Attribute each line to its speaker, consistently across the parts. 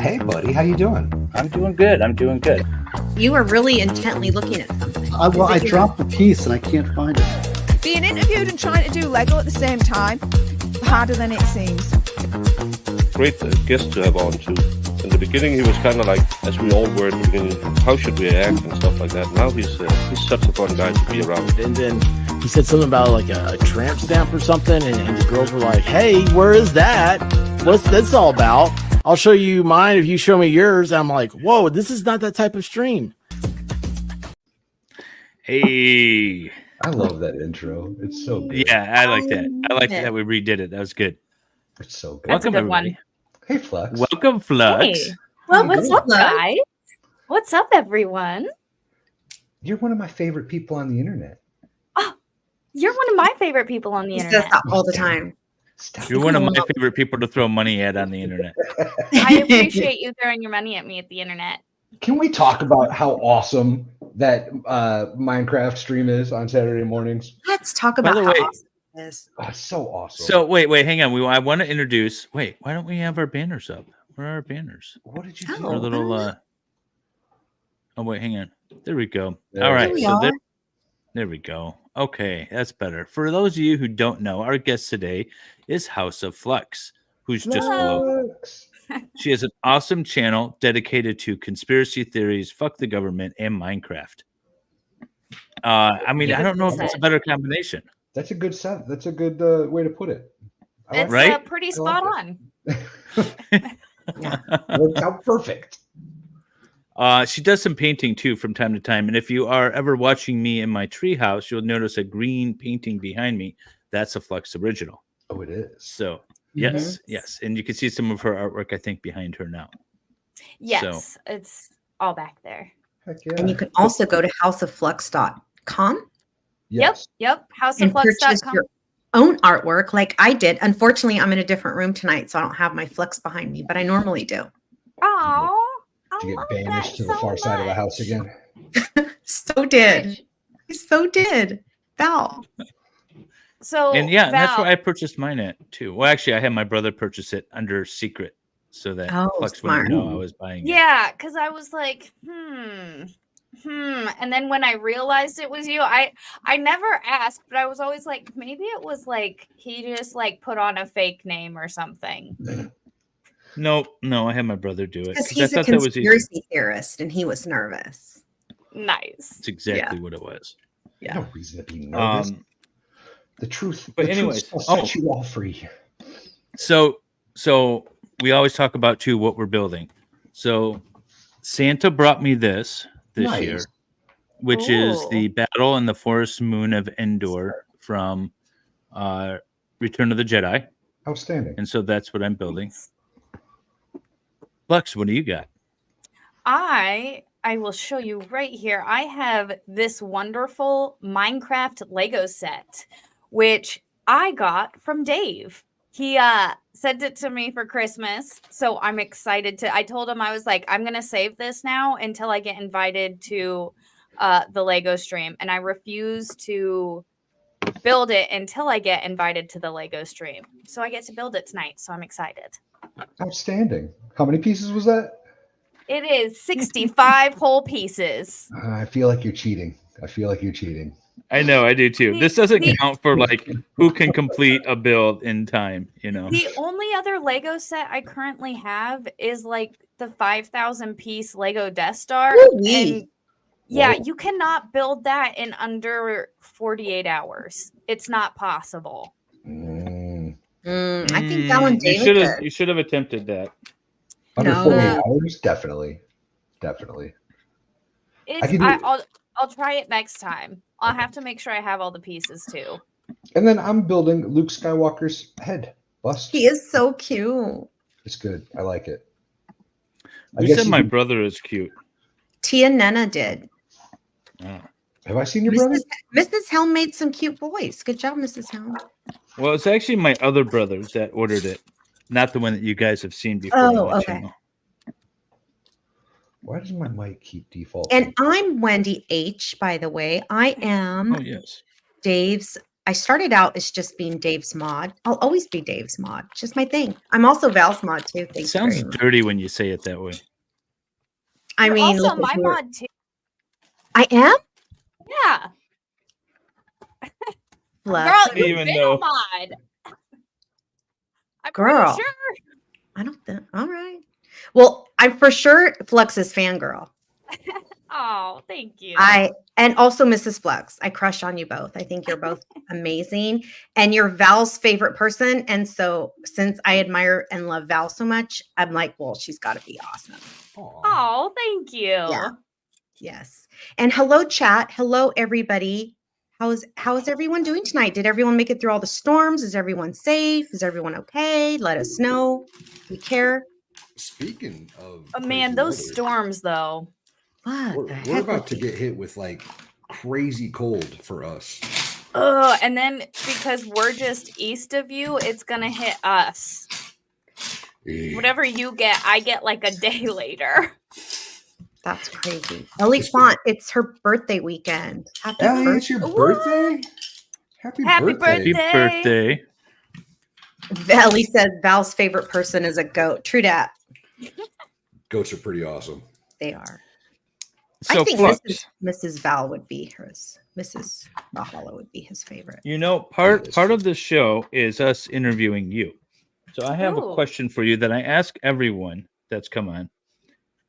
Speaker 1: Hey, buddy, how you doing?
Speaker 2: I'm doing good.
Speaker 3: You are really intently looking at something.
Speaker 4: I dropped the piece and I can't find it.
Speaker 5: Being interviewed and trying to do Lego at the same time, harder than it seems.
Speaker 6: Great guest to have on too. In the beginning, he was kind of like, as we all were in the beginning, how should we act and stuff like that. Now he's such a fun guy to be around.
Speaker 2: And then he said something about like a tramp stamp or something, and the girls were like, "Hey, where is that? What's this all about? I'll show you mine if you show me yours." And I'm like, "Whoa, this is not that type of stream."
Speaker 7: Hey.
Speaker 1: I love that intro. It's so good.
Speaker 7: Yeah, I like that. I like that we redid it. That was good.
Speaker 1: It's so good.
Speaker 7: Welcome,
Speaker 8: That's a good
Speaker 7: everybody.
Speaker 8: one.
Speaker 1: Hey, Fluxx.
Speaker 7: Welcome, Fluxx.
Speaker 8: Hey. Well, what's up, guys? What's up, everyone?
Speaker 1: You're one of my favorite people on the internet.
Speaker 8: Oh, you're one of my favorite people on the
Speaker 3: He says
Speaker 8: internet.
Speaker 3: that all the time.
Speaker 1: Stop.
Speaker 7: You're one of my favorite people to throw money at on the internet.
Speaker 8: I appreciate you throwing your money at me at the internet.
Speaker 1: Can we talk about how awesome that Minecraft stream is on Saturday mornings?
Speaker 3: Let's talk about
Speaker 7: the
Speaker 3: how
Speaker 7: way-
Speaker 3: awesome it is.
Speaker 1: Oh, it's so awesome.
Speaker 7: So wait, hang on. I want to introduce. Wait, why don't we have our banners up? Where are our banners?
Speaker 1: what did you
Speaker 3: Oh.
Speaker 1: do?
Speaker 7: Our little. Oh wait, hang on. There we go.
Speaker 1: There
Speaker 7: All
Speaker 1: we
Speaker 7: right,
Speaker 3: go.
Speaker 7: so there we go. Okay, that's better. For those of you who don't know, our guest today is House of Fluxx, who's just below.
Speaker 1: Fluxx.
Speaker 7: She has an awesome channel dedicated to conspiracy theories, fuck the government, and Minecraft. I mean, I don't know if it's a better combination.
Speaker 1: That's a good set. That's a good way to put it. I
Speaker 8: It's
Speaker 1: like
Speaker 7: Right?
Speaker 8: pretty
Speaker 1: I
Speaker 8: spot
Speaker 1: like
Speaker 8: on.
Speaker 1: it. Worked out perfect.
Speaker 7: She does some painting too from time to time. And if you are ever watching me in my treehouse, you'll notice a green painting behind me. That's a Fluxx original.
Speaker 1: Oh, it is.
Speaker 7: So yes. And you can see some of her artwork, I think, behind her now.
Speaker 8: Yes, it's all back there.
Speaker 1: Heck yeah.
Speaker 3: And you can also go to houseofflux.com
Speaker 1: Yes.
Speaker 8: Yep.
Speaker 3: and purchase
Speaker 8: Houseflux.com.
Speaker 3: your own artwork like I did. Unfortunately, I'm in a different room tonight, so I don't have my Flux behind me, but I normally do.
Speaker 8: Oh,
Speaker 1: To get banished to the far side of the house again.
Speaker 3: So did. So did. Val.
Speaker 8: So
Speaker 7: And yeah, and that's
Speaker 8: Val,
Speaker 7: where I purchased mine at too. Well, actually, I had my brother purchase it under secret so that
Speaker 3: Oh,
Speaker 7: Fluxx
Speaker 3: smart.
Speaker 7: wouldn't know I was buying it.
Speaker 8: yeah, because I was like, and then when I realized it was you, I never asked, but I was always like, maybe it was like he just like put on a fake name or something.
Speaker 7: No, I had my brother do it.
Speaker 3: Because
Speaker 7: 'cause I
Speaker 3: he's a
Speaker 7: thought that was easy.
Speaker 3: conspiracy theorist and he was nervous.
Speaker 8: Nice.
Speaker 7: That's exactly what it was.
Speaker 3: Yeah.
Speaker 1: No reason to be nervous. The truth.
Speaker 7: but
Speaker 1: the
Speaker 7: anyways,
Speaker 1: truth will set you all free.
Speaker 7: So we always talk about too what we're building. So Santa brought me this
Speaker 1: Nice.
Speaker 7: year, which is
Speaker 8: Ooh.
Speaker 7: the Battle in the Forest Moon of Endor from Return of the Jedi,
Speaker 1: Outstanding.
Speaker 7: and so that's what I'm building. Fluxx, what do you got?
Speaker 8: I will show you right here. I have this wonderful Minecraft Lego set, which I got from Dave. He sent it to me for Christmas, so I'm excited to. I told him I was like, I'm gonna save this now until I get invited to the Lego stream, and I refuse to build it until I get invited to the Lego stream. So I get to build it tonight, so I'm excited.
Speaker 1: Outstanding. How many pieces was that?
Speaker 8: It is 65 whole pieces.
Speaker 1: I feel like you're cheating.
Speaker 7: I know, I do too. This doesn't
Speaker 8: The-
Speaker 7: count for like who can complete a build in time, you know.
Speaker 8: The only other Lego set I currently have is like the 5,000 piece Lego Death Star.
Speaker 3: Ooh-wee.
Speaker 8: And yeah,
Speaker 1: Whoa.
Speaker 8: you cannot build that in under 48 hours. It's not possible.
Speaker 3: I think that one David could.
Speaker 7: You should have attempted that.
Speaker 1: Under
Speaker 3: No.
Speaker 1: 48 hours? Definitely.
Speaker 8: I'll try it next time. I'll have to make sure I have all the pieces too.
Speaker 1: And then I'm building Luke Skywalker's head bust.
Speaker 3: He is so cute.
Speaker 1: It's good. I like it.
Speaker 7: You
Speaker 1: guess
Speaker 7: said
Speaker 1: you
Speaker 7: my
Speaker 1: can-
Speaker 7: brother is cute.
Speaker 3: Tia Nena did.
Speaker 7: Oh.
Speaker 1: Have I seen your brother?
Speaker 3: Mrs. Helm made some cute boys. Good job, Mrs. Helm.
Speaker 7: Well, it's actually my other brothers that ordered it, not the one that you guys have seen before.
Speaker 3: Oh,
Speaker 7: on my
Speaker 3: okay.
Speaker 7: channel.
Speaker 1: Why does my mic keep defaulting?
Speaker 3: And I'm Wendy H, by the way. I am
Speaker 7: Oh yes.
Speaker 3: Dave's I started out as just being Dave's mod. I'll always be Dave's mod. It's just my thing. I'm also Val's mod too.
Speaker 7: It
Speaker 3: Thank you
Speaker 7: sounds
Speaker 3: very much.
Speaker 7: dirty when you say it that way.
Speaker 3: I
Speaker 8: You're
Speaker 3: mean,
Speaker 8: also
Speaker 3: look,
Speaker 8: my mod too.
Speaker 3: I am.
Speaker 8: Yeah.
Speaker 3: Flux.
Speaker 8: Girl,
Speaker 7: don't
Speaker 8: you've
Speaker 7: even
Speaker 8: been
Speaker 7: know.
Speaker 8: a mod. I'm
Speaker 3: Girl.
Speaker 8: pretty sure.
Speaker 3: I don't think. All right. Well, I'm for sure Flux's fangirl.
Speaker 8: Oh, thank you.
Speaker 3: And also Mrs. Flux. I crush on you both. I think you're both amazing. And you're Val's favorite person. And so since I admire and love Val so much, I'm like, well, she's got to be awesome.
Speaker 8: Oh, thank you.
Speaker 3: Yeah. Yes. And hello, chat. Hello, everybody. How is everyone doing tonight? Did everyone make it through all the storms? Is everyone safe? Is everyone okay? Let us know. We care.
Speaker 9: Speaking of
Speaker 8: Oh, man,
Speaker 9: crazy
Speaker 8: those
Speaker 9: weather,
Speaker 8: storms though.
Speaker 3: What
Speaker 9: we're
Speaker 3: the heck?
Speaker 9: we're about to
Speaker 3: with
Speaker 9: get hit with like crazy cold for us.
Speaker 8: And then because we're just east of you, it's gonna hit us.
Speaker 9: Yeah.
Speaker 8: Whatever you get, I get like a day later.
Speaker 3: That's crazy. Ellie Font, it's her birthday weekend. Happy
Speaker 9: Ellie,
Speaker 3: birthday.
Speaker 9: it's your
Speaker 8: What?
Speaker 9: birthday. Happy birthday.
Speaker 7: Happy birthday.
Speaker 3: Ellie says Val's favorite person is a goat. True dat.
Speaker 9: Goats are pretty awesome.
Speaker 3: They are.
Speaker 7: So
Speaker 3: I think
Speaker 7: Flux,
Speaker 3: Mrs. Val would be hers. Mrs. Valhalla would be his favorite.
Speaker 7: you know, part of the show is us interviewing you. So I have a
Speaker 8: Ooh.
Speaker 7: question for you that I ask everyone that's come on.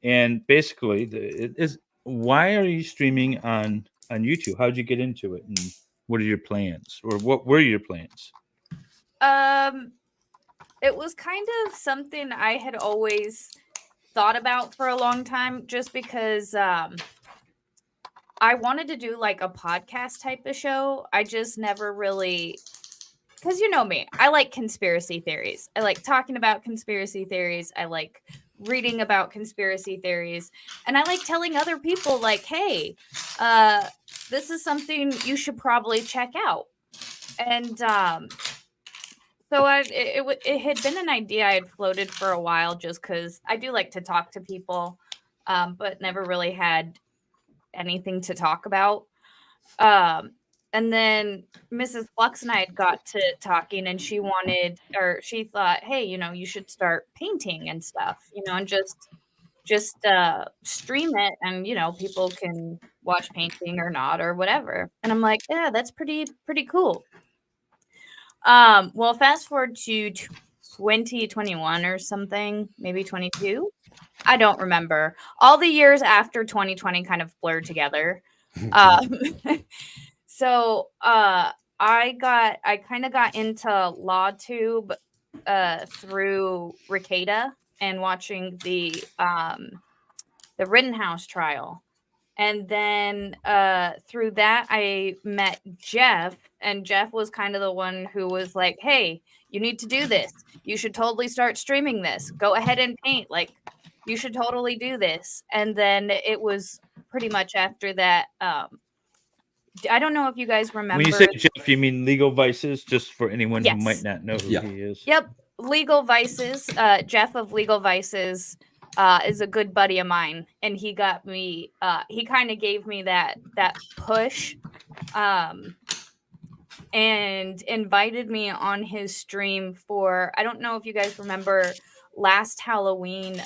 Speaker 7: And basically, it is why are you streaming on YouTube? How'd you get into it, and what are your plans, or what were your plans?
Speaker 8: It was kind of something I had always thought about for a long time, just because I wanted to do like a podcast type of show. I just never really, because you know me, I like conspiracy theories. I like talking about conspiracy theories. I like reading about conspiracy theories, and I like telling other people like, hey, this is something you should probably check out. And so it had been an idea I had floated for a while, just because I do like to talk to people, but never really had anything to talk about. And then Mrs. Flux and I had got to talking, and she thought, hey, you should start painting and stuff, and just stream it, and people can watch painting or not or whatever. And I'm like, yeah, that's pretty cool. Well, fast forward to 2021 or something, maybe 22. I don't remember. All the years after 2020 kind of blurred together. So I kind of got into LawTube through Ricada and watching the Rittenhouse trial. And then through that, I met Jeff, and Jeff was kind of the one who was like, hey, you need to do this. You should totally start streaming this. Go ahead and paint. Like, you should totally do this. And then it was pretty much after that. I don't know if you guys remember.
Speaker 7: When you say Jeff, you mean Legal Vices, just for anyone
Speaker 8: Yes.
Speaker 7: who might not know who he is.
Speaker 8: Yep. Legal Vices. Jeff of Legal Vices is a good buddy of mine, and he got me. He kind of gave me that push, and invited me on his stream for. I don't know if you guys remember last Halloween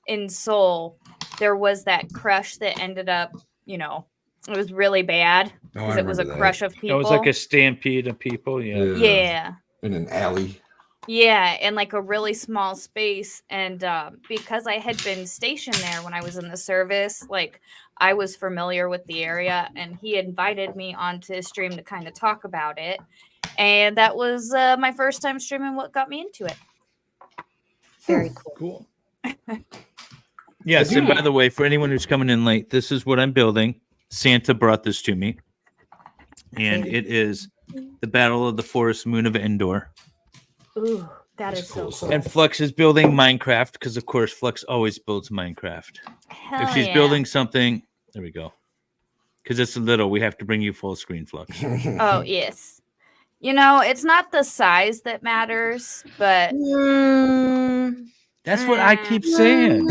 Speaker 8: in Seoul. There was that crush that ended up, it was really bad because it was a crush of people.
Speaker 7: It was like a stampede of people.
Speaker 8: Yeah.
Speaker 9: In an alley.
Speaker 8: Yeah, in like a really small space. And because I had been stationed there when I was in the service, like I was familiar with the area, and he invited me onto his stream to kind of talk about it. And that was my first time streaming, what got me into it.
Speaker 3: Very cool.
Speaker 7: Cool. Yes, and by the way, for anyone who's coming in late, this is what I'm building. Santa brought this to me, and it is the Battle of the Forest Moon of Endor.
Speaker 8: Ooh, that is so cool.
Speaker 7: And Flux is building Minecraft because, of course, Flux always builds Minecraft. If she's building something, there we go. Because it's a little, we have to bring you full screen, Flux.
Speaker 8: Oh, yes. It's not the size that matters, but
Speaker 7: that's what I keep saying.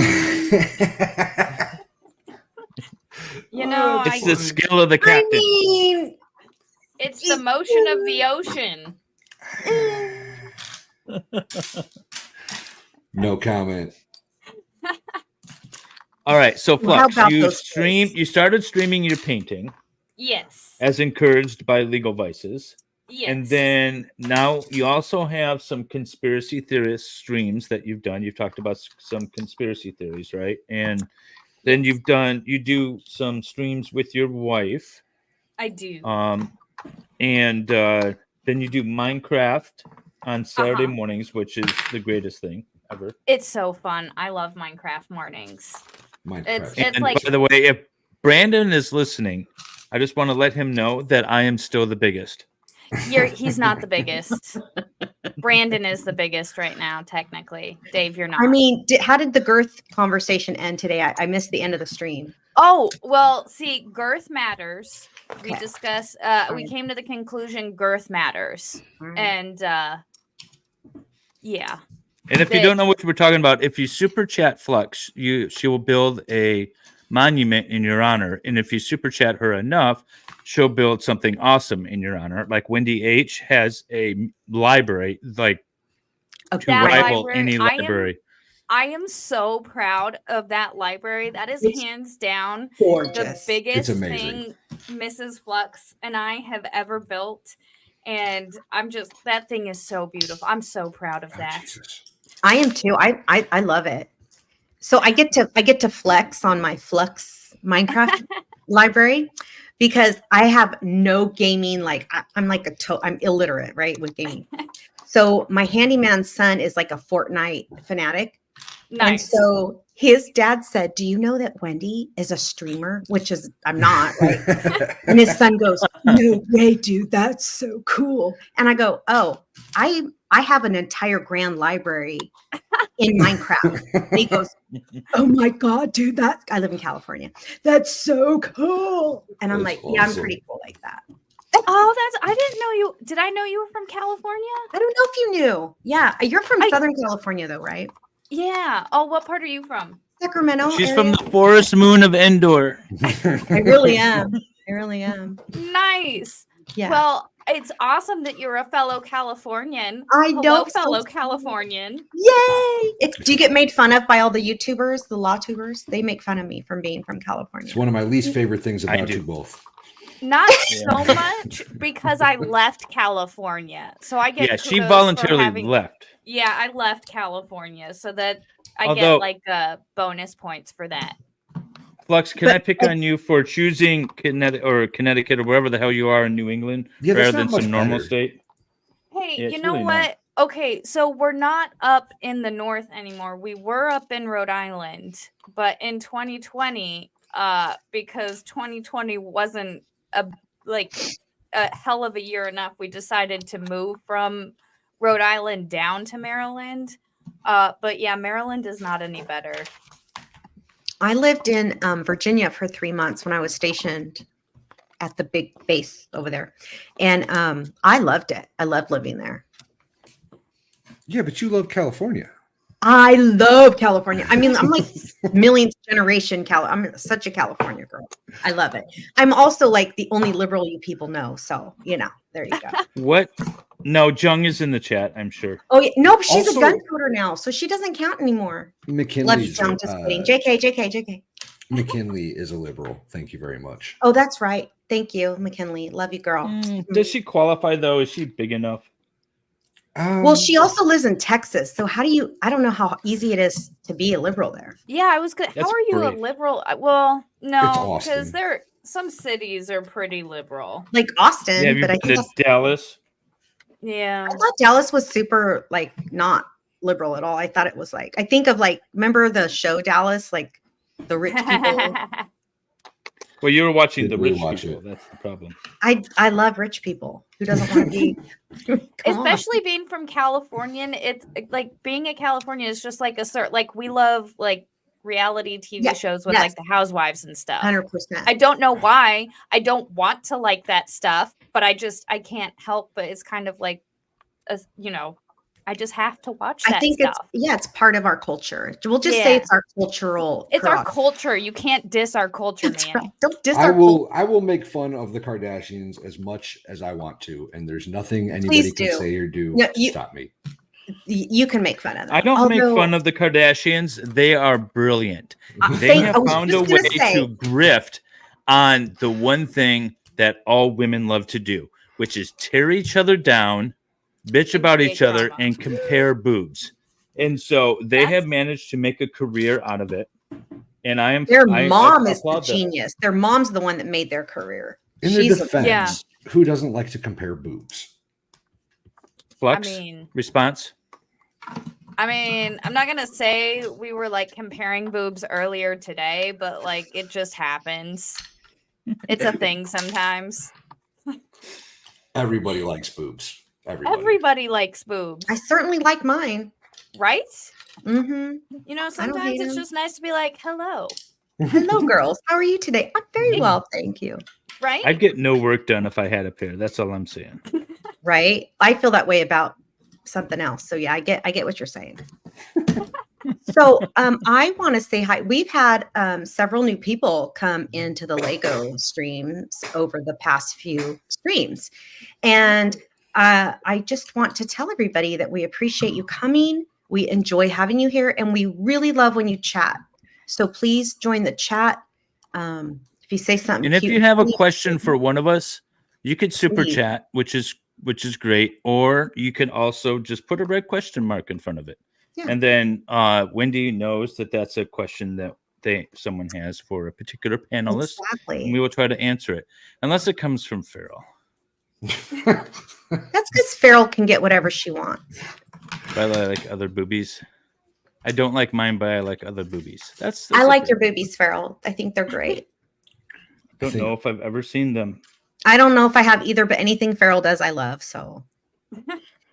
Speaker 8: It's
Speaker 7: the skill of the captain.
Speaker 3: I mean,
Speaker 8: It's the motion of the ocean.
Speaker 9: No comment.
Speaker 7: All right, so
Speaker 3: How
Speaker 7: Flux,
Speaker 3: about
Speaker 7: you
Speaker 3: those
Speaker 7: you started streaming your painting
Speaker 8: Yes.
Speaker 7: as encouraged by Legal Vices.
Speaker 8: Yes.
Speaker 7: And then now you also have some conspiracy theorist streams that you've done. You've talked about some conspiracy theories, right? And then you do some streams with your wife.
Speaker 8: I do.
Speaker 7: And then you do Minecraft on Saturday
Speaker 8: Uh-huh.
Speaker 7: mornings, which is the greatest thing ever.
Speaker 8: It's so fun. I love Minecraft mornings.
Speaker 9: Minecraft.
Speaker 8: It's
Speaker 7: And
Speaker 8: like
Speaker 7: by the way, if Brandon is listening, I just want to let him know that I am still the biggest.
Speaker 8: he's not the biggest. Brandon is the biggest right now, technically. Dave, you're not.
Speaker 3: I mean, how did the girth conversation end today? I missed the end of the stream.
Speaker 8: Oh, well, see, girth matters. We
Speaker 3: Okay.
Speaker 8: discussed, we came to the conclusion girth matters.
Speaker 3: Alright.
Speaker 8: And yeah.
Speaker 7: And if you don't know what we're talking about, if you super chat Flux, she will build a monument in your honor. And if you super chat her enough, she'll build something awesome in your honor. Like Wendy H has a library, like to
Speaker 8: That
Speaker 7: rival
Speaker 8: library-
Speaker 7: any
Speaker 8: I am-
Speaker 7: library.
Speaker 8: I am so proud of that library. That is
Speaker 3: It's
Speaker 8: hands down
Speaker 3: Gorgeous.
Speaker 8: the biggest
Speaker 9: It's amazing.
Speaker 8: thing Mrs. Flux and I have ever built. And that thing is so beautiful. I'm so proud of
Speaker 9: Oh,
Speaker 8: that.
Speaker 9: Jesus.
Speaker 3: I am too. I love it. So I get to flex on my Flux Minecraft library because I have no gaming. Like I'm I'm illiterate, right, with gaming. So my handyman's son is like a Fortnite fanatic.
Speaker 8: Nice.
Speaker 3: And so his dad said, "Do you know that Wendy is a streamer?" Which is I'm not, right? And his son goes, "No way, dude. That's so cool." And I go, "Oh, I have an entire grand library in Minecraft." And he goes, "Oh my god, dude, I live in California. That's so cool." And I'm
Speaker 9: That's
Speaker 3: like, "Yeah, I'm
Speaker 9: awesome.
Speaker 3: pretty cool like that."
Speaker 8: I didn't know you. Did I know you were from California?
Speaker 3: I don't know if you knew. Yeah, you're from
Speaker 8: I-
Speaker 3: Southern California though, right?
Speaker 8: Yeah. Oh, what part are you from?
Speaker 3: Sacramento.
Speaker 7: She's
Speaker 3: area?
Speaker 7: from the forest moon of Endor.
Speaker 3: I really am. I really am.
Speaker 8: Nice.
Speaker 3: Yeah.
Speaker 8: Well, it's awesome that you're a fellow Californian.
Speaker 3: I
Speaker 8: Hello,
Speaker 3: know.
Speaker 8: fellow Californian.
Speaker 3: Yay! Do you get made fun of by all the YouTubers, the law tubers? They make fun of me from being from California.
Speaker 9: It's one of my least favorite things
Speaker 7: I
Speaker 9: about
Speaker 7: do.
Speaker 9: you both.
Speaker 8: Not so much because I left California. So I get
Speaker 7: Yeah, she
Speaker 8: kudos for
Speaker 7: voluntarily
Speaker 8: having-
Speaker 7: left.
Speaker 8: Yeah, I left California so that I
Speaker 7: Although-
Speaker 8: get like bonus points for that.
Speaker 7: Flux, can I pick on you for choosing Connecticut or wherever the hell you are in New England
Speaker 9: Yeah, that's
Speaker 7: rather than
Speaker 9: not much
Speaker 7: some normal
Speaker 9: better.
Speaker 7: state?
Speaker 8: Hey,
Speaker 7: Yeah, it's
Speaker 8: you know
Speaker 7: really
Speaker 8: what?
Speaker 7: not.
Speaker 8: Okay, so we're not up in the north anymore. We were up in Rhode Island, but in 2020, because 2020 wasn't a hell of a year enough, we decided to move from Rhode Island down to Maryland. But yeah, Maryland is not any better.
Speaker 3: I lived in Virginia for 3 months when I was stationed at the big base over there. And I loved it. I loved living there.
Speaker 9: Yeah, but you love California.
Speaker 3: I love California. I mean, I'm like millionth generation I'm such a California girl. I love it. I'm also like the only liberal you people know. So, there you go.
Speaker 7: What? No, Jung is in the chat, I'm sure.
Speaker 3: Oh, yeah. No, but she's
Speaker 9: Also-
Speaker 3: a gun toter now. So she doesn't count anymore. Love you,
Speaker 9: McKinley's
Speaker 3: John. Just kidding. JK.
Speaker 9: McKinley is a liberal. Thank you very much.
Speaker 3: Oh, that's right. Thank you, McKinley. Love you, girl.
Speaker 7: Does she qualify though? Is she big enough?
Speaker 3: Well, she also lives in Texas. So I don't know how easy it is to be a liberal there.
Speaker 8: Yeah, I was good. How
Speaker 7: That's
Speaker 8: are you
Speaker 7: brave.
Speaker 8: a liberal? Well, no,
Speaker 9: Austin.
Speaker 8: because some cities are pretty liberal.
Speaker 3: Like Austin,
Speaker 7: Yeah, have you
Speaker 3: but I
Speaker 7: been
Speaker 3: think
Speaker 7: to Dallas?
Speaker 8: Yeah.
Speaker 3: I thought Dallas was super not liberal at all. I thought it was I think of remember the show Dallas, like the rich people.
Speaker 7: Well, you were watching the
Speaker 9: Didn't
Speaker 7: rich
Speaker 9: watch
Speaker 7: people.
Speaker 9: it.
Speaker 7: That's the problem.
Speaker 3: I love rich people. Who doesn't want to be? Come on.
Speaker 8: Especially being from California, it's like being a California is just like we love reality TV
Speaker 3: Yeah,
Speaker 8: shows with
Speaker 3: yes.
Speaker 8: the housewives and stuff.
Speaker 3: 100%.
Speaker 8: I don't know why. I don't want to like that stuff, but I can't help but it's kind of like I just have to watch
Speaker 3: I
Speaker 8: that
Speaker 3: think
Speaker 8: stuff.
Speaker 3: it's part of our culture. We'll just say
Speaker 8: Yeah.
Speaker 3: it's our cultural.
Speaker 8: It's our
Speaker 3: prerogative.
Speaker 8: culture. You can't diss our culture,
Speaker 3: That's
Speaker 8: man.
Speaker 3: right. Don't diss
Speaker 9: I
Speaker 3: our culture.
Speaker 9: will make fun of the Kardashians as much as I want to, and there's nothing anybody
Speaker 3: Please
Speaker 9: can
Speaker 3: do.
Speaker 9: say or do
Speaker 3: No,
Speaker 9: to stop me.
Speaker 3: You can make fun of them.
Speaker 7: I don't make
Speaker 3: Although,
Speaker 7: fun of the Kardashians. They are brilliant. They
Speaker 3: thank-
Speaker 7: have
Speaker 3: I was
Speaker 7: found
Speaker 3: just
Speaker 7: a way
Speaker 3: gonna say-
Speaker 7: to grift on the one thing that all women love to do, which is tear each other down, bitch about
Speaker 8: create
Speaker 7: each other,
Speaker 8: drama.
Speaker 7: and compare boobs. And so they
Speaker 8: That's-
Speaker 7: have managed to make a career out of it. And
Speaker 3: their
Speaker 7: I
Speaker 3: mom is the
Speaker 7: applaud them.
Speaker 3: genius. Their mom's the one that made their career.
Speaker 9: In their
Speaker 3: She's a-
Speaker 9: defense,
Speaker 8: Yeah.
Speaker 9: who doesn't like to compare boobs?
Speaker 7: Flux,
Speaker 8: I mean,
Speaker 7: response?
Speaker 8: I'm not gonna say we were like comparing boobs earlier today, but like it just happens. It's a thing sometimes.
Speaker 9: Everybody likes boobs.
Speaker 8: Everybody likes boobs,
Speaker 3: I certainly like mine.
Speaker 8: right?
Speaker 3: Mm-hmm.
Speaker 8: You know,
Speaker 3: don't
Speaker 8: sometimes
Speaker 3: hate
Speaker 8: it's
Speaker 3: 'em.
Speaker 8: just nice to be like, hello,
Speaker 3: Hello, girls. How are you today? I'm very well, thank you.
Speaker 8: right?
Speaker 7: I'd get no work done if I had a pair. That's all I'm saying.
Speaker 3: Right? I feel that way about something else. So yeah, I get what you're saying. So I want to say hi. We've had several new people come into the Lego streams over the past few streams. And I just want to tell everybody that we appreciate you coming. We enjoy having you here, and we really love when you chat. So please join the chat. If you say something,
Speaker 7: And if
Speaker 3: cute
Speaker 7: you have a
Speaker 3: funny,
Speaker 7: question for one of us, you could super
Speaker 3: Please.
Speaker 7: chat, which is great, or you can also just put a red question mark in front of it.
Speaker 3: Yeah.
Speaker 7: And then Wendy knows that that's a question that someone has for a particular panelist, and
Speaker 3: exactly.
Speaker 7: we will try to answer it, unless it comes from Farrell.
Speaker 3: That's because Farrell can get whatever she wants.
Speaker 7: But I like other boobies. I don't like mine, but I like other boobies. That's
Speaker 3: I like
Speaker 7: okay.
Speaker 3: your boobies, Farrell. I think they're great.
Speaker 7: Don't know if I've ever seen them.
Speaker 3: I don't know if I have either, but anything Farrell does, I love. So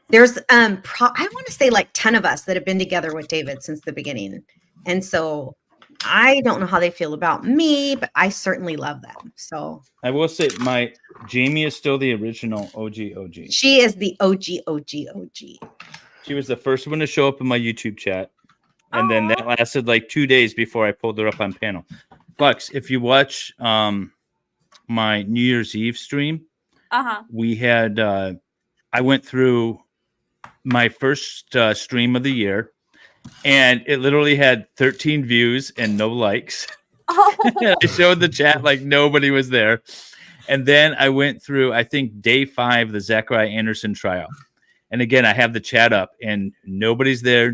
Speaker 3: there's I want to say like 10 of us that have been together with David since the beginning. And so I don't know how they feel about me, but I certainly love them. So
Speaker 7: I will say my Jamie is still the original OG.
Speaker 3: she is the OG.
Speaker 7: She was the first one to show up in my YouTube chat. And then that lasted like 2 days before I pulled her up on panel. Flux, if you watch my New Year's Eve stream, we had I went through my first stream of the year, and it literally had 13 views and no likes. I showed the chat like nobody was there. And then I went through, I think, day 5, the Zachariah Anderson trial. And again, I have the chat up and nobody's there.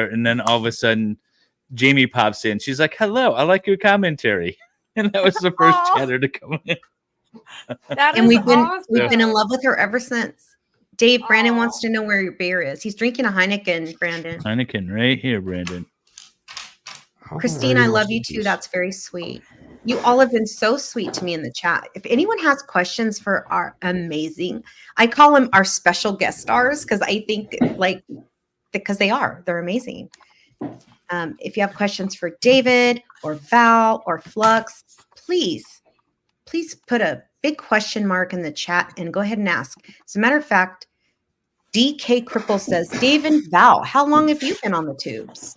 Speaker 7: And then all of a sudden, Jamie pops in. She's like, hello, I like your commentary. And that was the first chatter to come in.
Speaker 8: That
Speaker 3: And
Speaker 8: is
Speaker 3: we've been
Speaker 8: awesome.
Speaker 3: in love with her ever since. Dave, Brandon wants to know where your beer is. He's drinking a Heineken, Brandon.
Speaker 7: Heineken right here, Brandon.
Speaker 3: Christine, I love you too. That's very sweet. You all have been so sweet to me in the chat. If anyone has questions for our amazing, I call them our special guest stars because I think because they're amazing. If you have questions for David or Val or Flux, please put a big question mark in the chat and go ahead and ask. As a matter of fact, DK Cripple says, Dave and Val, how long have you been on the tubes?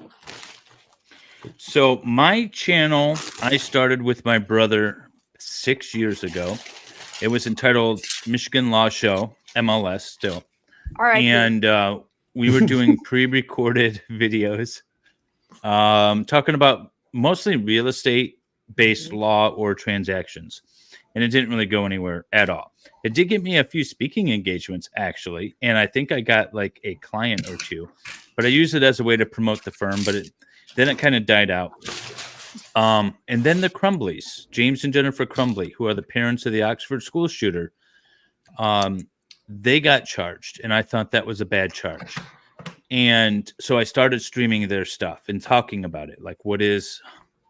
Speaker 7: So my channel, I started with my brother 6 years ago. It was entitled Michigan Law Show, MLS still.
Speaker 8: All right.
Speaker 7: And we were doing pre-recorded videos talking about mostly real estate-based law or transactions. And it didn't really go anywhere at all. It did get me a few speaking engagements, actually. And I think I got like a client or two. But I used it as a way to promote the firm. But then it kind of died out. And then the Crumbleys, James and Jennifer Crumbly, who are the parents of the Oxford school shooter, they got charged. And I thought that was a bad charge. And so I started streaming their stuff and talking about it. Like, what is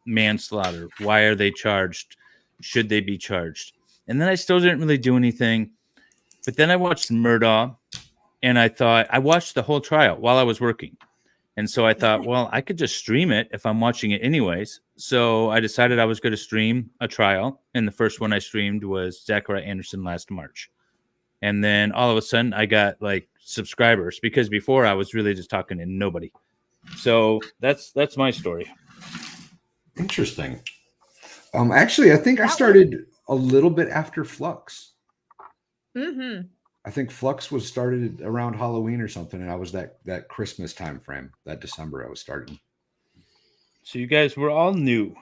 Speaker 7: manslaughter? Why are they charged? Should they be charged? And then I still didn't really do anything. But then I watched Murdaugh, and I watched the whole trial while I was working. And so I thought, well, I could just stream it if I'm watching it anyways. So I decided I was going to stream a trial. And the first one I streamed was Zachariah Anderson last March. And then all of a sudden I got like subscribers because before I was really just talking to nobody. So that's my story.
Speaker 9: Interesting. Actually, I think I started a little bit after Flux.
Speaker 8: Mm-hmm.
Speaker 9: I think Flux was started around Halloween or something, and I was that Christmas time frame, that December I was starting.
Speaker 7: So you guys were all new.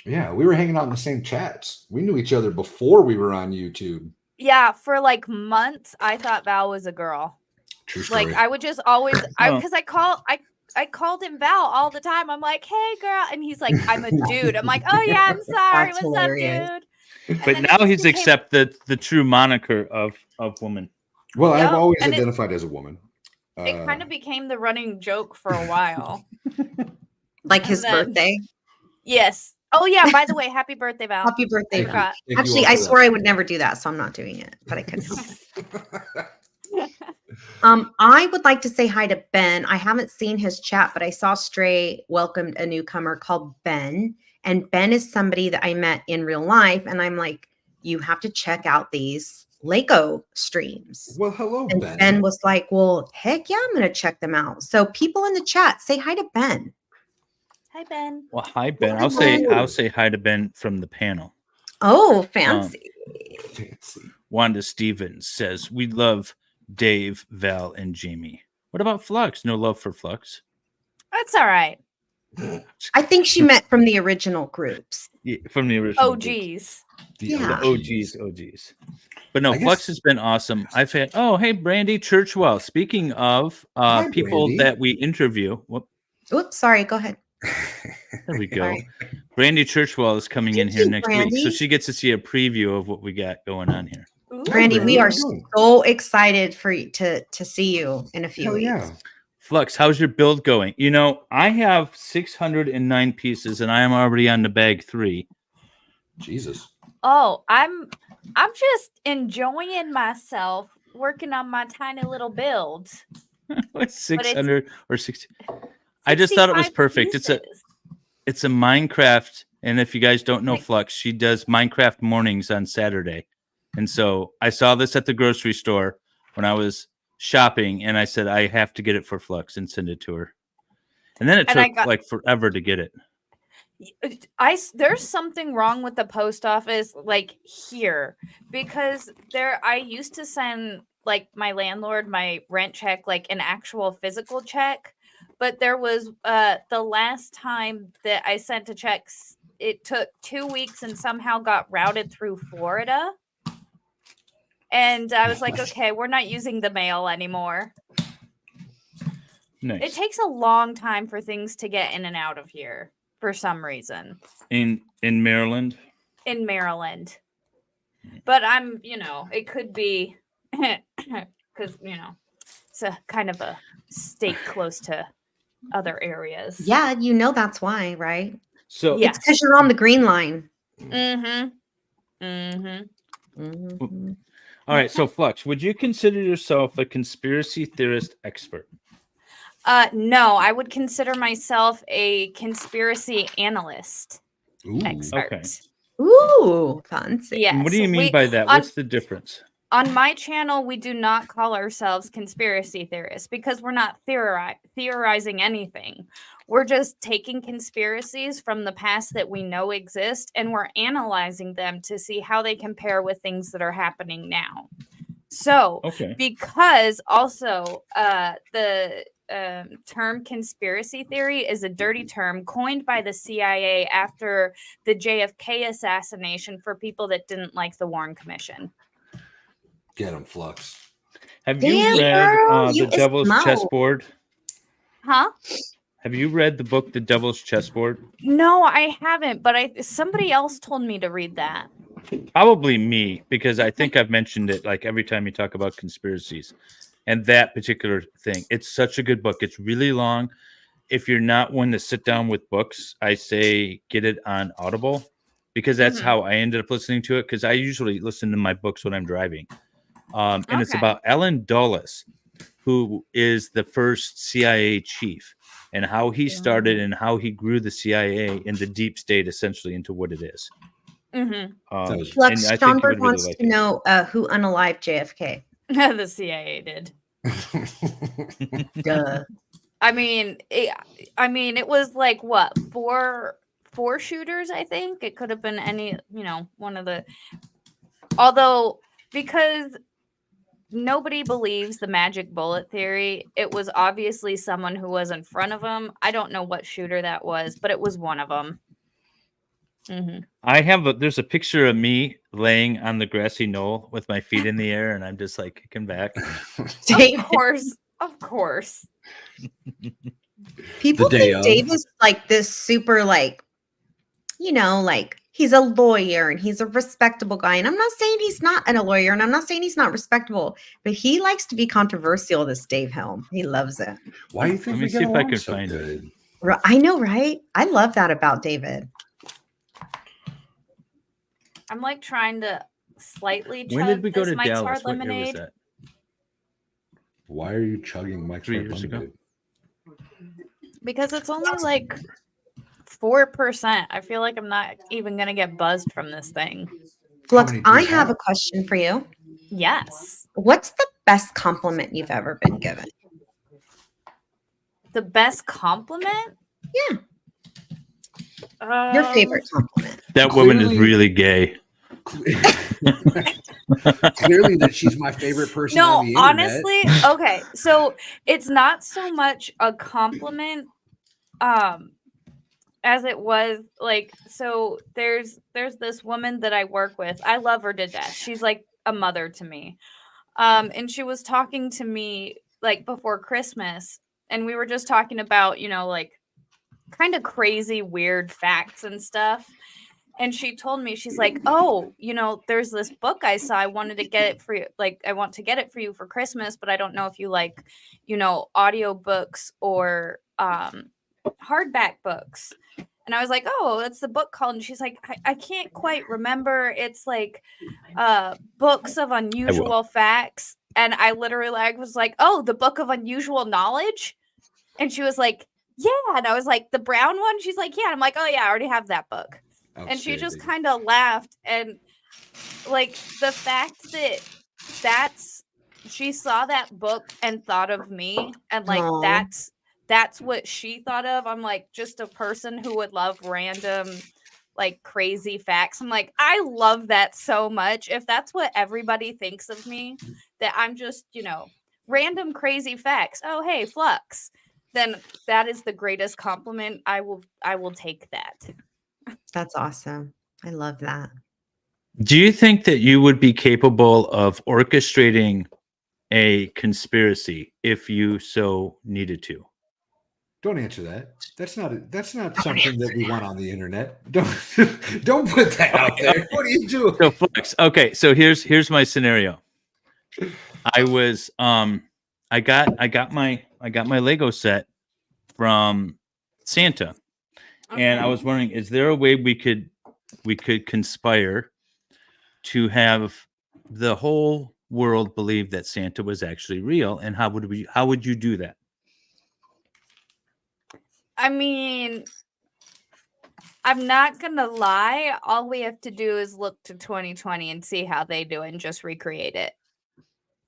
Speaker 9: Yeah, we were hanging out in the same chats. We knew each other before we were on YouTube.
Speaker 8: Yeah, for like months, I thought Val was a girl.
Speaker 9: True story.
Speaker 8: Like I would just always, because I called him Val all the time. I'm like, hey girl, and he's like, I'm a dude. I'm like, oh yeah, I'm sorry.
Speaker 3: That's
Speaker 8: What's
Speaker 3: hilarious.
Speaker 8: up, dude?
Speaker 7: But now he's accepted the true moniker of woman.
Speaker 9: Well,
Speaker 8: Yep,
Speaker 9: I've always
Speaker 8: and
Speaker 9: identified as a woman.
Speaker 8: it kind of became the running joke for a while.
Speaker 3: Like his
Speaker 8: And then-
Speaker 3: birthday.
Speaker 8: Yes. Oh yeah. By the way, happy birthday, Val.
Speaker 3: Happy birthday.
Speaker 9: Thank you.
Speaker 3: Val.
Speaker 9: Thank you
Speaker 3: Actually,
Speaker 9: all
Speaker 3: I
Speaker 9: for
Speaker 3: swore I would never do that, so I'm not doing it, but I could. I would like to say hi to Ben. I haven't seen his chat, but I saw Stray welcomed a newcomer called Ben. And Ben is somebody that I met in real life. And I'm like, you have to check out these Lego streams.
Speaker 9: Well, hello,
Speaker 3: And
Speaker 9: Ben.
Speaker 3: Ben was like, well, heck yeah, I'm going to check them out. So people in the chat, say hi to Ben.
Speaker 8: Hi, Ben.
Speaker 7: Well, hi Ben.
Speaker 3: Well,
Speaker 7: I'll say hi to Ben from the panel.
Speaker 3: Oh, fancy.
Speaker 9: Fancy.
Speaker 7: Wanda Stevens says, we love Dave, Val, and Jamie. What about Flux? No love for Flux?
Speaker 8: That's all right.
Speaker 3: I think she met from the original groups.
Speaker 7: Yeah, from the original.
Speaker 8: Oh,
Speaker 7: group.
Speaker 8: geez.
Speaker 3: Yeah.
Speaker 7: OGs. But no,
Speaker 9: I
Speaker 7: Flux
Speaker 9: guess-
Speaker 7: has been awesome. I've had, hey, Brandy Churchwell. Speaking of
Speaker 9: Hi,
Speaker 7: people
Speaker 9: Brandy.
Speaker 7: that we interview.
Speaker 3: Oops, sorry. Go ahead.
Speaker 7: There we go.
Speaker 3: Sorry.
Speaker 7: Brandy Churchwell is coming in
Speaker 3: Thank
Speaker 7: here
Speaker 3: you,
Speaker 7: next week. So
Speaker 3: Brandy.
Speaker 7: she gets to see a preview of what we got going on here.
Speaker 8: Ooh.
Speaker 3: Brandy, we
Speaker 9: How
Speaker 3: are
Speaker 9: you doing?
Speaker 3: so excited for you to see you in a few
Speaker 9: Hell
Speaker 3: weeks.
Speaker 9: yeah.
Speaker 7: Flux, how's your build going? You know, I have 609 pieces and I am already on the bag 3.
Speaker 9: Jesus.
Speaker 8: Oh, I'm just enjoying myself working on my tiny little build.
Speaker 7: What's 600 or 60? I just thought it was
Speaker 8: 65
Speaker 7: perfect.
Speaker 8: pieces.
Speaker 7: It's a Minecraft, and if you guys don't know Flux, she does Minecraft mornings on Saturday. And so I saw this at the grocery store when I was shopping, and I said I have to get it for Flux and send it to her. And then it
Speaker 8: And I
Speaker 7: took
Speaker 8: got-
Speaker 7: like forever to get it.
Speaker 8: There's something wrong with the post office like here, because I used to send like my landlord my rent check, like an actual physical check, but there was the last time that I sent a check, it took 2 weeks and somehow got routed through Florida. And I was like, okay, we're not using the mail anymore.
Speaker 7: Nice.
Speaker 8: It takes a long time for things to get in and out of here for some reason.
Speaker 7: In Maryland.
Speaker 8: In Maryland. But it could be because, it's a kind of a state close to other areas.
Speaker 3: Yeah, that's why, right?
Speaker 7: So
Speaker 8: Yeah.
Speaker 3: It's because you're on the green line.
Speaker 8: Mm-hmm. Mm-hmm.
Speaker 3: Mhm.
Speaker 7: all right, so Flux, would you consider yourself a conspiracy theorist expert?
Speaker 8: No, I would consider myself a conspiracy analyst
Speaker 9: Ooh.
Speaker 8: expert.
Speaker 7: Okay.
Speaker 3: Ooh, fancy.
Speaker 8: Yes.
Speaker 7: And what do you mean by that?
Speaker 8: on-
Speaker 7: What's the difference?
Speaker 8: On my channel, we do not call ourselves conspiracy theorists because we're not theorizing anything. We're just taking conspiracies from the past that we know exist and we're analyzing them to see how they compare with things that are happening now. So,
Speaker 7: Okay.
Speaker 8: because also the term conspiracy theory is a dirty term coined by the CIA after the JFK assassination for people that didn't like the Warren Commission.
Speaker 9: Get him, Flux.
Speaker 7: Have
Speaker 3: Damn,
Speaker 7: you read
Speaker 3: girl, you
Speaker 7: The Devil's
Speaker 3: smart.
Speaker 7: Chessboard?
Speaker 8: Huh?
Speaker 7: Have you read the book The Devil's Chessboard?
Speaker 8: No, I haven't, but somebody else told me to read that.
Speaker 7: Probably me, because I think I've mentioned it like every time you talk about conspiracies and that particular thing. It's such a good book. It's really long. If you're not one to sit down with books, I say get it on Audible, because that's
Speaker 8: Mhm.
Speaker 7: how I ended up listening to it, because I usually listen to my books when I'm driving. And it's
Speaker 8: Okay.
Speaker 7: about Allen Dulles, who is the first CIA chief, and how he started and how he grew the CIA and the deep state essentially into what it is.
Speaker 8: Mm-hmm.
Speaker 9: That was-
Speaker 3: Flux,
Speaker 7: and I think
Speaker 3: John
Speaker 7: you
Speaker 3: Bird
Speaker 7: would really
Speaker 3: wants
Speaker 7: like
Speaker 3: to
Speaker 7: it.
Speaker 3: know who unalived JFK.
Speaker 8: The CIA did.
Speaker 3: Duh.
Speaker 8: I mean, it was like what, four shooters, I think. It could have been any, one of the. Although, because nobody believes the magic bullet theory, it was obviously someone who was in front of him. I don't know what shooter that was, but it was one of them.
Speaker 7: There's a picture of me laying on the grassy knoll with my feet in the air, and I'm just like kicking back.
Speaker 8: Of course.
Speaker 3: People
Speaker 9: The day
Speaker 3: think
Speaker 9: of.
Speaker 3: Dave is like this super, like, like he's a lawyer and he's a respectable guy. And I'm not saying he's not a lawyer, and I'm not saying he's not respectable, but he likes to be controversial, this Dave Helm. He loves it.
Speaker 9: Why do you think
Speaker 7: Let me
Speaker 9: we
Speaker 7: see
Speaker 9: get
Speaker 7: if I
Speaker 9: along
Speaker 7: can
Speaker 9: so
Speaker 7: find
Speaker 9: good?
Speaker 3: I know, right? I love that about David.
Speaker 8: I'm like trying to slightly chug
Speaker 7: When did we go
Speaker 8: this
Speaker 7: to
Speaker 8: Mike's
Speaker 7: Dallas?
Speaker 8: Hard
Speaker 7: What year was
Speaker 8: Lemonade.
Speaker 7: that?
Speaker 9: Why are you chugging Mike's
Speaker 7: 3
Speaker 9: Hard
Speaker 7: years ago.
Speaker 9: Lemonade?
Speaker 8: Because it's only like 4%. I feel like I'm not even gonna get buzzed from this thing.
Speaker 3: Flux,
Speaker 9: many do
Speaker 3: I
Speaker 9: you
Speaker 3: have
Speaker 9: have?
Speaker 3: a question for you.
Speaker 8: Yes.
Speaker 3: What's the best compliment you've ever been given?
Speaker 8: The best compliment?
Speaker 3: Yeah. Your favorite compliment?
Speaker 7: That woman is
Speaker 9: Clearly-
Speaker 7: really gay.
Speaker 9: Clearly, that she's my favorite person
Speaker 8: No,
Speaker 9: on the internet.
Speaker 8: honestly, okay. So it's not so much a compliment, as it was like. So there's this woman that I work with. I love her to death. She's like a mother to me. And she was talking to me like before Christmas, and we were just talking about, like kind of crazy, weird facts and stuff. And she told me, she's like, oh, there's this book I saw. I wanted to get it for you. Like, I want to get it for you for Christmas, but I don't know if you like, audiobooks or hardback books. And I was like, oh, that's the book called. And she's like, I can't quite remember. It's like books of unusual facts. And I literally was like, oh, the book of unusual knowledge. And she was like, yeah. And I was like, the brown one? She's like, yeah. And I'm like, oh, yeah, I already have that book. And she just kind of laughed. And like the fact that she saw that book and thought of me, and like
Speaker 3: Aww.
Speaker 8: that's what she thought of. I'm like, just a person who would love random, like crazy facts. I'm like, I love that so much. If that's what everybody thinks of me, that I'm just, random crazy facts. Oh, hey, Flux. Then that is the greatest compliment. I will take that.
Speaker 3: That's awesome. I love that.
Speaker 7: Do you think that you would be capable of orchestrating a conspiracy if you so needed to?
Speaker 9: Don't answer that. That's not something that we want on the internet. Don't put that out there. What are you doing?
Speaker 7: So Flux, okay, so here's my scenario. I was I got my Lego set from Santa. And I was wondering, is there a way we could conspire to have the whole world believe that Santa was actually real? And how would you do that?
Speaker 8: I mean, I'm not gonna lie. All we have to do is look to 2020 and see how they do it and just recreate it,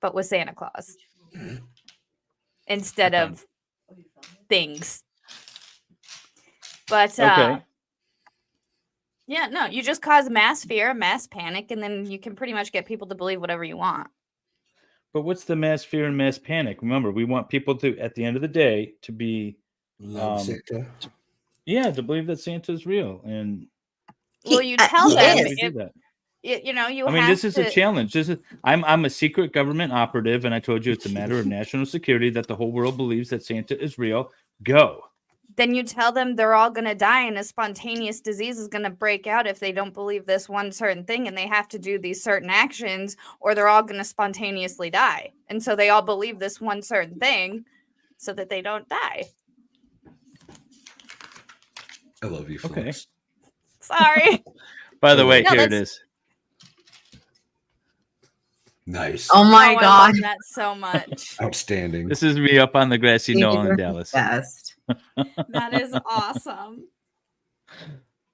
Speaker 8: but with Santa Claus instead of things. But
Speaker 7: okay.
Speaker 8: Yeah, no, you just cause mass fear, mass panic, and then you can pretty much get people to believe whatever you want.
Speaker 7: But what's the mass fear and mass panic? Remember, we want people to, at the end of the day, to be
Speaker 9: Santa.
Speaker 7: to believe that Santa's real. And
Speaker 8: well, you tell them
Speaker 7: we do that.
Speaker 8: I
Speaker 7: mean, this is a challenge. I'm a secret government operative, and I told you it's a matter of national security that the whole world believes that Santa is real. Go.
Speaker 8: Then you tell them they're all going to die and a spontaneous disease is going to break out if they don't believe this one certain thing, and they have to do these certain actions or they're all going to spontaneously die. And so they all believe this one certain thing so that they don't die.
Speaker 9: I love you, Flux.
Speaker 7: Okay.
Speaker 8: Sorry.
Speaker 7: By the way, here it is.
Speaker 9: Nice.
Speaker 3: Oh my
Speaker 8: I
Speaker 3: God.
Speaker 8: love that so much.
Speaker 9: Outstanding.
Speaker 7: This is me up on the grassy knoll in Dallas.
Speaker 3: Best.
Speaker 8: That is awesome.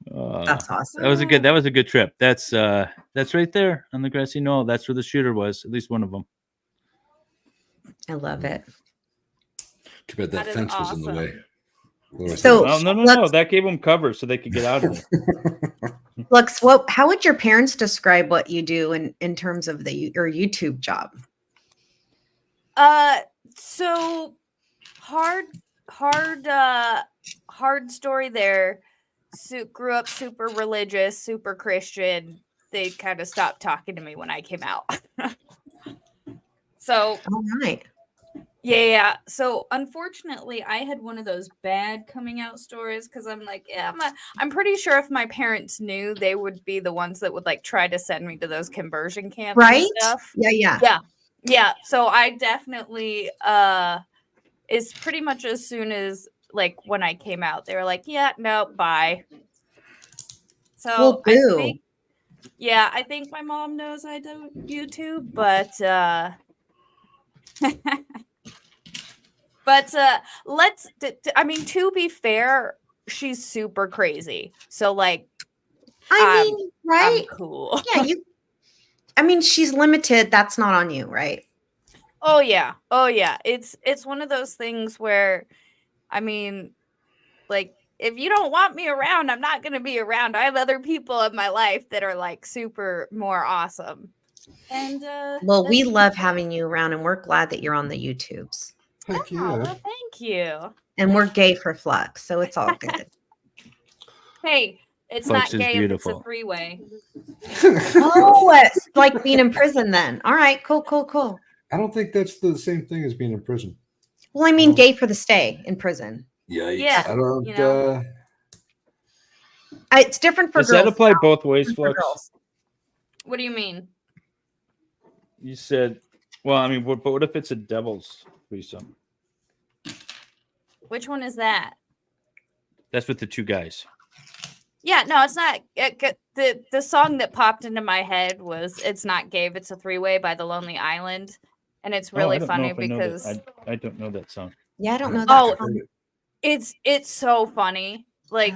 Speaker 3: That's awesome.
Speaker 7: That was a good trip. That's right there on the grassy knoll. That's where the shooter was, at least one of them.
Speaker 3: I love it.
Speaker 9: Too bad that
Speaker 8: That is
Speaker 9: fence was in the
Speaker 8: awesome.
Speaker 9: way. Otherwise,
Speaker 3: So-
Speaker 7: Oh, no.
Speaker 3: Let's-
Speaker 7: That gave them cover so they could get out of there.
Speaker 3: Lux, how would your parents describe what you do in terms of your YouTube job?
Speaker 8: So hard story there. Grew up super religious, super Christian. They kind of stopped talking to me when I came out. So
Speaker 3: All right.
Speaker 8: yeah. So unfortunately, I had one of those bad coming out stories because I'm like, yeah, I'm pretty sure if my parents knew, they would be the ones that would like try to send me to those conversion camps
Speaker 3: Right?
Speaker 8: and stuff.
Speaker 3: Yeah.
Speaker 8: Yeah. So I definitely is pretty much as soon as like when I came out, they were like, yeah, no, bye. So
Speaker 3: Well, boo.
Speaker 8: I think my mom knows I do YouTube, but I mean, to be fair, she's super crazy. So like
Speaker 3: I mean, right?
Speaker 8: I'm cool.
Speaker 3: Yeah, I mean, she's limited. That's not on you, right?
Speaker 8: Oh yeah. It's one of those things where, I mean, like if you don't want me around, I'm not gonna be around. I have other people in my life that are like super more awesome. And
Speaker 3: Well, we love having you around, and we're glad that you're on the YouTubes.
Speaker 9: heck yeah.
Speaker 8: Oh, well, thank you.
Speaker 3: And we're gay for Flux, so it's all good.
Speaker 8: Hey, it's
Speaker 7: Flux
Speaker 8: not
Speaker 7: is
Speaker 8: gay if it's a
Speaker 7: beautiful.
Speaker 8: 3-way.
Speaker 3: Oh, it's like being in prison then. All right, cool.
Speaker 9: I don't think that's the same thing as being in prison.
Speaker 3: Well, I mean, gay for the stay in prison.
Speaker 9: Yikes.
Speaker 8: Yeah,
Speaker 9: I don't.
Speaker 8: you know.
Speaker 3: It's different for
Speaker 7: Does
Speaker 3: girls.
Speaker 7: that apply
Speaker 3: now.
Speaker 7: both ways,
Speaker 3: Different for
Speaker 7: Flux?
Speaker 3: girls.
Speaker 8: What do you mean?
Speaker 7: You said, well, I mean, but what if it's a devil's threesome?
Speaker 8: Which one is that?
Speaker 7: That's with the two guys.
Speaker 8: Yeah, no, it's not. The song that popped into my head was "It's Not Gay, It's a 3-Way" by The Lonely Island, and it's really funny because
Speaker 7: I don't know that song.
Speaker 3: Yeah, I don't know that.
Speaker 8: Oh,
Speaker 3: song.
Speaker 8: it's so funny. Like,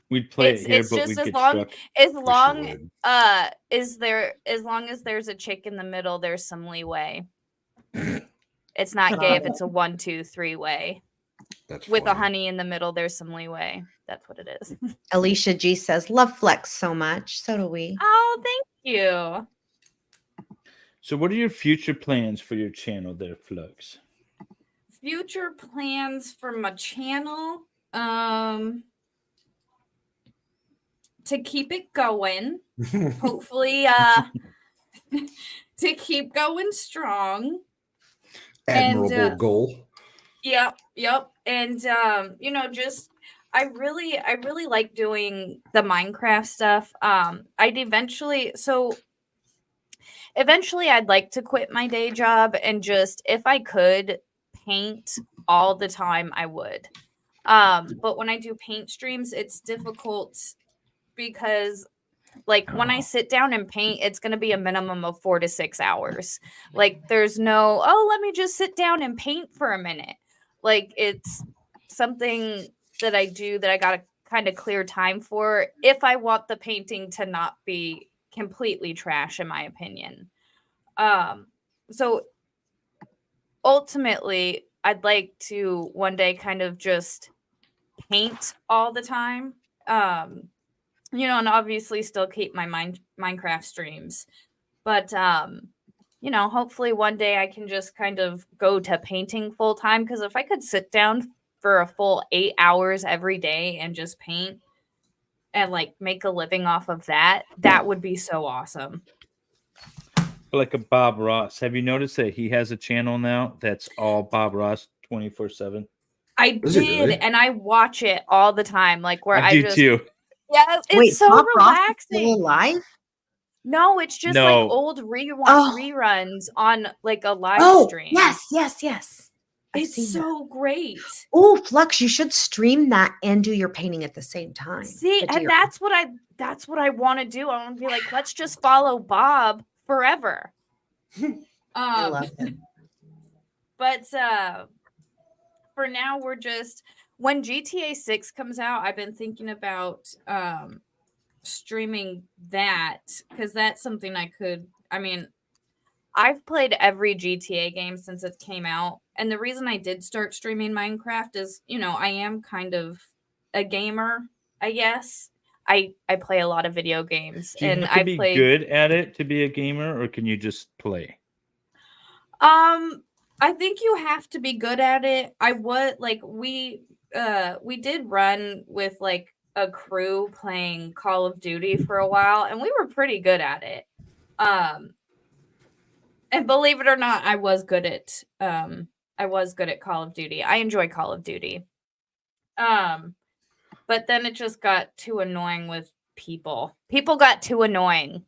Speaker 7: We'd play
Speaker 8: It's-
Speaker 7: it here,
Speaker 8: it's
Speaker 7: but
Speaker 8: just
Speaker 7: we'd
Speaker 8: as
Speaker 7: get
Speaker 8: long-
Speaker 7: struck.
Speaker 8: as
Speaker 9: We
Speaker 8: long
Speaker 9: sure would.
Speaker 8: as long as there's a chick in the middle, there's some leeway. It's not gay if it's a 1, 2, 3-way.
Speaker 9: That's
Speaker 8: With a
Speaker 9: funny.
Speaker 8: honey in the middle, there's some leeway. That's what it is.
Speaker 3: Alicia G says, "Love Flex so much." So do we.
Speaker 8: Oh, thank you.
Speaker 7: So, what are your future plans for your channel there, Flux?
Speaker 8: Future plans for my channel, to keep it going. Hopefully, to keep going strong.
Speaker 9: Admirable goal.
Speaker 8: Yep. And just I really like doing the Minecraft stuff. Eventually I'd like to quit my day job and just, if I could, paint all the time, I would. But when I do paint streams, it's difficult because like when I sit down and paint, it's going to be a minimum of 4 to 6 hours. Like there's no, let me just sit down and paint for a minute. Like it's something that I do that I got to kind of clear time for if I want the painting to not be completely trash, in my opinion. So ultimately, I'd like to one day kind of just paint all the time. And obviously still keep my Minecraft streams. But, hopefully one day I can just kind of go to painting full time. Because if I could sit down for a full 8 hours every day and just paint and like make a living off of that, that would be so awesome.
Speaker 7: Like a Bob Ross. Have you noticed that he has a channel now that's all Bob Ross 24/7?
Speaker 8: I
Speaker 9: Is it
Speaker 8: did,
Speaker 9: really?
Speaker 8: and I watch it all the time. Like where I
Speaker 7: do
Speaker 8: just
Speaker 7: too.
Speaker 8: Yeah, it's
Speaker 3: Wait,
Speaker 8: so
Speaker 3: Bob Ross is
Speaker 8: relaxing.
Speaker 3: still alive?
Speaker 8: No, it's just
Speaker 7: No.
Speaker 8: like old reruns on like a live stream.
Speaker 3: Yes. I've
Speaker 8: It's
Speaker 3: seen
Speaker 8: so great.
Speaker 3: Oh, Flux, you should stream that and do your painting at the same time.
Speaker 8: See,
Speaker 3: But
Speaker 8: and
Speaker 3: you're-
Speaker 8: that's what I want to do. I want to be like, let's just follow Bob forever.
Speaker 3: I love him.
Speaker 8: But for now, we're just, when GTA 6 comes out, I've been thinking about streaming that because that's something I I've played every GTA game since it came out. And the reason I did start streaming Minecraft is, I am kind of a gamer, I guess. I play a lot of video games.
Speaker 7: Do you
Speaker 8: and
Speaker 7: have to
Speaker 8: I've
Speaker 7: be
Speaker 8: played
Speaker 7: good at it to be a gamer, or can you just play?
Speaker 8: I think you have to be good at it. I would like we did run with like a crew playing Call of Duty for a while, and we were pretty good at it. And believe it or not, I was good at Call of Duty. I enjoy Call of Duty. But then it just got too annoying with people. People got too annoying.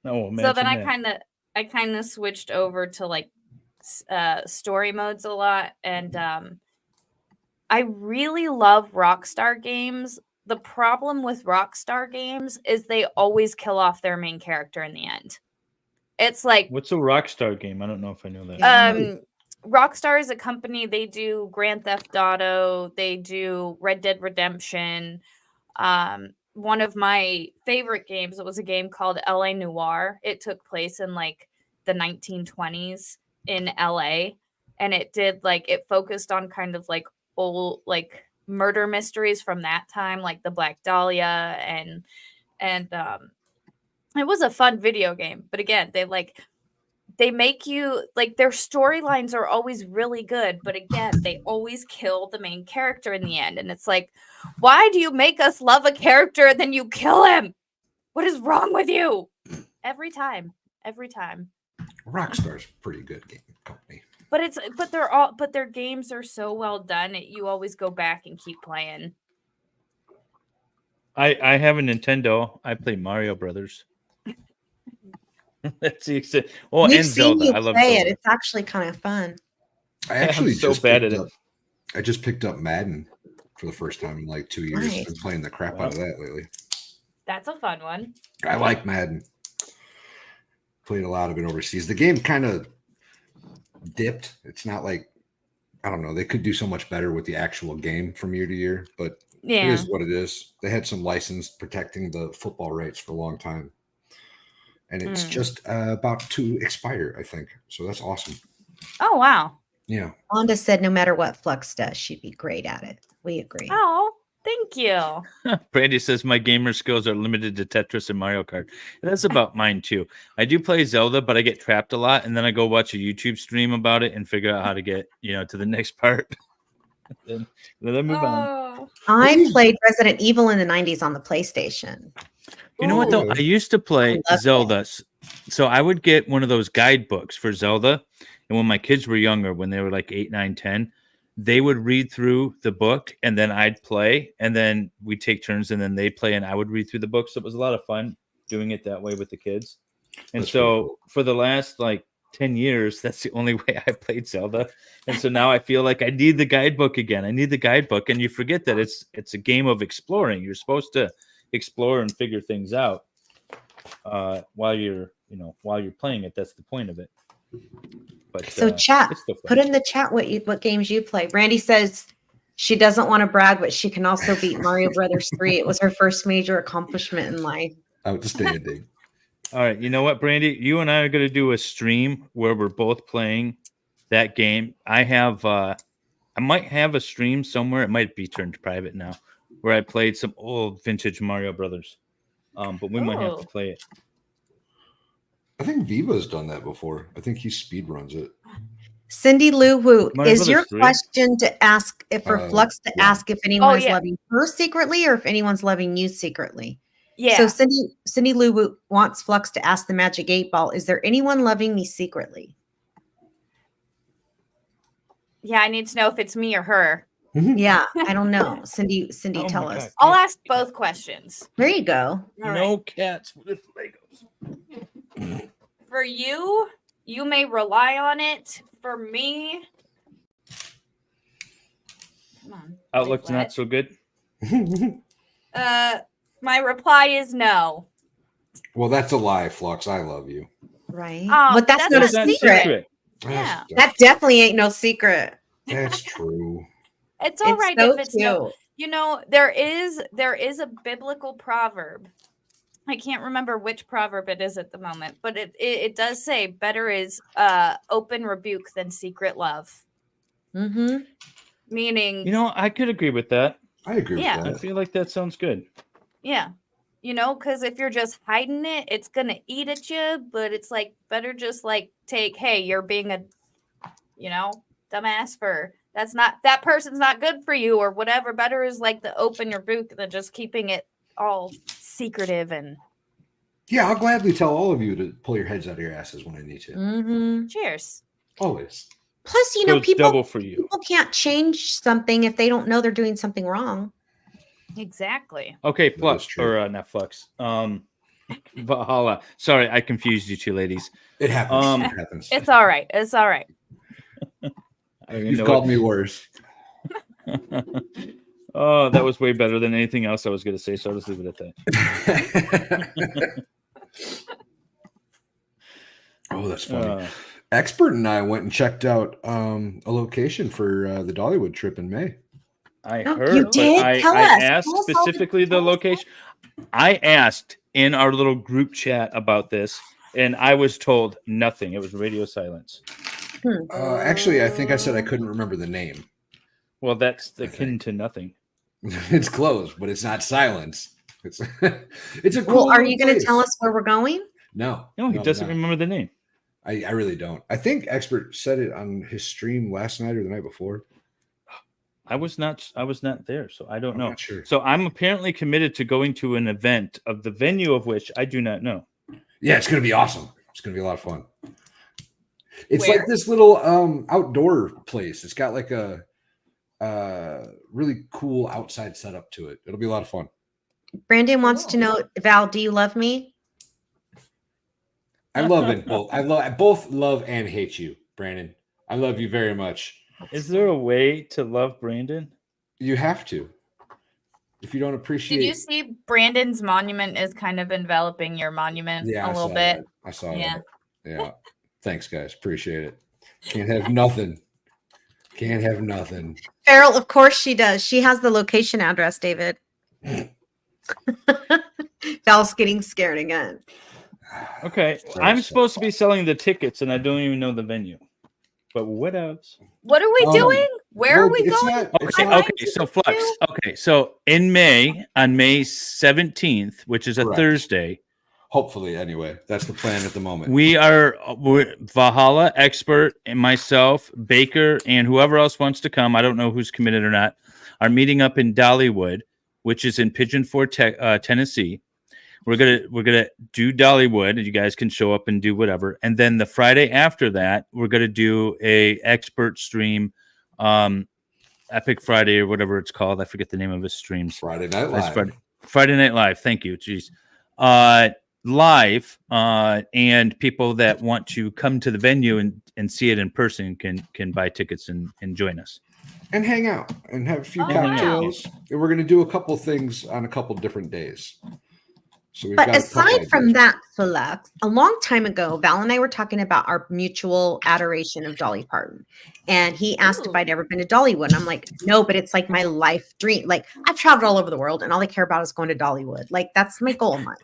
Speaker 7: Oh,
Speaker 8: So then
Speaker 7: that.
Speaker 8: I kind of switched over to like story modes a lot, and I really love Rockstar games. The problem with Rockstar games is they always kill off their main character in the end. It's like,
Speaker 7: What's a Rockstar game? I don't know if I know that.
Speaker 8: Rockstar is a company. They do Grand Theft Auto. They do Red Dead Redemption. One of my favorite games, it was a game called LA Noire. It took place in like the 1920s in LA, and it focused on kind of like old like murder mysteries from that time, like the Black Dahlia, and it was a fun video game. But again, they make you like, their storylines are always really good, but again, they always kill the main character in the end. And it's like, why do you make us love a character and then you kill him? What is wrong with you? Every time.
Speaker 9: Rockstar's a pretty good game company.
Speaker 8: But their games are so well done. You always go back and keep playing.
Speaker 7: I have a Nintendo. I play Mario Brothers. That's the extent. Oh,
Speaker 3: We've
Speaker 7: and
Speaker 3: seen
Speaker 7: Zelda.
Speaker 3: you
Speaker 7: I love
Speaker 3: play
Speaker 7: Zelda.
Speaker 3: it. It's actually kind of fun.
Speaker 9: I actually
Speaker 7: I'm so bad at it.
Speaker 9: I just picked up Madden for the first time in like 2 years.
Speaker 3: Nice.
Speaker 9: I've been playing the crap out of that lately.
Speaker 8: That's a fun one.
Speaker 9: I like Madden. Played a lot of it overseas. The game kind of dipped. It's not like, I don't know, they could do so much better with the actual game from year to year, but
Speaker 8: Yeah.
Speaker 9: it is what it is. They had some license protecting the football rights for a long time. And it's just about to expire, I think. So that's awesome.
Speaker 8: Oh, wow.
Speaker 9: Yeah.
Speaker 3: Wanda said no matter what Flux does, she'd be great at it. We agree.
Speaker 8: Oh, thank you.
Speaker 7: Brandy says my gamer skills are limited to Tetris and Mario Kart. That's about mine too. I do play Zelda, but I get trapped a lot, and then I go watch a YouTube stream about it and figure out how to get to the next part. then I move on.
Speaker 3: I played Resident Evil in the 90s on the PlayStation.
Speaker 7: You know what though? I used to play Zelda. So I would get one of those guidebooks for Zelda. And when my kids were younger, when they were like 8, 9, 10, they would read through the book and then I'd play, and then we'd take turns and then they'd play and I would read through the book. So it was a lot of fun doing it that way with the kids. And
Speaker 9: That's
Speaker 7: so for the last like 10 years, that's the only way I played Zelda. And so now I feel like I need the guidebook again. I need the guidebook. And you forget that it's a game of exploring. You're supposed to explore and figure things out while you're playing it. That's the point of it. But
Speaker 3: So chat, put in the chat what games you play. Brandy says she doesn't want to brag, but she can also beat Mario Brothers 3. It was her first major accomplishment in life.
Speaker 9: Outstanding.
Speaker 7: All right, you know what, Brandy? You and I are going to do a stream where we're both playing that game. I might have a stream somewhere. It might be turned private now, where I played some old vintage Mario Brothers. But we might have to play it.
Speaker 9: I think Viva's done that before. I think he speed runs it.
Speaker 3: Cindy Lou Wu,
Speaker 7: Mario
Speaker 3: is
Speaker 7: Brothers
Speaker 3: your
Speaker 7: 3?
Speaker 3: question to ask for Flux to ask if anyone is
Speaker 8: yeah.
Speaker 3: loving her secretly or if anyone's loving you secretly?
Speaker 8: Yeah.
Speaker 3: So Cindy Lou Wu wants Flux to ask the Magic 8 Ball, is there anyone loving me secretly?
Speaker 8: Yeah, I need to know if it's me or her.
Speaker 3: Yeah, I don't know. Cindy,
Speaker 7: Oh
Speaker 3: tell
Speaker 7: my
Speaker 3: us.
Speaker 7: God.
Speaker 8: I'll ask both questions.
Speaker 3: There you go.
Speaker 8: All
Speaker 7: No cats with Legos.
Speaker 8: For you, you may rely on it. For me, come on.
Speaker 7: Outlook's not so good.
Speaker 8: My reply is no.
Speaker 9: Well, that's a lie, Flux. I love you.
Speaker 3: Right.
Speaker 8: Oh,
Speaker 3: but that's not a
Speaker 8: not
Speaker 3: secret.
Speaker 8: Yeah.
Speaker 3: That definitely ain't no secret.
Speaker 9: That's true.
Speaker 8: It's all right
Speaker 3: so
Speaker 8: if it's no.
Speaker 3: cute.
Speaker 8: You know, there is a biblical proverb I can't remember which proverb it is at the moment, but it does say better is open rebuke than secret love.
Speaker 3: Mm-hmm.
Speaker 8: Meaning,
Speaker 7: You know, I could agree with that.
Speaker 9: I agree
Speaker 8: Yeah.
Speaker 9: with
Speaker 7: I
Speaker 9: that.
Speaker 7: feel like that sounds good.
Speaker 8: yeah, because if you're just hiding it, it's gonna eat at you. But it's like better just like take, hey, you're being a, dumbass for that person's not good for you or whatever. Better is like the open rebuke than just keeping it all secretive and.
Speaker 9: Yeah, I'll gladly tell all of you to pull your heads out of your asses when I need to.
Speaker 3: Mm-hmm.
Speaker 8: Cheers.
Speaker 9: Always.
Speaker 3: Plus,
Speaker 7: So it's double for you.
Speaker 3: people can't change something if they don't know they're doing something wrong.
Speaker 8: Exactly.
Speaker 7: Okay,
Speaker 9: That
Speaker 7: Flux
Speaker 9: is true.
Speaker 7: or not Flux. Valhalla. Sorry, I confused you two ladies.
Speaker 9: It happens.
Speaker 7: Um,
Speaker 9: It happens.
Speaker 8: It's all right. It's all right.
Speaker 7: I don't even
Speaker 9: You've
Speaker 7: know
Speaker 9: called me worse.
Speaker 7: Oh, that was way better than anything else I was going to say. So I'll just leave it at that.
Speaker 9: Oh, that's funny. Expert and I went and checked out a location for the Dollywood trip in May.
Speaker 7: I
Speaker 3: Oh,
Speaker 7: heard,
Speaker 3: you
Speaker 7: but
Speaker 3: did?
Speaker 7: I
Speaker 3: Tell us.
Speaker 7: asked
Speaker 3: Tell us all
Speaker 7: specifically the location. I asked in our little group chat about this, and I was told nothing. It was radio silence.
Speaker 9: Actually, I think I said I couldn't remember the name.
Speaker 7: Well, that's akin to nothing.
Speaker 9: It's close, but it's not silence. It's a cool.
Speaker 3: Well, are you going to
Speaker 9: place.
Speaker 3: tell us where we're going?
Speaker 9: No,
Speaker 7: No, he doesn't remember the name.
Speaker 9: I really don't. I think Expert said it on his stream last night or the night before.
Speaker 7: I was not there, so I don't
Speaker 9: I'm
Speaker 7: know.
Speaker 9: not sure.
Speaker 7: So I'm apparently committed to going to an event of the venue of which I do not know.
Speaker 9: Yeah, it's gonna be awesome. It's gonna be a lot of fun. It's
Speaker 8: Where?
Speaker 9: like this little outdoor place. It's got like a really cool outside setup to it. It'll be a lot of fun.
Speaker 3: Brandon wants to know, Val, do you love me?
Speaker 9: I love it both. I both love and hate you, Brandon. I love you very much.
Speaker 7: Is there a way to love Brandon?
Speaker 9: You have to. If you don't appreciate,
Speaker 8: Did you see Brandon's monument is kind of enveloping your monument
Speaker 9: yeah,
Speaker 8: a
Speaker 9: I
Speaker 8: little
Speaker 9: saw
Speaker 8: bit?
Speaker 9: that. I saw
Speaker 8: Yeah.
Speaker 9: that. Yeah. Thanks, guys. Appreciate it. Can't have nothing. Can't have nothing.
Speaker 3: Farrell, of course she does. She has the location address, David. Val's getting scared again.
Speaker 7: Okay,
Speaker 9: Sorry,
Speaker 7: I'm
Speaker 9: sorry.
Speaker 7: supposed to be selling the tickets, and I don't even know the venue. But what else?
Speaker 8: What are we doing? Where are we
Speaker 9: it's
Speaker 8: going?
Speaker 9: not- it's
Speaker 7: Okay,
Speaker 9: not-
Speaker 7: okay. So Flux. Okay, so in May, on May 17th, which is a
Speaker 9: Correct.
Speaker 7: Thursday,
Speaker 9: Hopefully, anyway. That's the plan at the moment.
Speaker 7: we're Valhalla, Expert, and myself, Baker, and whoever else wants to come. I don't know who's committed or not. Are meeting up in Dollywood, which is in Pigeon Forge, Tennessee. We're gonna do Dollywood. You guys can show up and do whatever. And then the Friday after that, we're gonna do a expert stream, Epic Friday or whatever it's called. I forget the name of his streams.
Speaker 9: Friday Night
Speaker 7: That's
Speaker 9: Live.
Speaker 7: Friday Night Live. Thank you. Jeez. Live, and people that want to come to the venue and see it in person can buy tickets and join us.
Speaker 9: And hang out and have a few
Speaker 8: Oh,
Speaker 9: cocktails. And we're going to do a couple things on a couple different days. So we've
Speaker 3: But
Speaker 9: got a couple
Speaker 3: aside from
Speaker 9: ideas.
Speaker 3: that, Flux, a long time ago, Val and I were talking about our mutual adoration of Dolly Parton. And he asked if
Speaker 8: Ooh.
Speaker 3: I'd ever been to Dollywood. And I'm like, no, but it's like my life dream. Like, I've traveled all over the world and all I care about is going to Dollywood. Like, that's my goal in life.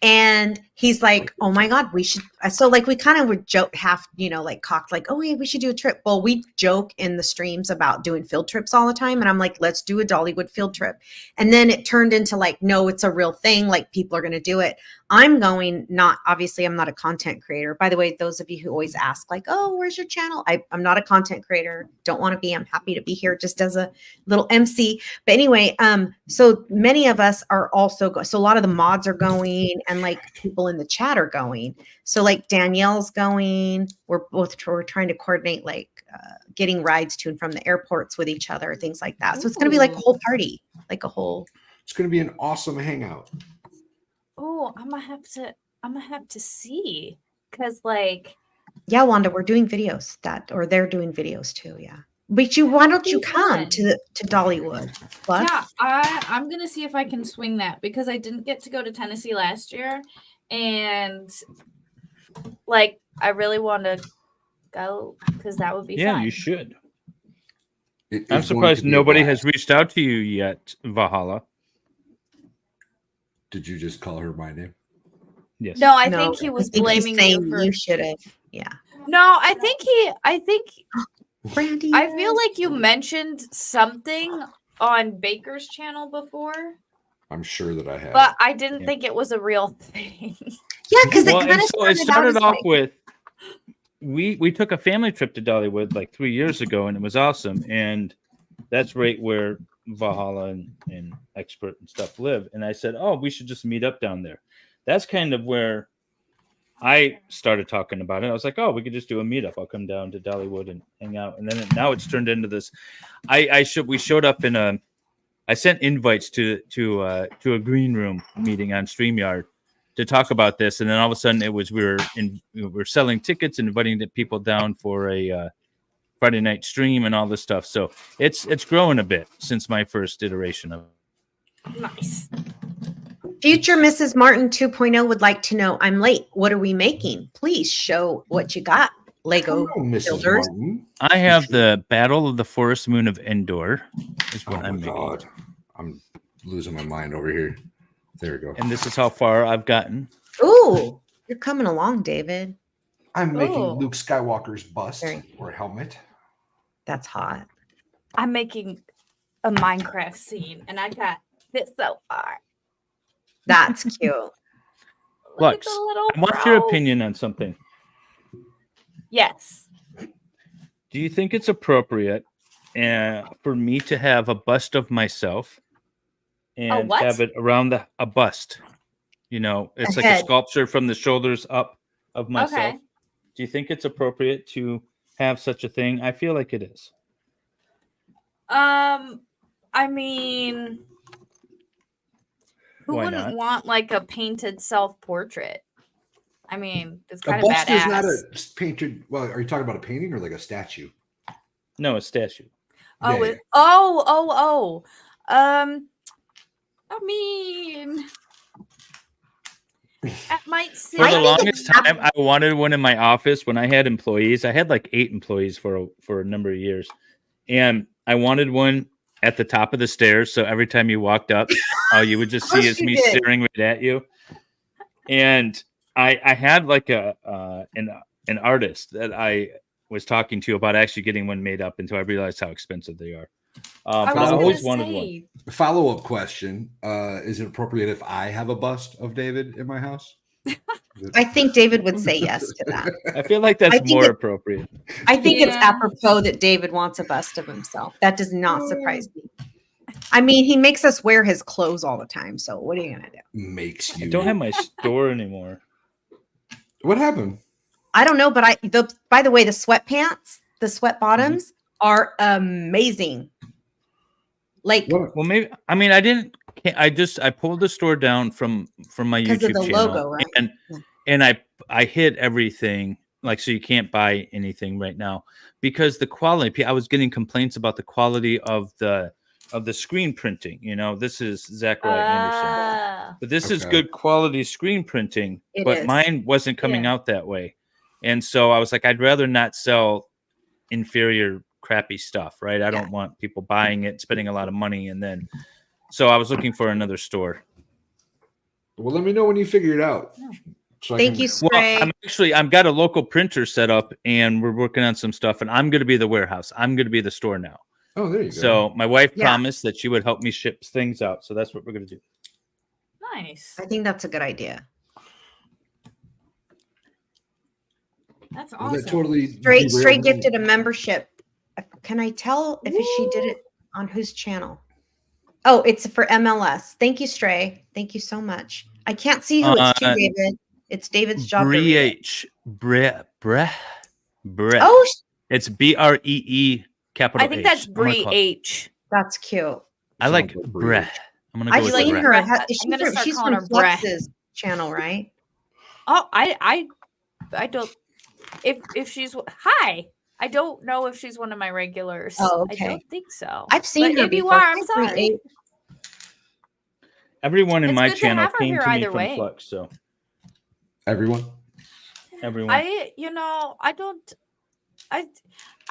Speaker 3: And he's like, oh my God, we should. So like, we kind of would joke like cocked, like, oh, hey, we should do a trip. Well, we joke in the streams about doing field trips all the time. And I'm like, let's do a Dollywood field trip. And then it turned into like, no, it's a real thing. Like people are going to do it. I'm not a content creator. By the way, those of you who always ask like, oh, where's your channel? I'm not a content creator. Don't want to be. I'm happy to be here just as a little MC. But anyway, so many of us are also, so a lot of the mods are going and like people in the chat are going. So like Danielle's going, we're trying to coordinate like getting rides to and from the airports with each other, things like that. So it's going to be like a whole party, like a whole.
Speaker 9: It's going to be an awesome hangout.
Speaker 8: Oh, I'm gonna have to see because like
Speaker 3: Yeah, Wanda, we're doing videos they're doing videos too. Yeah. But why don't you come
Speaker 8: fun.
Speaker 3: to Dollywood? What?
Speaker 8: yeah, I'm gonna see if I can swing that because I didn't get to go to Tennessee last year, and like I really want to go because that would be
Speaker 7: Yeah,
Speaker 8: fun.
Speaker 7: you should.
Speaker 9: It
Speaker 7: I'm
Speaker 9: is going
Speaker 7: surprised
Speaker 9: to be a
Speaker 7: nobody
Speaker 9: blast.
Speaker 7: has reached out to you yet, Valhalla.
Speaker 9: Did you just call her my name?
Speaker 7: Yes.
Speaker 8: No, I
Speaker 3: No,
Speaker 8: think he was
Speaker 3: I think he's
Speaker 8: blaming
Speaker 3: saying
Speaker 8: you for.
Speaker 3: you should have. Yeah.
Speaker 8: No, I think
Speaker 3: Brandy.
Speaker 8: I feel like you mentioned something on Baker's channel before,
Speaker 9: I'm sure that I have.
Speaker 8: but I didn't
Speaker 7: Yeah.
Speaker 8: think it was a real thing.
Speaker 3: Yeah, because
Speaker 7: Well,
Speaker 3: it
Speaker 7: and
Speaker 3: kind of
Speaker 7: so it
Speaker 3: started
Speaker 7: started
Speaker 3: out
Speaker 7: off
Speaker 3: as like,
Speaker 7: with we took a family trip to Dollywood like 3 years ago, and it was awesome. And that's right where Valhalla and Expert and stuff live. And I said, oh, we should just meet up down there. That's kind of where I started talking about it. I was like, oh, we could just do a meetup. I'll come down to Dollywood and hang out. And then now it's turned into this. We showed up in I sent invites to a green room meeting on StreamYard to talk about this, and then all of a sudden it was we were selling tickets and inviting the people down for a Friday night stream and all this stuff. So it's grown a bit since my first iteration of it.
Speaker 8: Nice.
Speaker 3: future Mrs. Martin 2.0 would like to know, I'm late. What are we making? Please show what you got, Lego
Speaker 9: Hello, Mrs.
Speaker 3: builders.
Speaker 9: Martin.
Speaker 7: I have the Battle of the Forest Moon of Endor is
Speaker 9: Oh
Speaker 7: what
Speaker 9: my
Speaker 7: I'm making.
Speaker 9: god, I'm losing my mind over here. There we go.
Speaker 7: And this is how far I've gotten.
Speaker 3: Ooh, you're coming along, David.
Speaker 9: I'm making
Speaker 8: Oh.
Speaker 9: Luke Skywalker's bust
Speaker 3: Very-
Speaker 9: or helmet.
Speaker 3: That's hot.
Speaker 8: I'm making a Minecraft scene, and I got this so far.
Speaker 3: That's cute.
Speaker 8: Look at
Speaker 7: Flux,
Speaker 8: the little
Speaker 7: I want your
Speaker 8: bro.
Speaker 7: opinion on something.
Speaker 8: Yes.
Speaker 7: Do you think it's appropriate for me to have a bust of myself and
Speaker 8: what?
Speaker 7: have it around a bust? You know, it's
Speaker 3: A
Speaker 7: like a
Speaker 3: head.
Speaker 7: sculpture from the shoulders up of myself.
Speaker 8: Okay.
Speaker 7: Do you think it's appropriate to have such a thing? I feel like it is.
Speaker 8: I mean, who
Speaker 7: Why
Speaker 8: wouldn't
Speaker 7: not?
Speaker 8: want like a painted self-portrait? I mean, it's
Speaker 9: A
Speaker 8: kind of
Speaker 9: bust is
Speaker 8: badass.
Speaker 9: not a painted. Well, are you talking about a painting or like a statue?
Speaker 7: No, a statue.
Speaker 8: Oh,
Speaker 9: Yeah,
Speaker 8: I mean, that might seem.
Speaker 7: For the
Speaker 3: think
Speaker 7: longest
Speaker 3: it's
Speaker 7: time, I wanted one in my office when I had employees. I had like 8 employees for a number of years, and I wanted one at the top of the stairs. So every time you walked up, all you would just
Speaker 3: Of course
Speaker 7: see is
Speaker 3: you
Speaker 7: me
Speaker 3: did.
Speaker 7: staring right at you. And I had like an artist that I was talking to about actually getting one made up until I realized how expensive they are.
Speaker 8: I
Speaker 7: But
Speaker 8: was
Speaker 7: I
Speaker 8: gonna
Speaker 7: always wanted one.
Speaker 8: say,
Speaker 9: Follow-up question: is it appropriate if I have a bust of David in my house?
Speaker 3: I think David would say yes to that.
Speaker 7: I feel like that's
Speaker 3: I think
Speaker 7: more
Speaker 3: it-
Speaker 7: appropriate.
Speaker 3: I think it's
Speaker 8: Yeah.
Speaker 3: apropos that David wants a bust of himself. That does not surprise me. I mean, he makes us wear his clothes all the time. So what are you gonna do?
Speaker 9: Makes
Speaker 7: I
Speaker 9: you.
Speaker 7: don't have my store anymore.
Speaker 9: What happened?
Speaker 3: I don't know, but by the way, the sweatpants, the sweat bottoms are amazing. Like
Speaker 9: What?
Speaker 7: Well, maybe I mean I didn't. I pulled the store down from my
Speaker 3: because
Speaker 7: YouTube
Speaker 3: of the
Speaker 7: channel,
Speaker 3: logo, right?
Speaker 7: and I hid everything, like, so you can't buy anything right now because the quality. I was getting complaints about the quality of the screen printing. You know, this is Zachariah Anderson, but this is
Speaker 9: Okay.
Speaker 7: good quality screen printing.
Speaker 3: It
Speaker 7: but
Speaker 3: is.
Speaker 7: mine wasn't coming
Speaker 8: Yeah.
Speaker 7: out that way, and so I was like, I'd rather not sell inferior, crappy stuff. Right? I don't want people buying it, spending a lot of money, and then. So I was looking for another store.
Speaker 9: Well, let me know when you figure it out. So I
Speaker 3: Thank
Speaker 9: can-
Speaker 3: you,
Speaker 7: Well,
Speaker 3: Stray.
Speaker 7: I've got a local printer set up, and we're working on some stuff. And I'm going to be the warehouse. I'm going to be the store now.
Speaker 9: Oh, there you go.
Speaker 7: So my wife
Speaker 3: Yeah.
Speaker 7: promised that she would help me ship things out. So that's what we're going to do.
Speaker 8: nice.
Speaker 3: I think that's a good idea.
Speaker 8: That's
Speaker 9: Was
Speaker 8: awesome.
Speaker 9: that totally
Speaker 3: Stray
Speaker 9: derailed me?
Speaker 3: gifted a membership. Can I tell if she did it on whose channel? Oh, it's for MLS. Thank you, Stray. Thank you so much. I can't see who it's to, David. It's David's job. To read it.
Speaker 7: Breh.
Speaker 3: Oh,
Speaker 7: It's BREE capital
Speaker 8: I think
Speaker 7: H.
Speaker 8: that's
Speaker 7: I'm gonna
Speaker 8: Bree
Speaker 7: call it-
Speaker 8: H.
Speaker 3: that's cute.
Speaker 7: I like
Speaker 9: Sounds like
Speaker 7: Breh. I'm going to go
Speaker 3: I've
Speaker 7: with
Speaker 3: seen
Speaker 7: Breh.
Speaker 3: her.
Speaker 8: Brett.
Speaker 3: Is
Speaker 8: I'm
Speaker 3: she
Speaker 8: gonna
Speaker 3: from,
Speaker 8: start
Speaker 3: she's
Speaker 8: calling
Speaker 3: from
Speaker 8: her Brett.
Speaker 3: Fluxx's channel, right?
Speaker 8: Oh, I don't. If she's hi, I don't know if she's one of my regulars.
Speaker 3: Oh,
Speaker 8: I
Speaker 3: okay.
Speaker 8: don't think so.
Speaker 3: I've seen
Speaker 8: But
Speaker 3: her
Speaker 8: if you
Speaker 3: before.
Speaker 8: are, I'm
Speaker 3: Hi,
Speaker 8: sorry.
Speaker 3: Bree H.
Speaker 7: Everyone in
Speaker 8: It's
Speaker 7: my
Speaker 8: good to
Speaker 7: channel
Speaker 8: have her
Speaker 7: came
Speaker 8: here
Speaker 7: to me
Speaker 8: either
Speaker 7: from
Speaker 8: way.
Speaker 7: Flux. So
Speaker 9: Everyone.
Speaker 7: everyone.
Speaker 8: I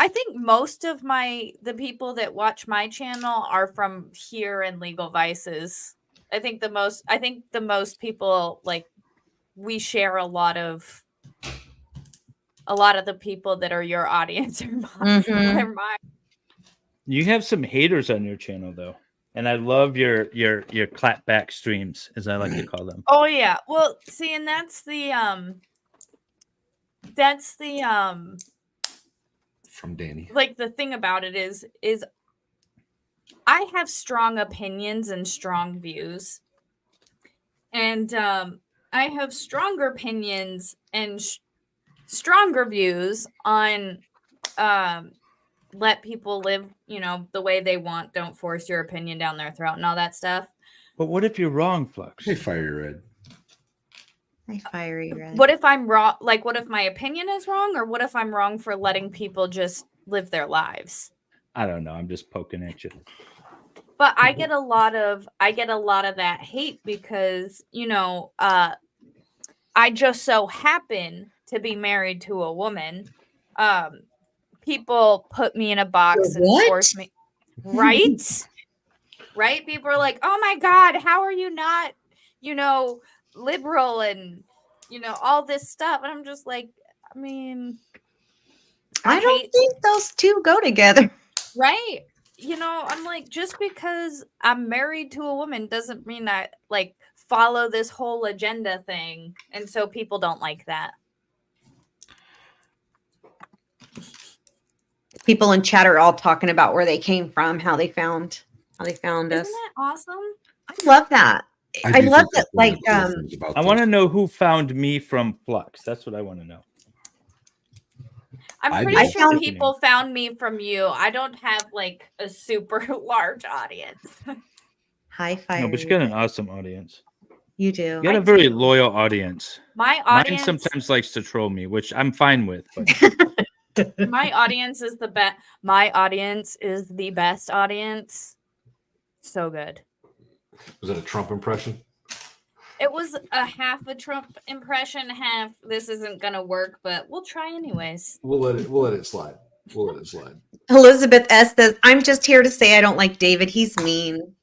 Speaker 8: think most of the people that watch my channel are from here in Legal Vices. I think the most people like we share a lot of the people that are your audience are mine.
Speaker 3: Mhm.
Speaker 8: Are mine.
Speaker 7: You have some haters on your channel though. And I love your clapback streams, as I like to call them.
Speaker 8: Oh yeah. Well, see, and that's the
Speaker 9: From Danny.
Speaker 8: like the thing about it is I have strong opinions and strong views. And I have stronger opinions and stronger views on let people live, the way they want. Don't force your opinion down their throat and all that stuff.
Speaker 7: But what if you're wrong, Fluxx?
Speaker 9: Hey, Fiery Red.
Speaker 3: Hi, Fiery Red.
Speaker 8: What if I'm wrong? Like, what if my opinion is wrong, or what if I'm wrong for letting people just live their lives?
Speaker 7: I don't know. I'm just poking at you.
Speaker 8: But I get a lot of that hate because, I just so happen to be married to a woman. People put me in a box and force me. Right? Right? People are like, oh my God, how are you not, liberal and, all this stuff? And I'm just like, I mean,
Speaker 3: I don't think those two go together.
Speaker 8: Right? I'm like, just because I'm married to a woman doesn't mean I like follow this whole agenda thing. And so people don't like that.
Speaker 3: People in chat are all talking about where they came from, how they found us.
Speaker 8: Isn't that awesome?
Speaker 3: I love that. I
Speaker 9: do
Speaker 3: love
Speaker 9: think
Speaker 3: that. Like,
Speaker 7: I want to know who found me from Fluxx. That's what I want to know.
Speaker 8: I'm pretty sure people found me from you. I don't have like a super large audience.
Speaker 3: Hi, Fire.
Speaker 7: No, but you got an awesome audience.
Speaker 3: You do.
Speaker 7: You got a very loyal audience.
Speaker 8: My audience
Speaker 7: Mine sometimes likes to troll me, which I'm fine with. But
Speaker 8: my audience is the best. My audience is the best audience. So good.
Speaker 9: Was it a Trump impression?
Speaker 8: It was a half a Trump impression, half this isn't gonna work, but we'll try anyways.
Speaker 9: We'll let it slide. We'll let it slide.
Speaker 3: Elizabeth S says, I'm just here to say I don't like David. He's mean.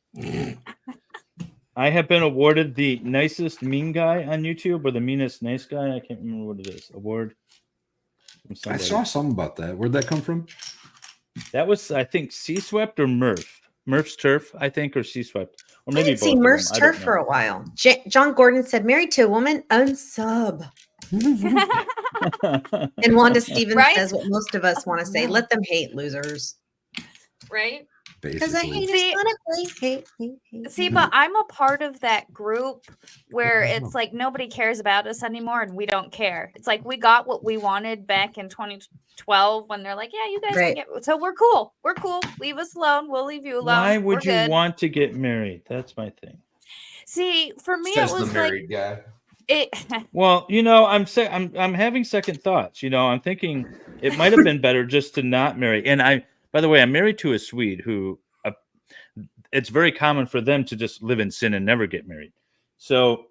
Speaker 7: I have been awarded the nicest mean guy on YouTube or the meanest nice guy. I can't remember what it is. Award.
Speaker 9: I saw something about that. Where'd that come from?
Speaker 7: That was, I think, C-Swept or Murph. Murph's Turf, I think, or C-Swept. Or
Speaker 3: I
Speaker 7: maybe
Speaker 3: didn't see
Speaker 7: both of
Speaker 3: Murph's
Speaker 7: them. I
Speaker 3: turf
Speaker 7: don't
Speaker 3: for
Speaker 7: know.
Speaker 3: a while. John Gordon said, married to a woman, unsub. And Wanda Stevens
Speaker 8: Right?
Speaker 3: says what most of us want to say. Let them hate losers.
Speaker 8: Right?
Speaker 3: Because I hate hate.
Speaker 8: See, but I'm a part of that group where it's like nobody cares about us anymore and we don't care. It's like we got what we wanted back in 2012 when they're like, yeah, you guys can get, so we're cool. We're cool. Leave us alone. We'll leave you alone.
Speaker 7: Why would
Speaker 8: We're
Speaker 7: you
Speaker 8: good.
Speaker 7: want to get married? That's my thing.
Speaker 8: See, for me,
Speaker 9: Says
Speaker 8: it was
Speaker 9: the married guy.
Speaker 7: Well, I'm having second thoughts. I'm thinking it might have been better just to not marry. And by the way, I'm married to a Swede who it's very common for them to just live in sin and never get married. So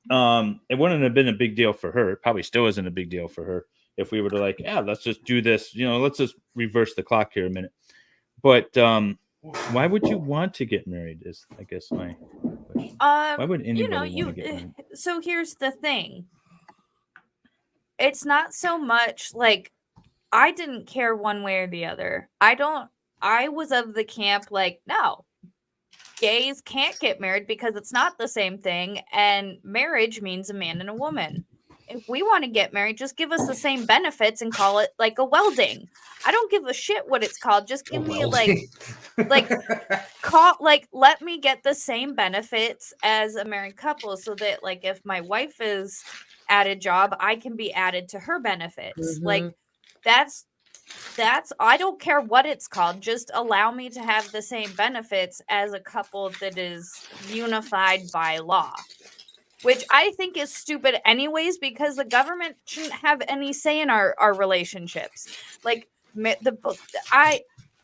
Speaker 7: it wouldn't have been a big deal for her. It probably still isn't a big deal for her if we were to like, yeah, let's just do this. Let's just reverse the clock here a minute. But why would you want to get married is, I guess, my question. Why would anybody want to get married?
Speaker 8: So here's the thing. It's not so much like I didn't care one way or the other. I was of the camp like, no, gays can't get married because it's not the same thing. And marriage means a man and a woman. If we want to get married, just give us the same benefits and call it like a welding. I don't give a shit what it's called. Just give me let me get the same benefits as a married couple so that like if my wife is at a job, I can be added to her benefits.
Speaker 3: Mm-hmm.
Speaker 8: Like that's I don't care what it's called. Just allow me to have the same benefits as a couple that is unified by law. Which I think is stupid anyways, because the government shouldn't have any say in our relationships. Like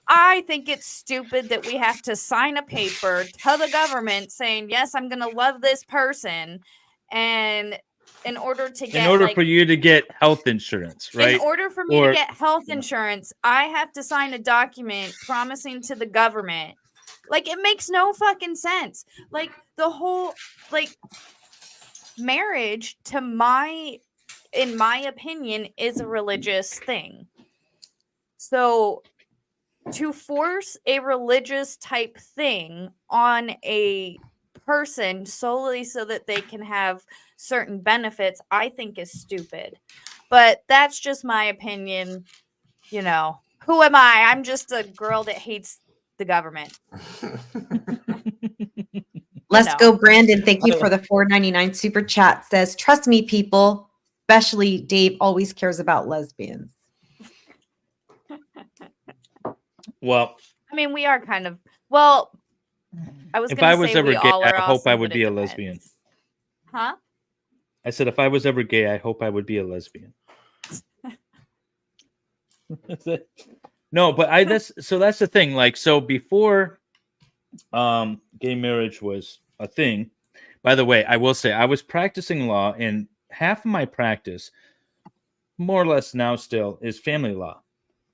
Speaker 8: I think it's stupid that we have to sign a paper to the government saying, yes, I'm going to love this person. And in order for
Speaker 7: you to get health insurance, right?
Speaker 8: In order for me to get health insurance, I have to sign a document promising to the government Like, it makes no fucking sense. Like, the whole, like, marriage, in my opinion, is a religious thing. So to force a religious type thing on a person solely so that they can have certain benefits, I think is stupid. But that's just my opinion. You know, who am I? I'm just a girl that hates the government.
Speaker 3: Let's go, Brandon. Thank you for the $4.99 super chat. Says, trust me, people, especially Dave always cares about lesbians.
Speaker 7: Well,
Speaker 8: I mean, we are kind of, well, I was
Speaker 7: if
Speaker 8: going
Speaker 7: I
Speaker 8: to
Speaker 7: was
Speaker 8: say
Speaker 7: ever
Speaker 8: we
Speaker 7: gay,
Speaker 8: all are
Speaker 7: I hope
Speaker 8: awesome,
Speaker 7: I would
Speaker 8: but
Speaker 7: be
Speaker 8: it
Speaker 7: a
Speaker 8: depends.
Speaker 7: lesbian.
Speaker 8: Huh?
Speaker 7: I said, if I was ever gay, I hope I would be a lesbian. No, but that's the thing. Like, so before gay marriage was a thing, by the way, I will say I was practicing law, and half of my practice, more or less now still, is family law.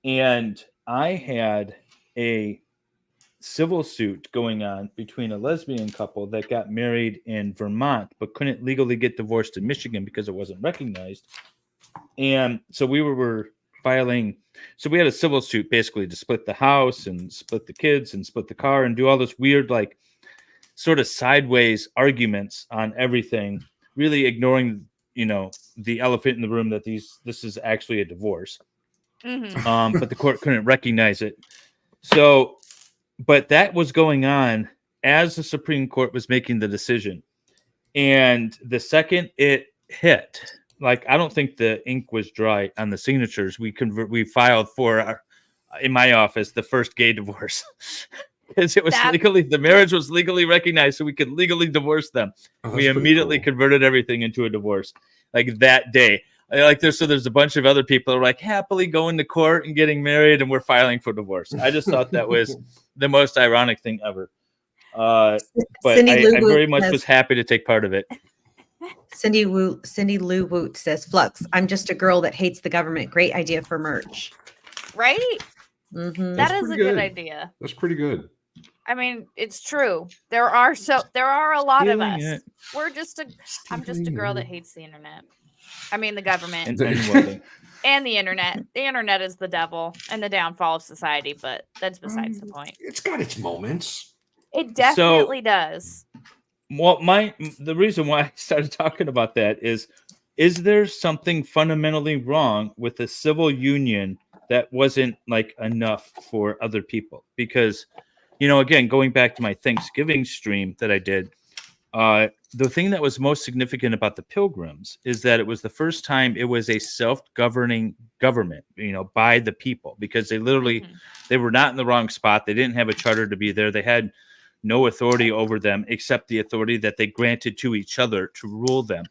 Speaker 7: And I had a civil suit going on between a lesbian couple that got married in Vermont but couldn't legally get divorced in Michigan because it wasn't recognized. And so we were filing, so we had a civil suit basically to split the house and split the kids and split the car and do all this weird, like, sort of sideways arguments on everything, really ignoring, the elephant in the room that this is actually a divorce.
Speaker 8: Mm-hmm.
Speaker 7: But the court couldn't recognize it. So, but that was going on as the Supreme Court was making the decision. And the second it hit, like, I don't think the ink was dry on the signatures. We filed for, in my office, the first gay divorce. Because it was the marriage was legally recognized, so we could legally divorce them. We immediately converted everything into a divorce, like, that day. There's a bunch of other people who are like happily going to court and getting married, and we're filing for divorce. I just thought that was the most ironic thing ever. But I very much was happy to take part of it.
Speaker 3: Cindy Lou Woot says, Flux, I'm just a girl that hates the government. Great idea for merch.
Speaker 8: Right?
Speaker 3: Mm-hmm.
Speaker 8: That is a good idea.
Speaker 9: That's pretty good.
Speaker 8: I mean, it's true. There are a lot of us. I'm just a girl that hates the internet. I mean, the government
Speaker 7: and
Speaker 8: the internet. The internet is the devil and the downfall of society, but that's besides the point.
Speaker 9: It's got its moments.
Speaker 8: It definitely does.
Speaker 7: Well, the reason why I started talking about that is there something fundamentally wrong with a civil union that wasn't, like, enough for other people? Because, again, going back to my Thanksgiving stream that I did, the thing that was most significant about the Pilgrims is that it was the first time it was a self-governing government, by the people, because they literally, they were not in the wrong spot. They didn't have a charter to be there. They had no authority over them except the authority that they granted to each other to rule them.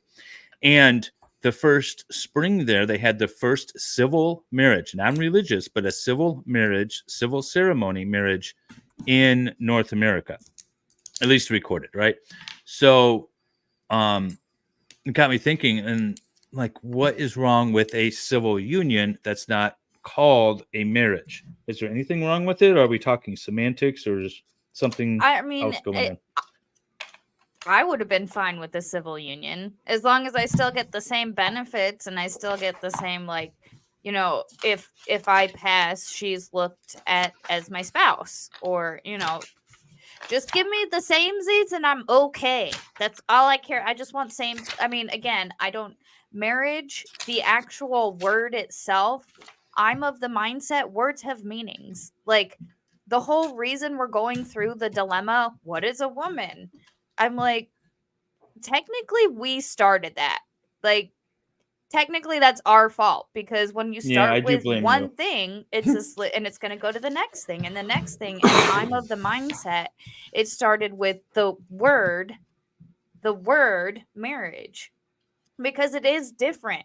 Speaker 7: And the first spring there, they had the first civil marriage, non-religious, but a civil marriage, civil ceremony marriage in North America, at least recorded, right? So it got me thinking, and, like, what is wrong with a civil union that's not called a marriage? Is there anything wrong with it? Or are we talking semantics, or is something else going on?
Speaker 8: I would have been fine with the civil union as long as I still get the same benefits and I still get the same, like, if I pass, she's looked at as my spouse, or, just give me the samesies and I'm okay. That's all I care. I just want same. I mean, again, marriage, the actual word itself, I'm of the mindset words have meanings. Like, the whole reason we're going through the dilemma, what is a woman? I'm like, technically we started that. Like, technically that's our fault, because when you start with one thing, it's and it's going to go to the next thing and the next thing. And I'm of the mindset it started with the word marriage, because it is different.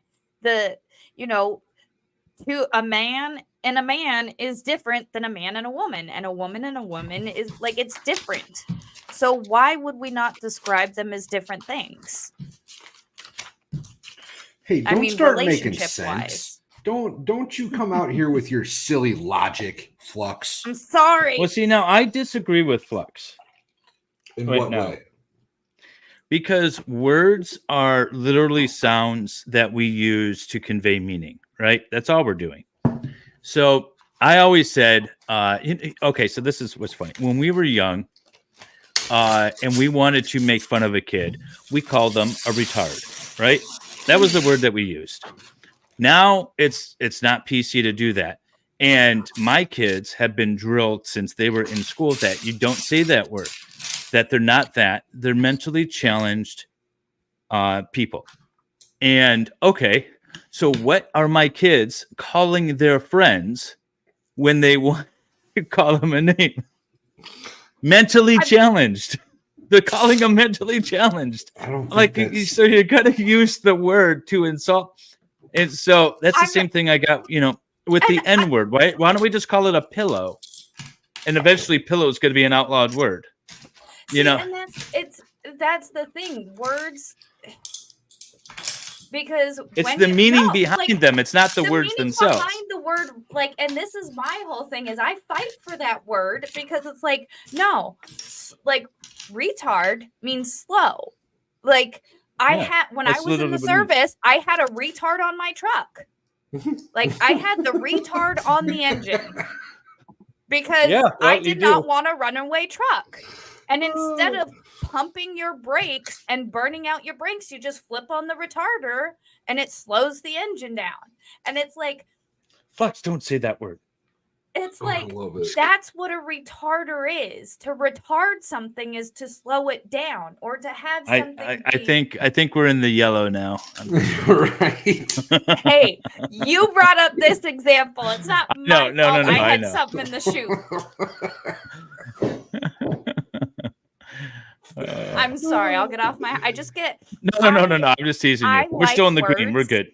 Speaker 8: To a man and a man is different than a man and a woman is, like, it's different. So why would we not describe them as different things?
Speaker 9: Hey, don't start making sense. Don't you come out here with your silly logic, Flux.
Speaker 8: I'm sorry.
Speaker 7: Well, see, now I disagree with Flux
Speaker 9: In
Speaker 7: right
Speaker 9: what
Speaker 7: now.
Speaker 9: way?
Speaker 7: Because words are literally sounds that we use to convey meaning, right? That's all we're doing. So I always said, okay, so this is what's funny. When we were young and we wanted to make fun of a kid, we called them a retard, right? That was the word that we used. Now it's not PC to do that. And my kids have been drilled since they were in school that you don't say that word, that they're not that. They're mentally challenged people. And okay, so what are my kids calling their friends when they want to call them a name? Mentally challenged. They're calling them mentally challenged.
Speaker 9: I don't think
Speaker 7: Like,
Speaker 9: that's...
Speaker 7: so you got to use the word to insult. And so that's the same thing I got, with the N word. Why don't we just call it a pillow? And eventually pillow is going to be an outlawed word.
Speaker 8: And that's the thing. Words, because
Speaker 7: it's the meaning behind them. It's not the words themselves.
Speaker 8: Behind the word, and this is my whole thing is I fight for that word because it's like, no, like retard means slow. Like I had when I was in the service, I had a retard on my truck. Like I had the retard on the engine because I did not want a runaway truck. And instead of pumping your brakes and burning out your brakes, you just flip on the retarder and it slows the engine down. And it's like,
Speaker 7: Flux, don't say that word.
Speaker 8: It's like, that's what a retarder is. To retard something is to slow it down or to have something.
Speaker 7: I think we're in the yellow now.
Speaker 9: Right.
Speaker 8: Hey, you brought up this example. It's not my fault. I had
Speaker 7: know.
Speaker 8: something in the chute. I'm sorry. I'll get off my. I just get.
Speaker 7: No. I'm just teasing you. We're still in the green. We're good.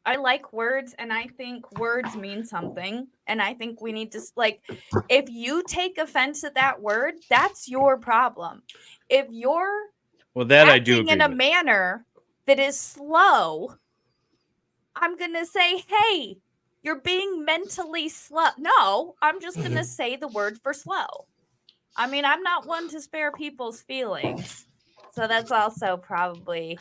Speaker 8: I like words, and I think words mean something. And I think we need to, if you take offense at that word, that's your problem. If you're
Speaker 7: I do agree
Speaker 8: in a manner that is slow, I'm going to say, hey, you're being mentally slow. No, I'm just going to say the word for slow. I mean, I'm not one to spare people's feelings. So that's also probably...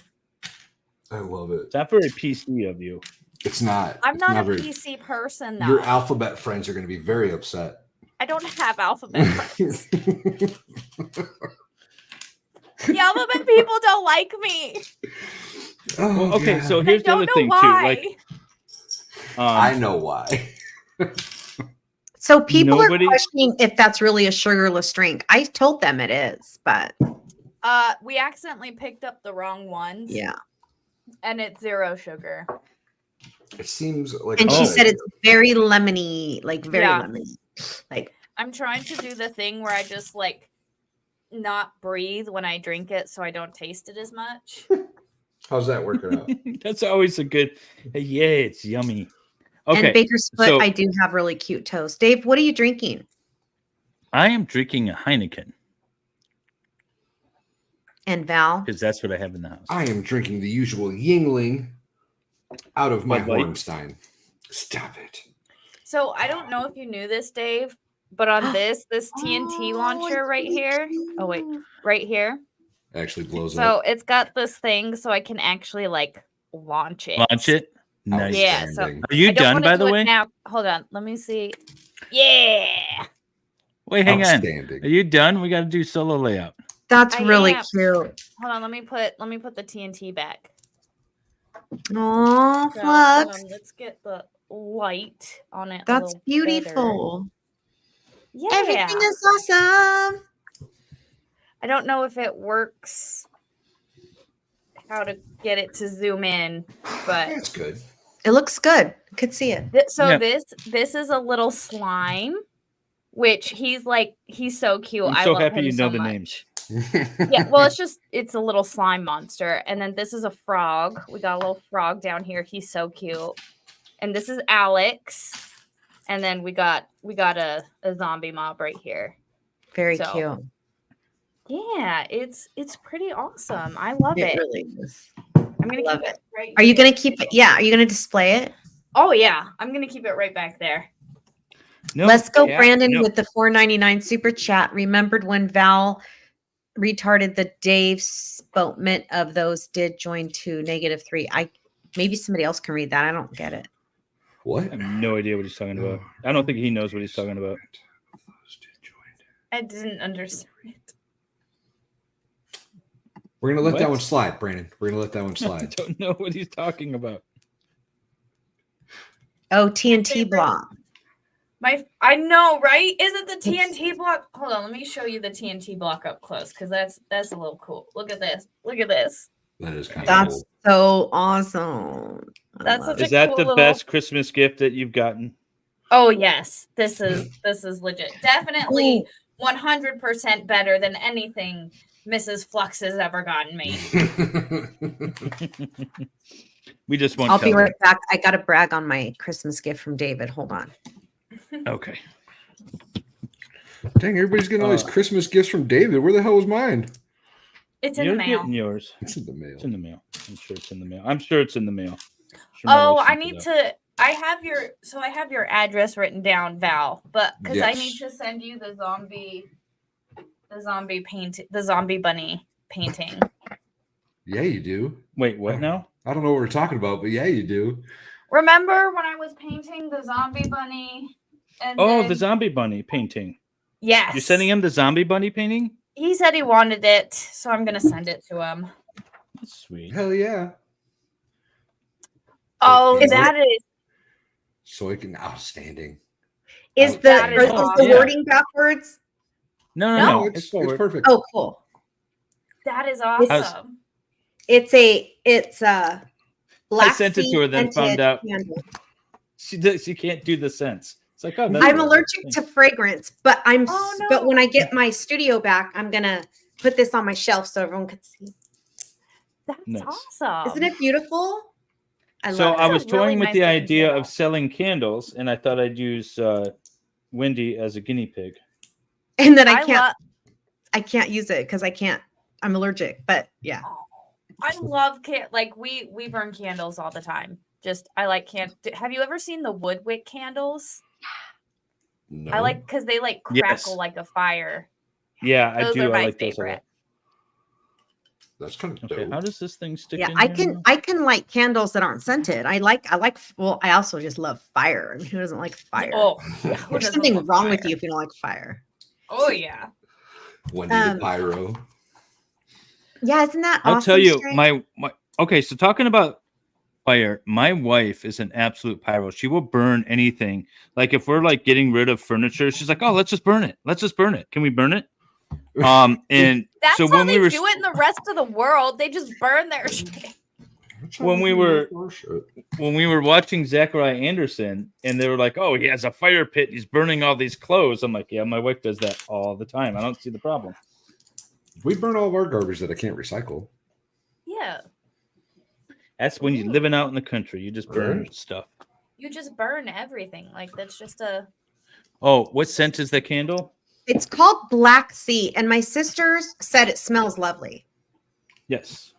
Speaker 9: I love it.
Speaker 7: It's not very PC of you.
Speaker 9: It's not.
Speaker 8: I'm not a PC person, though.
Speaker 9: Your alphabet friends are going to be very upset.
Speaker 8: I don't have alphabet friends. The alphabet people don't like me.
Speaker 7: Well, okay, so here's the other thing,
Speaker 8: why.
Speaker 7: too.
Speaker 9: I know why.
Speaker 3: So people are questioning if that's really a sugarless drink. I told them it is, but...
Speaker 8: we accidentally picked up the wrong ones.
Speaker 3: Yeah.
Speaker 8: And it's 0 sugar.
Speaker 9: It seems like,
Speaker 3: and she said it's very lemony, lemony.
Speaker 8: I'm trying to do the thing where I just not breathe when I drink it, so I don't taste it as much.
Speaker 9: How's that working out?
Speaker 7: That's always a good. Yeah, it's yummy. Okay,
Speaker 3: and Baker's Split, I do have really cute toast. Dave, what are you drinking?
Speaker 7: I am drinking a Heineken.
Speaker 3: And Val?
Speaker 7: Because that's what I have in the house.
Speaker 9: I am drinking the usual Yingling out of my Hornstein. Stop it.
Speaker 8: So I don't know if you knew this, Dave, but on this TNT launcher right here. Oh, wait. Right here.
Speaker 9: It actually blows up.
Speaker 8: So it's got this thing so I can actually launch it.
Speaker 7: Launch it? Nice.
Speaker 8: Yeah. So
Speaker 7: are you done, by the way?
Speaker 8: Now, hold on. Let me see. Yeah.
Speaker 7: Wait, hang on. Are you done? We got to do solo layout.
Speaker 3: That's really cute.
Speaker 8: Hold on, let me put the TNT back.
Speaker 3: Oh, Flux.
Speaker 8: Let's get the light on it.
Speaker 3: That's beautiful.
Speaker 8: Yeah.
Speaker 3: Everything is awesome.
Speaker 8: I don't know if it works how to get it to zoom in, but
Speaker 9: it's good.
Speaker 3: It looks good. I could see it.
Speaker 8: This is a little slime, which he's so cute.
Speaker 7: I'm so happy you know the names.
Speaker 8: Yeah, well, it's a little slime monster. And then this is a frog. We got a little frog down here. He's so cute. And this is Alex. And then we got a zombie mob right here.
Speaker 3: Very cute.
Speaker 8: Yeah, it's pretty awesome. I love it.
Speaker 3: It really is.
Speaker 8: I'm gonna keep it right.
Speaker 3: Are you gonna keep it? Yeah. Are you gonna display it?
Speaker 8: Oh yeah, I'm gonna keep it right back there.
Speaker 7: No,
Speaker 3: Let's go,
Speaker 7: chat,
Speaker 3: Brandon,
Speaker 7: no.
Speaker 3: with the $4.99 super chat. Remembered when Val retarded the Dave Spotement of those did join to -3. Maybe somebody else can read that. I don't get it.
Speaker 9: What?
Speaker 7: I have no idea what he's talking about. I don't think he knows what he's talking about.
Speaker 8: I didn't understand.
Speaker 9: We're gonna let that
Speaker 7: What?
Speaker 9: one slide, Brandon. We're gonna let that one
Speaker 7: I
Speaker 9: slide.
Speaker 7: don't know what he's talking about.
Speaker 3: Oh, TNT
Speaker 8: Favorite-
Speaker 3: block.
Speaker 8: I know, right? Isn't the TNT block? Hold on, let me show you the TNT block up close because that's a little cool. Look at this. Look at this.
Speaker 9: That is kind of
Speaker 3: That's
Speaker 9: cool.
Speaker 3: so awesome. I
Speaker 8: That's
Speaker 3: love
Speaker 8: such a
Speaker 7: Is that
Speaker 8: cool
Speaker 7: the
Speaker 8: little-
Speaker 7: best Christmas gift that you've gotten?
Speaker 8: Oh yes, this is legit. Definitely
Speaker 3: Ooh.
Speaker 8: 100% better than anything Mrs. Fluxx has ever gotten me.
Speaker 7: We just won't
Speaker 3: I'll
Speaker 7: tell
Speaker 3: be
Speaker 7: you.
Speaker 3: right back. I got to brag on my Christmas gift from David. Hold on.
Speaker 7: Okay.
Speaker 9: Dang, everybody's getting all these Christmas gifts from David. Where the hell was mine?
Speaker 8: It's in
Speaker 7: You're
Speaker 8: the mail.
Speaker 7: getting yours.
Speaker 9: It's in the mail.
Speaker 7: It's in the mail. I'm sure it's in the mail. I'm sure it's in the mail. Sure
Speaker 8: Oh,
Speaker 7: my wife
Speaker 8: I
Speaker 7: sent it
Speaker 8: need
Speaker 7: out.
Speaker 8: to. I have your address written down, Val, but because I
Speaker 9: Yes.
Speaker 8: need to send you the zombie bunny painting.
Speaker 9: Yeah, you do.
Speaker 7: Wait, what now?
Speaker 9: I don't know what we're talking about, but yeah, you do.
Speaker 8: Remember when I was painting the zombie bunny? And
Speaker 7: Oh,
Speaker 8: then-
Speaker 7: the zombie bunny painting.
Speaker 8: Yes.
Speaker 7: You're sending him the zombie bunny painting?
Speaker 8: He said he wanted it, so I'm gonna send it to him.
Speaker 7: That's sweet.
Speaker 9: Hell yeah.
Speaker 8: Oh,
Speaker 9: Is
Speaker 8: that is
Speaker 9: So it can outstanding.
Speaker 3: Is
Speaker 9: Oh,
Speaker 3: the
Speaker 8: that is
Speaker 3: is the
Speaker 8: awesome.
Speaker 3: wording backwards?
Speaker 7: No,
Speaker 8: No,
Speaker 7: it's
Speaker 9: It's
Speaker 7: forward.
Speaker 9: perfect.
Speaker 3: Oh, cool.
Speaker 8: that is
Speaker 7: How's-
Speaker 8: awesome.
Speaker 3: It's a black
Speaker 7: sent it to her, then found
Speaker 3: scented
Speaker 7: out-
Speaker 3: candle.
Speaker 7: She can't do the scents. It's like, oh, that's
Speaker 3: I'm
Speaker 7: all right.
Speaker 3: allergic to fragrance, but
Speaker 8: Oh,
Speaker 3: but when
Speaker 8: no.
Speaker 3: I get my studio back, I'm gonna put this on my shelf so everyone can see.
Speaker 8: That's
Speaker 7: Nice.
Speaker 8: awesome.
Speaker 3: Isn't it beautiful? I
Speaker 7: So
Speaker 3: love
Speaker 7: I
Speaker 3: it.
Speaker 7: was
Speaker 8: It's a really
Speaker 7: toying with
Speaker 8: nice
Speaker 7: the
Speaker 8: looking
Speaker 7: idea
Speaker 8: candle.
Speaker 7: of selling candles, and I thought I'd use Wendy as a guinea pig.
Speaker 3: And then I
Speaker 8: love.
Speaker 3: can't use it because I'm allergic. But yeah.
Speaker 8: I love like we burn candles all the time. I like Have you ever seen the wood wick candles?
Speaker 9: No.
Speaker 8: I like because they like
Speaker 7: Yes.
Speaker 8: crackle like a fire.
Speaker 7: Yeah, I
Speaker 8: Those
Speaker 7: do.
Speaker 8: are
Speaker 7: I
Speaker 8: my
Speaker 7: like those a
Speaker 8: favorite.
Speaker 7: lot.
Speaker 9: That's kind of
Speaker 7: Okay,
Speaker 9: dope.
Speaker 7: how does this thing stick
Speaker 3: Yeah,
Speaker 7: in
Speaker 3: I
Speaker 7: here
Speaker 3: can
Speaker 7: now?
Speaker 3: I can light candles that aren't scented. I also just love fire. I mean, who doesn't like fire?
Speaker 8: Oh, yeah, who
Speaker 3: There's
Speaker 8: doesn't
Speaker 3: something
Speaker 8: love
Speaker 3: wrong with
Speaker 8: fire?
Speaker 3: you if you don't like fire.
Speaker 8: Oh yeah.
Speaker 9: Wendy the Pyro.
Speaker 3: Yeah, isn't that
Speaker 7: I'll
Speaker 3: awesome?
Speaker 7: tell you,
Speaker 3: Stray?
Speaker 7: my okay, so talking about fire, my wife is an absolute pyro. She will burn anything. Like if we're like getting rid of furniture, she's like, "Oh, let's just burn it. Let's just burn it. Can we burn it?" And
Speaker 8: That's
Speaker 7: so
Speaker 8: how
Speaker 7: when
Speaker 8: they
Speaker 7: we were
Speaker 8: do it in the rest of the world. They just burn their shit.
Speaker 7: when we were watching Zachariah Anderson, and they were like, "Oh, he has a fire pit. He's burning all these clothes." I'm like, "Yeah, my wife does that all the time. I don't see the problem."
Speaker 9: We burn all of our garbage that I can't recycle.
Speaker 8: Yeah.
Speaker 7: That's when you're living out in the country. You just burn
Speaker 9: Right.
Speaker 7: stuff.
Speaker 8: You just burn everything. Like that's just a
Speaker 7: Oh, what scent is the candle?
Speaker 3: It's called Black Sea, and my sisters said it smells lovely.
Speaker 7: Yes.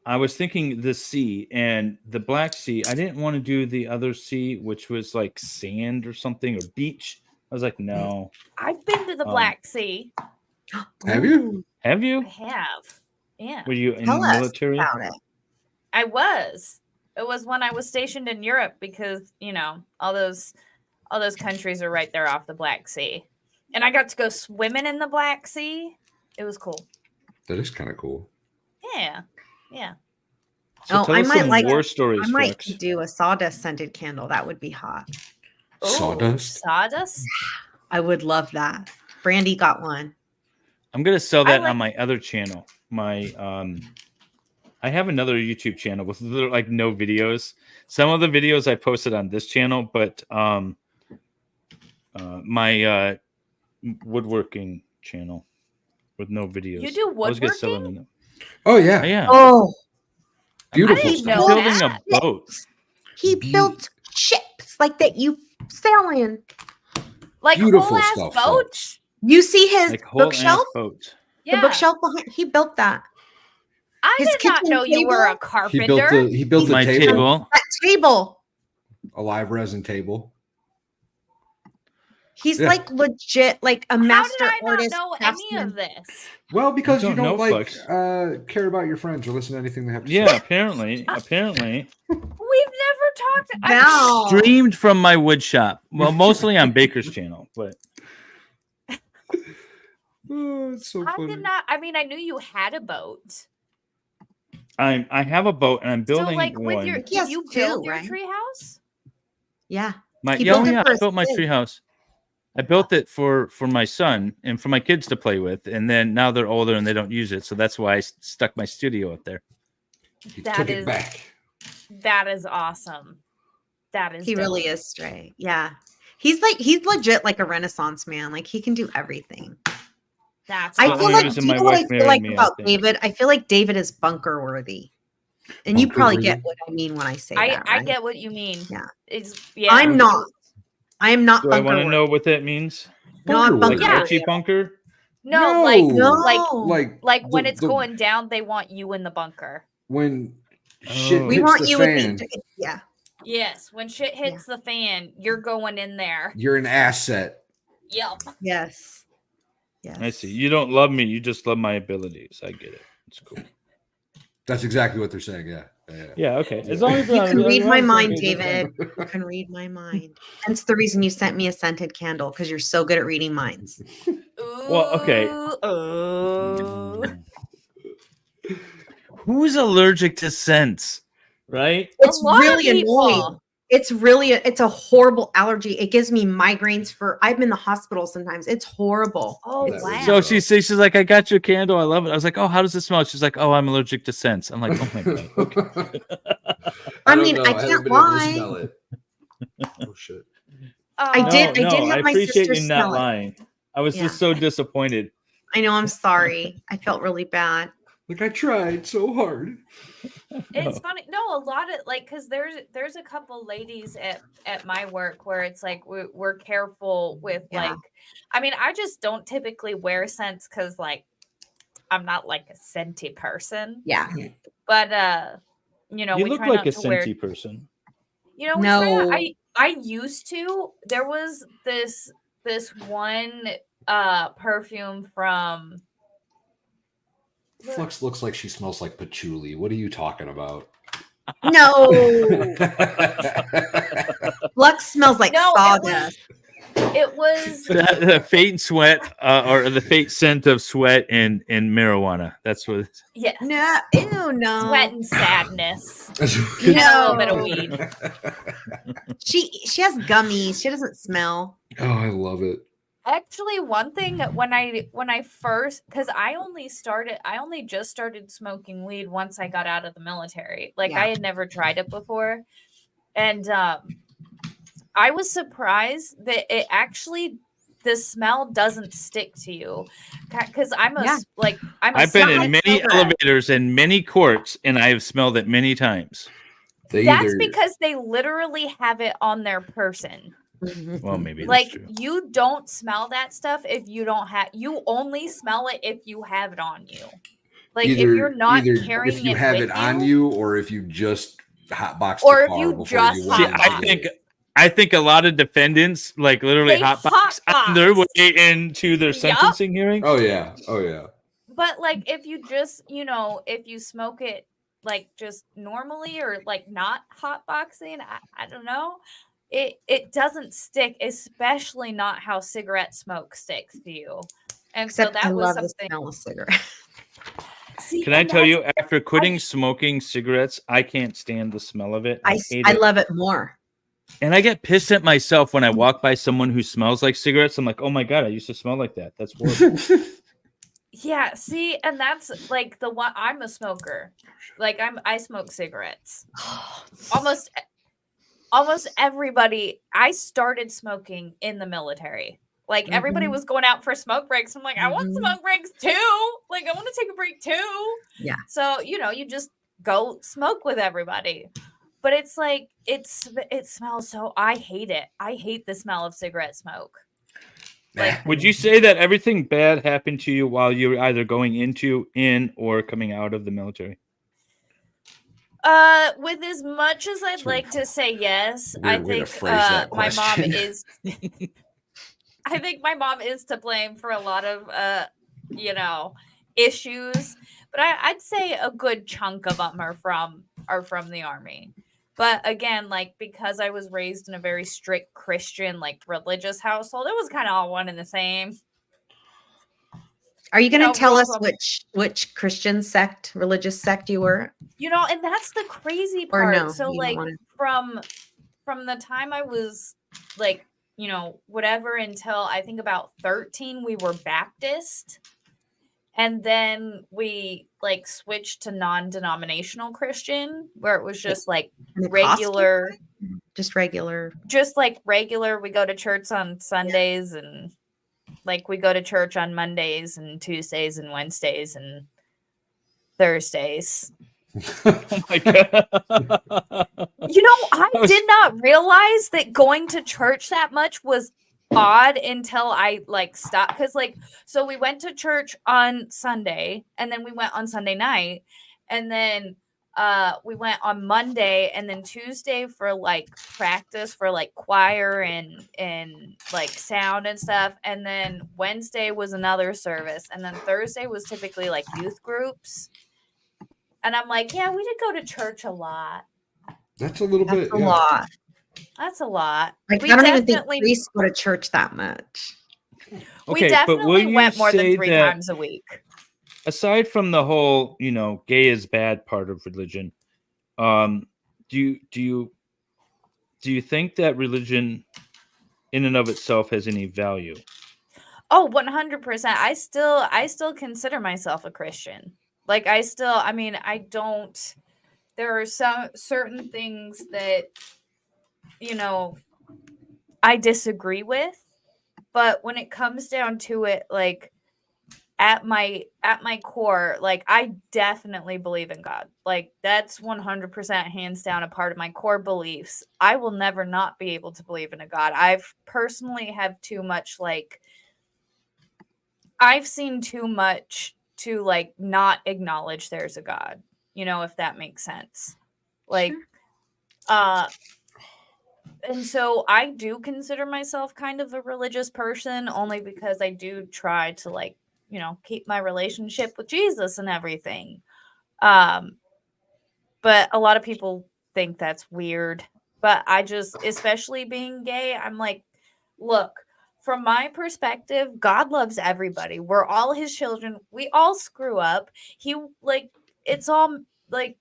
Speaker 7: I was thinking the sea and the Black Sea. I didn't want to do the other sea, which was like sand or something or beach. I was like, no.
Speaker 8: I've been to the Black Sea.
Speaker 9: Have you?
Speaker 7: Have
Speaker 8: I
Speaker 7: you?
Speaker 8: have. Yeah.
Speaker 7: Were you in
Speaker 3: Tell
Speaker 7: the
Speaker 3: us
Speaker 7: military?
Speaker 3: about it.
Speaker 8: I was. It was when I was stationed in Europe because, all those countries are right there off the Black Sea. And I got to go swimming in the Black Sea. It was cool.
Speaker 9: That is kind of cool.
Speaker 8: Yeah. Yeah.
Speaker 7: So
Speaker 3: Oh,
Speaker 7: tell
Speaker 3: I
Speaker 7: us
Speaker 3: might
Speaker 7: some
Speaker 3: like-
Speaker 7: war stories,
Speaker 3: I might
Speaker 7: Flex.
Speaker 3: do a sawdust scented candle. That would be hot.
Speaker 8: Ooh,
Speaker 9: Sawdust?
Speaker 8: Sawdust?
Speaker 3: I would love that. Brandy got one.
Speaker 7: I'm gonna sell that
Speaker 8: like-
Speaker 7: on my other channel. I have another YouTube channel with like no videos. Some of the videos I posted on this channel, but my woodworking channel with no videos.
Speaker 8: You do
Speaker 7: I was gonna sell
Speaker 8: woodworking?
Speaker 7: them in
Speaker 9: Oh yeah.
Speaker 7: yeah.
Speaker 3: Oh,
Speaker 9: Beautiful
Speaker 8: didn't
Speaker 9: stuff.
Speaker 8: know
Speaker 7: Building
Speaker 8: that.
Speaker 7: a boat.
Speaker 3: he built ships like that you sail in.
Speaker 8: Like
Speaker 9: Beautiful
Speaker 8: whole ass
Speaker 9: stuff,
Speaker 8: boats?
Speaker 3: You see his
Speaker 7: Like whole ass
Speaker 3: bookshelf?
Speaker 7: boat.
Speaker 8: Yeah.
Speaker 3: The bookshelf behind. He built that.
Speaker 8: I
Speaker 3: his
Speaker 8: did not
Speaker 3: kitchen
Speaker 8: know you were a
Speaker 3: table?
Speaker 8: carpenter.
Speaker 9: He built
Speaker 7: My
Speaker 9: a table,
Speaker 7: table.
Speaker 3: That table.
Speaker 9: a live resin table.
Speaker 3: He's
Speaker 9: Yeah.
Speaker 3: like legit, like a
Speaker 8: How did
Speaker 3: master
Speaker 8: I not
Speaker 3: artist.
Speaker 8: know any
Speaker 3: craftsman.
Speaker 8: of this?
Speaker 9: Well, because you
Speaker 7: don't know,
Speaker 9: don't like
Speaker 7: Fluxx.
Speaker 9: care about your friends or listen to anything they have to
Speaker 7: Yeah,
Speaker 9: say.
Speaker 7: apparently.
Speaker 8: We've never talked.
Speaker 3: Val.
Speaker 7: Streamed from my wood shop. Well, mostly on Baker's channel, but
Speaker 9: Oh, it's so
Speaker 8: I
Speaker 9: funny.
Speaker 8: did not. I mean, I knew you had a boat.
Speaker 7: I have a boat and I'm building
Speaker 8: So, like, with
Speaker 7: one.
Speaker 8: your,
Speaker 3: He has
Speaker 8: did you
Speaker 3: two,
Speaker 8: build your
Speaker 3: right?
Speaker 8: treehouse?
Speaker 3: Yeah.
Speaker 7: My
Speaker 3: He built it
Speaker 7: yeah,
Speaker 3: for
Speaker 7: I
Speaker 3: his
Speaker 7: built my
Speaker 3: kids.
Speaker 7: treehouse. I built it for my son and for my kids to play with, and then now they're older and they don't use it, so that's why I stuck my studio up there.
Speaker 9: He
Speaker 8: That
Speaker 9: took
Speaker 8: is-
Speaker 9: it back.
Speaker 8: That is awesome. That is.
Speaker 3: He really
Speaker 8: dope.
Speaker 3: is straight. Yeah. He's legit like a Renaissance man. Like he can do everything.
Speaker 8: That's.
Speaker 3: I
Speaker 7: Well,
Speaker 3: feel
Speaker 7: the
Speaker 3: like,
Speaker 7: reason
Speaker 3: do you
Speaker 7: my
Speaker 3: know what I
Speaker 7: wife
Speaker 3: feel
Speaker 7: married
Speaker 3: like
Speaker 7: me, I
Speaker 3: about
Speaker 7: think.
Speaker 3: David? I feel like David is bunker worthy. And you
Speaker 9: Bunker
Speaker 3: probably
Speaker 9: worthy?
Speaker 3: get what I mean when I say
Speaker 8: I
Speaker 3: that. Right?
Speaker 8: get what you mean.
Speaker 3: Yeah.
Speaker 8: Yeah.
Speaker 3: I'm not. I am not
Speaker 7: Do I
Speaker 3: bunker
Speaker 7: want to
Speaker 3: worthy.
Speaker 7: know what that means?
Speaker 3: No, I'm
Speaker 9: Bunker
Speaker 3: bunker
Speaker 8: Yeah.
Speaker 3: worthy.
Speaker 7: Archie Bunker?
Speaker 8: No,
Speaker 9: No.
Speaker 8: like when
Speaker 9: the-
Speaker 8: it's
Speaker 9: the-
Speaker 8: going down, they want you in the bunker.
Speaker 9: when shit
Speaker 7: Oh.
Speaker 3: We
Speaker 9: hits
Speaker 3: want
Speaker 9: the
Speaker 3: you
Speaker 9: fan,
Speaker 3: with the yeah.
Speaker 8: Yes, when shit hits the fan, you're going in there.
Speaker 9: you're an asset.
Speaker 8: Yep.
Speaker 3: Yes. Yes.
Speaker 7: I see. You don't love me, you just love my abilities. I get it. It's cool.
Speaker 9: That's exactly what they're saying. Yeah.
Speaker 7: Yeah, okay. As long as
Speaker 3: You can read my mind,
Speaker 7: okay, that's fine.
Speaker 3: David. You can read my mind. That's the reason you sent me a scented candle, because you're so good at reading minds.
Speaker 7: Well, okay.
Speaker 8: Ooh.
Speaker 7: Who's allergic to scents? Right?
Speaker 3: It's
Speaker 8: lot of
Speaker 3: really
Speaker 8: people.
Speaker 3: annoying. It's a horrible allergy. It gives me migraines I'm in the hospital sometimes. It's horrible.
Speaker 8: Oh
Speaker 9: That
Speaker 8: wow.
Speaker 9: was-
Speaker 7: So she's like, I got your candle. I love it. I was like, oh, how does it smell? She's like, oh, I'm allergic to scents. I'm like, oh my God. Okay.
Speaker 3: I mean, I can't lie.
Speaker 9: Smell it. Oh shit.
Speaker 3: I did have
Speaker 7: I
Speaker 3: my
Speaker 7: appreciate
Speaker 3: sister
Speaker 7: you
Speaker 3: smell
Speaker 7: not
Speaker 3: it.
Speaker 7: lying. I was
Speaker 3: Yeah.
Speaker 7: just so disappointed.
Speaker 3: I know, I'm sorry. I felt really bad.
Speaker 9: Like I tried so hard.
Speaker 8: It's funny. No, a lot of like because there's a couple ladies at my work where it's like we're careful with
Speaker 3: Yeah.
Speaker 8: like, I mean, I just don't typically wear scents because like I'm not like a scenty person.
Speaker 3: Yeah.
Speaker 8: But you know,
Speaker 7: You
Speaker 8: we
Speaker 7: look
Speaker 8: try
Speaker 7: like
Speaker 8: not
Speaker 7: a
Speaker 8: to wear.
Speaker 7: scenty person.
Speaker 8: You know, we try
Speaker 3: No.
Speaker 8: not, I used to. There was this one perfume from.
Speaker 9: Flux looks like she smells like patchouli. What are you talking about?
Speaker 3: No. Lux smells like
Speaker 8: No,
Speaker 3: sawdust.
Speaker 8: It was
Speaker 7: The fate sweat, or the fate scent of sweat and marijuana. That's what.
Speaker 8: yes.
Speaker 3: No, ew, no.
Speaker 8: Sweat and sadness.
Speaker 3: No.
Speaker 8: And a little bit of weed.
Speaker 3: She has gummies. She doesn't smell.
Speaker 9: Oh, I love it.
Speaker 8: Actually, one thing when I first, because I only just started smoking weed once I got out of the military. Like
Speaker 3: Yeah.
Speaker 8: I had never tried it before, and I was surprised that it actually the smell doesn't stick to you. Because I'm a
Speaker 7: I've been in many
Speaker 8: cigarette.
Speaker 7: elevators and many courts, and I have smelled it many times.
Speaker 8: That's because they literally have it on their person.
Speaker 7: Well, maybe that's
Speaker 8: Like
Speaker 7: true.
Speaker 8: you don't smell that stuff if you don't have. You only smell it if you have it on you. Like if you're not carrying
Speaker 9: if you
Speaker 8: it
Speaker 9: have
Speaker 8: with
Speaker 9: it on you, or if you just hotbox
Speaker 8: Or
Speaker 9: the
Speaker 8: if
Speaker 9: car
Speaker 8: you
Speaker 9: before
Speaker 8: just
Speaker 9: you went
Speaker 8: hotbox.
Speaker 9: into it.
Speaker 7: I think a lot of defendants like literally
Speaker 8: They
Speaker 7: hotbox on their way into their
Speaker 8: Yup.
Speaker 7: sentencing hearing.
Speaker 9: Oh yeah.
Speaker 8: But like if you just if you smoke it like just normally or like not hotboxing, I don't know. It doesn't stick, especially not how cigarette smoke sticks to you. And
Speaker 3: Except
Speaker 8: so that
Speaker 3: I
Speaker 8: was
Speaker 3: love the
Speaker 8: something.
Speaker 3: smell of cigarette.
Speaker 8: See,
Speaker 7: Can I
Speaker 8: and
Speaker 7: tell
Speaker 8: that's-
Speaker 7: you, after quitting smoking cigarettes, I can't stand the smell of it. I hate
Speaker 3: I
Speaker 7: it.
Speaker 3: love it more.
Speaker 7: And I get pissed at myself when I walk by someone who smells like cigarettes. I'm like, oh my God, I used to smell like that. That's horrible.
Speaker 8: Yeah, see, and that's like the one. I'm a smoker. Like I smoke cigarettes. Almost everybody. I started smoking in the military. Like everybody was going out for smoke breaks. I'm like, I want smoke breaks too. Like I want to take a break too.
Speaker 3: Yeah.
Speaker 8: So you just go smoke with everybody. But it's like it smells so. I hate it. I hate the smell of cigarette smoke. Like
Speaker 7: Would you say that everything bad happened to you while you were either going in, or coming out of the military?
Speaker 8: with as much as I'd like to say yes,
Speaker 9: Weird
Speaker 8: I
Speaker 9: way to
Speaker 8: think
Speaker 9: phrase that
Speaker 8: my mom
Speaker 9: question.
Speaker 8: is I think my mom is to blame for a lot of issues, but I'd say a good chunk of them are from the Army. But again, like, because I was raised in a very strict Christian, like, religious household, it was kind of all one and the same.
Speaker 3: Are you going to tell us
Speaker 8: girls
Speaker 3: which Christian sect, religious sect you were?
Speaker 8: And that's the crazy
Speaker 3: Or
Speaker 8: part.
Speaker 3: no,
Speaker 8: So
Speaker 3: you don't
Speaker 8: like
Speaker 3: wanna-
Speaker 8: from the time I was like, whatever, until I think about 13, we were Baptist. And then we like switched to non-denominational Christian, where it was just like regular,
Speaker 3: just regular.
Speaker 8: We go to church on Sundays, and like we go to church on Mondays and Tuesdays and Wednesdays and Thursdays.
Speaker 7: Oh my God.
Speaker 8: I did not realize that going to church that much was odd until I like stopped, because so we went to church on Sunday, and then we went on Sunday night, and then we went on Monday, and then Tuesday for like practice for like choir and like sound and stuff, and then Wednesday was another service, and then Thursday was typically like youth groups. And I'm like, yeah, we did go to church a lot.
Speaker 9: That's a little bit.
Speaker 3: A lot.
Speaker 8: That's a lot.
Speaker 3: Like, I don't even think priests go to church that much.
Speaker 8: We definitely went more than 3 times a week.
Speaker 7: Aside from the whole, gay is bad part of religion, do you think that religion in and of itself has any value?
Speaker 8: Oh, 100%. I still consider myself a Christian. Like, I don't, there are some certain things that, I disagree with, but when it comes down to it, like, at my core, like, I definitely believe in God. Like, that's 100% hands down a part of my core beliefs. I will never not be able to believe in a God. I've personally have too much, like, I've seen too much to like not acknowledge there's a God, if that makes sense. Like, sure. And so I do consider myself kind of a religious person, only because I do try to like, keep my relationship with Jesus and everything. But a lot of people think that's weird, but I just, especially being gay, I'm like, look, from my perspective, God loves everybody. We're all his children. We all screw up. It's all like,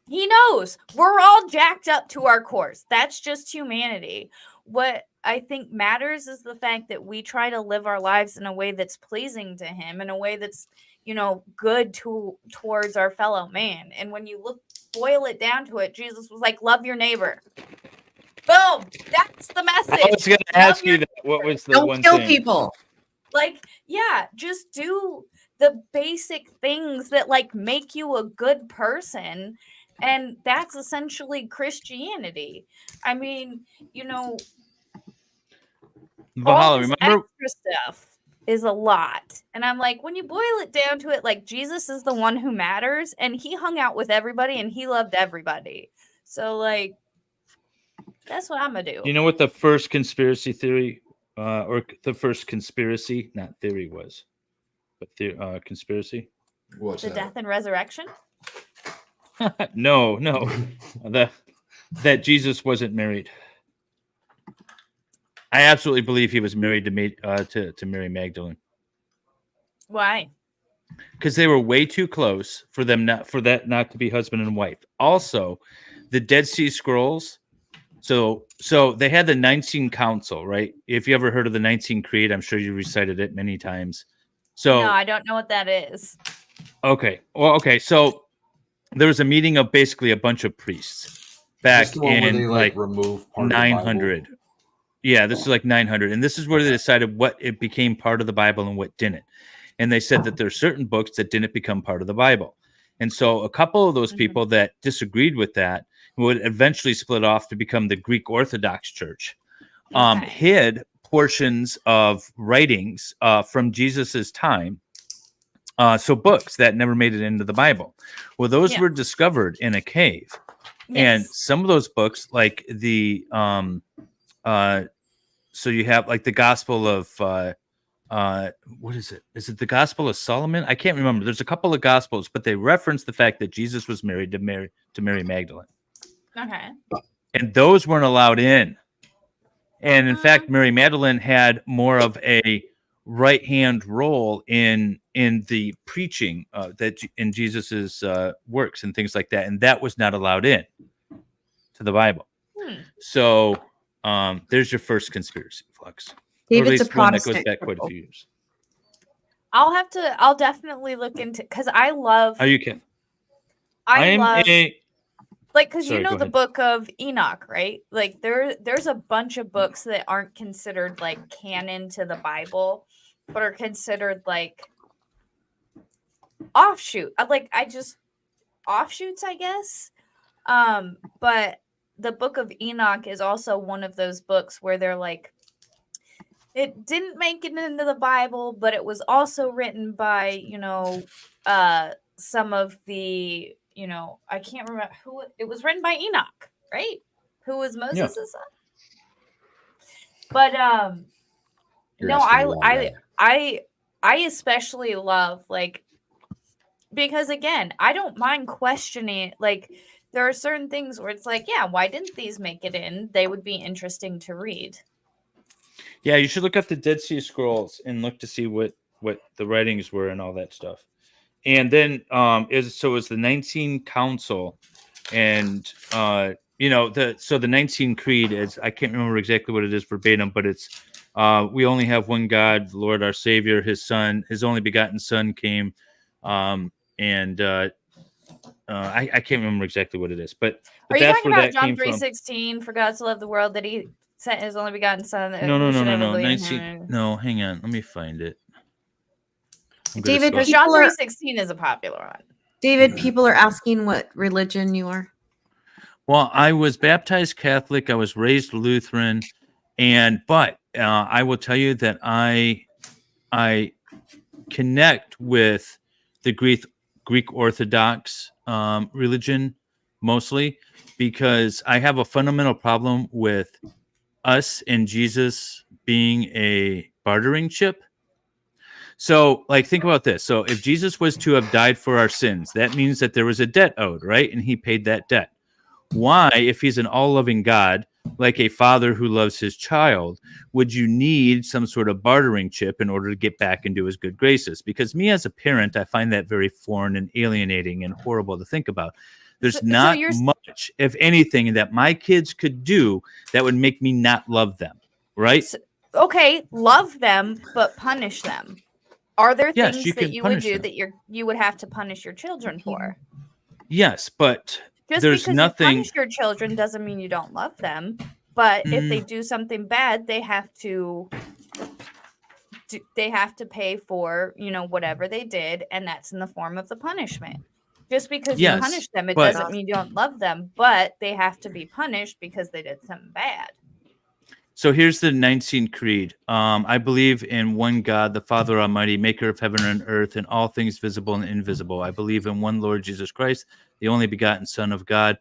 Speaker 8: he knows we're all jacked up to our cores. That's just humanity. What I think matters is the fact that we try to live our lives in a way that's pleasing to him, in a way that's, good towards our fellow man. And when you boil it down to it, Jesus was like, love your neighbor. Boom. That's the message.
Speaker 7: I was going to ask you that. What was the one thing?
Speaker 3: Don't kill people.
Speaker 8: Like, yeah, just do the basic things that like make you a good person. And that's essentially Christianity. I mean,
Speaker 7: Valhalla,
Speaker 8: all this
Speaker 7: remember
Speaker 8: extra stuff is a lot. And I'm like, when you boil it down to it, like, Jesus is the one who matters, and he hung out with everybody and he loved everybody. So like, that's what I'm gonna do.
Speaker 7: You know what the first conspiracy theory, or the first conspiracy, not theory, was, but conspiracy?
Speaker 9: What's
Speaker 8: the
Speaker 9: that?
Speaker 8: death and resurrection?
Speaker 7: No, that Jesus wasn't married. I absolutely believe he was married to Mary Magdalene.
Speaker 8: Why?
Speaker 7: Because they were way too close for that not to be husband and wife. Also, the Dead Sea Scrolls. So they had the Nicene Council, right? If you ever heard of the Nicene Creed, I'm sure you recited it many times. So
Speaker 8: no, I don't know what that is.
Speaker 7: Okay. Well, okay. So there was a meeting of basically a bunch of priests back in like
Speaker 9: remove
Speaker 7: 900. Yeah, this is like 900. And this is where they decided what it became part of the Bible and what didn't. And they said that there are certain books that didn't become part of the Bible. And so a couple of those people that disagreed with that would eventually split off to become the Greek Orthodox Church, hid portions of writings from Jesus's time. So books that never made it into the Bible. Well, those were discovered in a cave. Yes. And some of those books, like the so you have like the Gospel of what is it? Is it the Gospel of Solomon? I can't remember. There's a couple of Gospels, but they reference the fact that Jesus was married to Mary Magdalene,
Speaker 8: Okay.
Speaker 7: and those weren't allowed in. And in fact, Mary Magdalene had more of a right hand role in the preaching that in Jesus's works and things like that, and that was not allowed in to the Bible. So there's your first conspiracy, Flux.
Speaker 3: David's
Speaker 7: or at least
Speaker 3: a Protestant.
Speaker 7: one that goes back quite a few years.
Speaker 8: I'll definitely look into, because I love.
Speaker 7: Are you kidding?
Speaker 8: I love. Like, because
Speaker 7: Sorry,
Speaker 8: you know
Speaker 7: go
Speaker 8: the
Speaker 7: ahead.
Speaker 8: book of Enoch, right? Like there's a bunch of books that aren't considered like canon to the Bible, but are considered like offshoots, I guess. But the book of Enoch is also one of those books where they're like, it didn't make it into the Bible, but it was also written by, some of the, I can't remember who it was written by Enoch, right? Who was Moses' son? But
Speaker 9: You're
Speaker 8: no,
Speaker 9: asking the wrong guy.
Speaker 8: I especially love, like, because again, I don't mind questioning, like, there are certain things where it's like, yeah, why didn't these make it in? They would be interesting to read.
Speaker 7: Yeah, you should look up the Dead Sea Scrolls and look to see what the writings were and all that stuff. And then is the 19 Council, and the 19 Creed is, I can't remember exactly what it is verbatim, but it's we only have one God, the Lord our Savior, his Son, his only begotten Son came, I can't remember exactly what it is, but
Speaker 8: are you
Speaker 7: that's
Speaker 8: talking
Speaker 7: where
Speaker 8: about
Speaker 7: that
Speaker 8: John
Speaker 7: came from.
Speaker 8: 3:16? For God to love the world that he sent his only begotten Son.
Speaker 7: No. 19. No, hang on, let me find it.
Speaker 3: David,
Speaker 8: because John 3:16 is a popular one.
Speaker 3: David, people are asking what religion you are.
Speaker 7: Well, I was baptized Catholic. I was raised Lutheran, but I will tell you that I connect with the Greek Orthodox religion mostly because I have a fundamental problem with us and Jesus being a bartering chip. So, like, think about this. So, if Jesus was to have died for our sins, that means that there was a debt owed, right? And he paid that debt. Why, if he's an all-loving God, like a father who loves his child, would you need some sort of bartering chip in order to get back into his good graces? Because me as a parent, I find that very foreign and alienating and horrible to think about. There's not much, if anything, that my kids could do that would make me not love them, right?
Speaker 8: Okay, love them, but punish them. Are there things that you would do that you would have to punish your children for?
Speaker 7: Yes, but
Speaker 8: just
Speaker 7: there's
Speaker 8: because
Speaker 7: nothing.
Speaker 8: You punish your children doesn't mean you don't love them. But if they do something bad, they have to pay for, whatever they did, and that's in the form of the punishment. Just because you punish them, it doesn't mean you don't love them, but they have to be punished because they did something bad.
Speaker 7: So here's the 19th Creed. I believe in one God, the Father Almighty, maker of heaven and earth, and all things visible and invisible. I believe in one Lord Jesus Christ, the only begotten Son of God,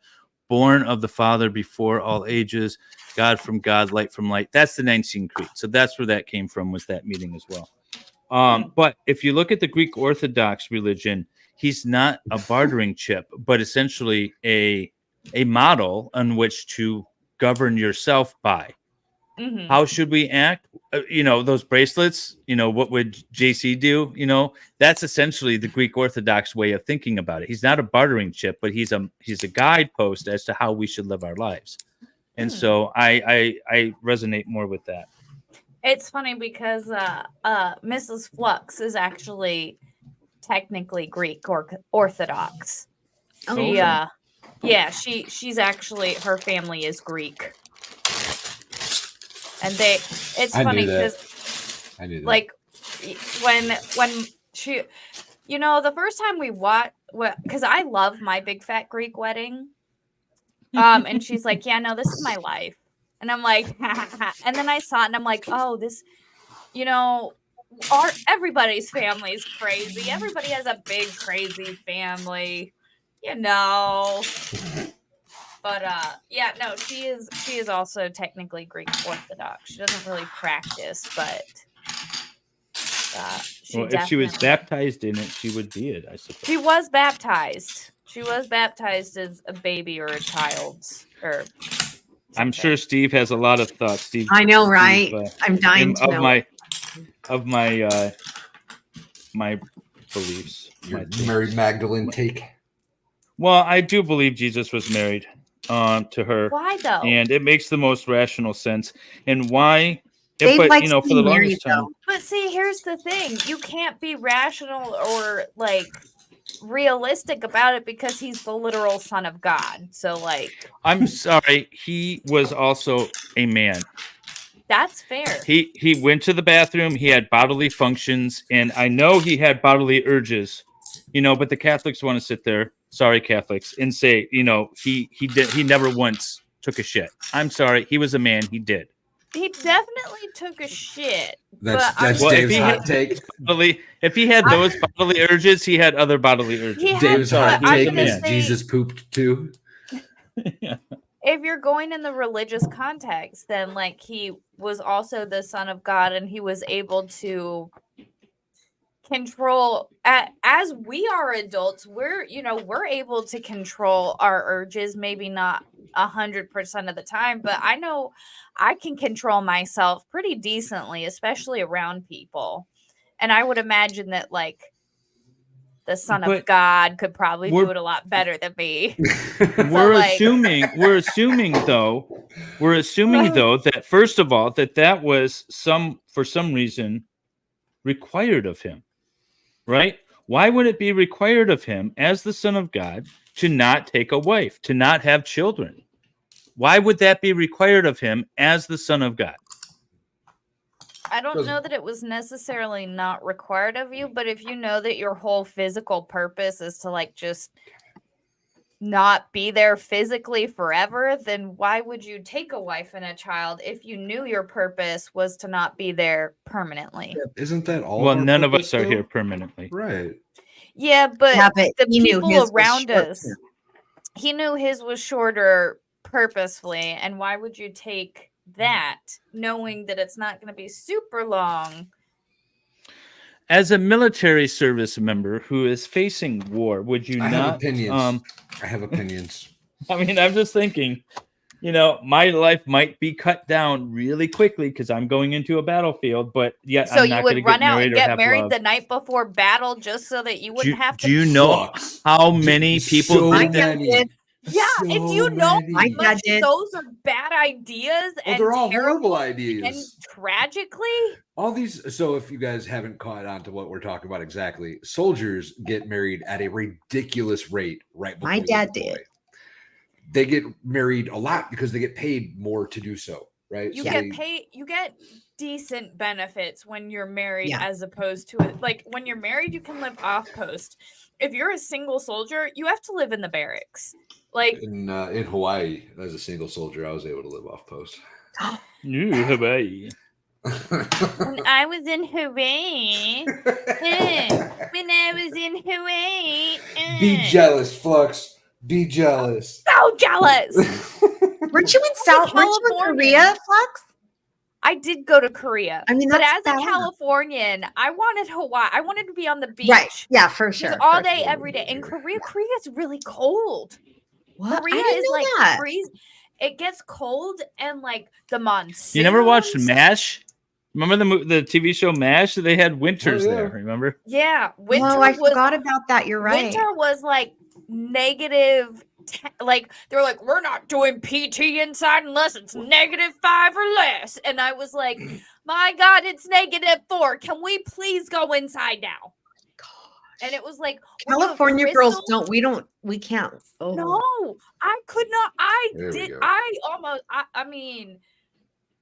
Speaker 7: born of the Father before all ages, God from God, light from light. That's the 19th Creed. So that's where that came from, was that meeting as well. But if you look at the Greek Orthodox religion, he's not a bartering chip, but essentially a model on which to govern yourself by. Mm-hmm. How should we act? Those bracelets, what would JC do? That's essentially the Greek Orthodox way of thinking about it. He's not a bartering chip, but he's a guidepost as to how we should live our lives. And so I resonate more with that.
Speaker 8: It's funny because Mrs. Fluxx is actually technically Greek Orthodox. She's actually, her family is Greek. And it's funny because, like, when she, the first time we watched, because I love My Big Fat Greek Wedding, and she's like, yeah, no, this is my life, and I'm like, and then I saw it, and I'm like, oh, this, everybody's family is crazy. Everybody has a big crazy family, But yeah, no, she is also technically Greek Orthodox. She doesn't really practice, but
Speaker 7: If she was
Speaker 8: definitely-
Speaker 7: baptized in it, she would be it, I suppose.
Speaker 8: She was baptized. She was baptized as a baby or a child, or
Speaker 7: I'm sure Steve has a lot of thoughts. Steve,
Speaker 3: I know,
Speaker 7: Steve,
Speaker 3: right? I'm dying to
Speaker 7: of
Speaker 3: know.
Speaker 7: my beliefs.
Speaker 9: Your Mary Magdalene take.
Speaker 7: Well, I do believe Jesus was married to her.
Speaker 8: Why though?
Speaker 7: And it makes the most rational sense. And why?
Speaker 3: Dave
Speaker 7: But
Speaker 3: likes
Speaker 7: for
Speaker 3: to
Speaker 7: the
Speaker 3: be married,
Speaker 7: longest time,
Speaker 3: though.
Speaker 8: But see, here's the thing: you can't be rational or like realistic about it because he's the literal son of God. So, like,
Speaker 7: I'm sorry, he was also a man.
Speaker 8: that's fair.
Speaker 7: He went to the bathroom. He had bodily functions, and I know he had bodily urges, but the Catholics want to sit there, sorry Catholics, and say, he never once took a shit. I'm sorry, he was a man. He did.
Speaker 8: He definitely took a shit.
Speaker 9: That's
Speaker 7: Well,
Speaker 9: Dave's hot take.
Speaker 7: If he had those bodily urges, he had other bodily urges.
Speaker 8: He had-
Speaker 9: Dave's hot
Speaker 8: I'm
Speaker 9: take
Speaker 8: gonna
Speaker 9: is
Speaker 8: say-
Speaker 9: Jesus pooped too.
Speaker 8: If you're going in the religious context, then like he was also the son of God and he was able to control as we are adults, we're able to control our urges, maybe not 100% of the time, but I know I can control myself pretty decently, especially around people. And I would imagine that like the son of God could probably do it a lot better than me.
Speaker 7: We're assuming though that first of all that was for some reason required of him, right? Why would it be required of him as the son of God to not take a wife, to not have children? Why would that be required of him as the son of God?
Speaker 8: I don't know that it was necessarily not required of you, but if you know that your whole physical purpose is to like just not be there physically forever, then why would you take a wife and a child if you knew your purpose was to not be there permanently?
Speaker 9: Isn't that all?
Speaker 7: Well, none of us are here permanently.
Speaker 9: Right.
Speaker 8: Yeah, but the
Speaker 3: he knew
Speaker 8: people
Speaker 3: his was
Speaker 8: around
Speaker 3: short
Speaker 8: us,
Speaker 3: term.
Speaker 8: he knew his was shorter purposefully. And why would you take that knowing that it's not going to be super long?
Speaker 7: As a military service member who is facing war, would you
Speaker 9: I
Speaker 7: not?
Speaker 9: have opinions. I have opinions.
Speaker 7: I mean, I'm just thinking, my life might be cut down really quickly because I'm going into a battlefield, but yet
Speaker 8: So
Speaker 7: I'm
Speaker 8: you
Speaker 7: not going to
Speaker 8: would run
Speaker 7: get
Speaker 8: out
Speaker 7: married
Speaker 8: and
Speaker 7: or
Speaker 8: get
Speaker 7: have
Speaker 8: married
Speaker 7: love.
Speaker 8: the night before battle just so that you wouldn't have to.
Speaker 7: Do you know how many people
Speaker 9: So
Speaker 7: did that?
Speaker 9: many.
Speaker 8: Yeah,
Speaker 9: So
Speaker 8: if you know
Speaker 9: many.
Speaker 8: how much those are bad ideas and
Speaker 9: they're all
Speaker 8: terrible
Speaker 9: horrible
Speaker 8: and
Speaker 9: ideas.
Speaker 8: tragically.
Speaker 9: All these. So if you guys haven't caught on to what we're talking about exactly, soldiers get married at a ridiculous rate right before
Speaker 3: My
Speaker 9: they
Speaker 3: dad
Speaker 9: deploy.
Speaker 3: did.
Speaker 9: They get married a lot because they get paid more to do so, right?
Speaker 8: You
Speaker 9: So
Speaker 8: get
Speaker 9: they-
Speaker 8: paid. You get decent benefits when you're married,
Speaker 3: Yeah.
Speaker 8: as opposed to it. Like when you're married, you can live off post. If you're a single soldier, you have to live in the barracks. Like
Speaker 9: in Hawaii, as a single soldier, I was able to live off post.
Speaker 7: Hawaii.
Speaker 8: when I was in Hawaii. When I was in Hawaii.
Speaker 9: Be jealous, Flux. Be jealous.
Speaker 8: So jealous.
Speaker 3: Weren't you in Korea, Flux?
Speaker 8: I did go to Korea.
Speaker 3: I mean,
Speaker 8: but
Speaker 3: that's
Speaker 8: as a
Speaker 3: bad.
Speaker 8: Californian, I wanted Hawaii. I wanted to be on the beach.
Speaker 3: Right. Yeah, for
Speaker 8: Just
Speaker 3: sure.
Speaker 8: all
Speaker 3: for
Speaker 8: day,
Speaker 3: sure.
Speaker 8: every day. And Korea is really cold.
Speaker 3: What?
Speaker 8: Korea
Speaker 3: I didn't
Speaker 8: is
Speaker 3: know
Speaker 8: like
Speaker 3: that.
Speaker 8: freeze. It gets cold and like the monsoon.
Speaker 7: You never watched MASH? Remember the TV show MASH? They had winters there. Remember?
Speaker 8: Yeah, winter.
Speaker 3: Oh, I
Speaker 8: was,
Speaker 3: forgot about that. You're right.
Speaker 8: Winter was like negative. Like they're like, we're not doing PT inside unless it's -5 or less. And I was like, my God, it's -4. Can we please go inside now? And it was like
Speaker 3: California girls we can't. Oh.
Speaker 8: No, I could not.
Speaker 9: There we go.
Speaker 8: I mean,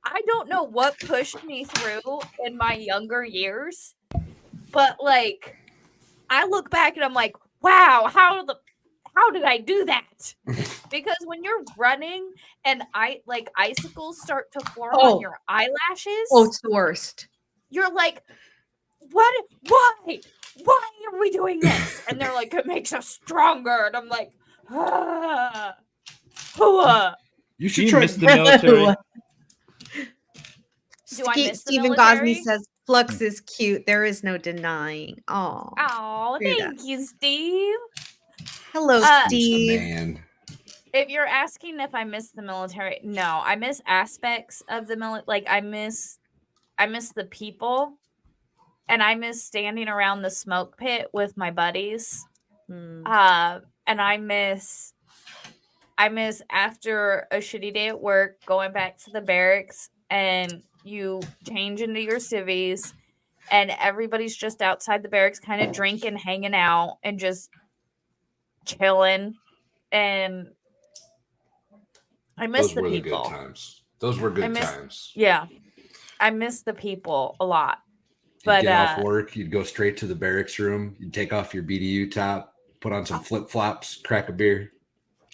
Speaker 8: I don't know what pushed me through in my younger years, but like, I look back and I'm like, wow, how did I do that? Because when you're running and icicles start to form on your eyelashes.
Speaker 3: Oh, it's the worst.
Speaker 8: You're like, why are we doing this? And they're like, it makes us stronger. And I'm like, ah.
Speaker 9: You
Speaker 7: Do
Speaker 9: should
Speaker 7: you
Speaker 9: try.
Speaker 7: miss the military?
Speaker 8: Do I miss the
Speaker 3: Stephen Gosney
Speaker 8: military?
Speaker 3: says Flux is cute. There is no denying. Oh,
Speaker 8: Oh,
Speaker 3: True that.
Speaker 8: thank you, Steve.
Speaker 3: hello,
Speaker 8: Uh,
Speaker 9: He's the
Speaker 3: Steve.
Speaker 9: man.
Speaker 8: If you're asking if I miss the military, no, I miss aspects of the military. Like I miss the people, and I miss standing around the smoke pit with my buddies.
Speaker 3: Hmm.
Speaker 8: And I miss after a shitty day at work, going back to the barracks, and you change into your civvies, and everybody's just outside the barracks, kind of drinking, hanging out, and just chilling. And I miss
Speaker 9: Those
Speaker 8: the
Speaker 9: were the
Speaker 8: people.
Speaker 9: good times. Those were good
Speaker 8: miss-
Speaker 9: times.
Speaker 8: Yeah, I miss the people a lot.
Speaker 9: You'd
Speaker 8: But
Speaker 9: get off work, you'd go straight to the barracks room, you'd take off your BDU top, put on some flip flops, crack a beer.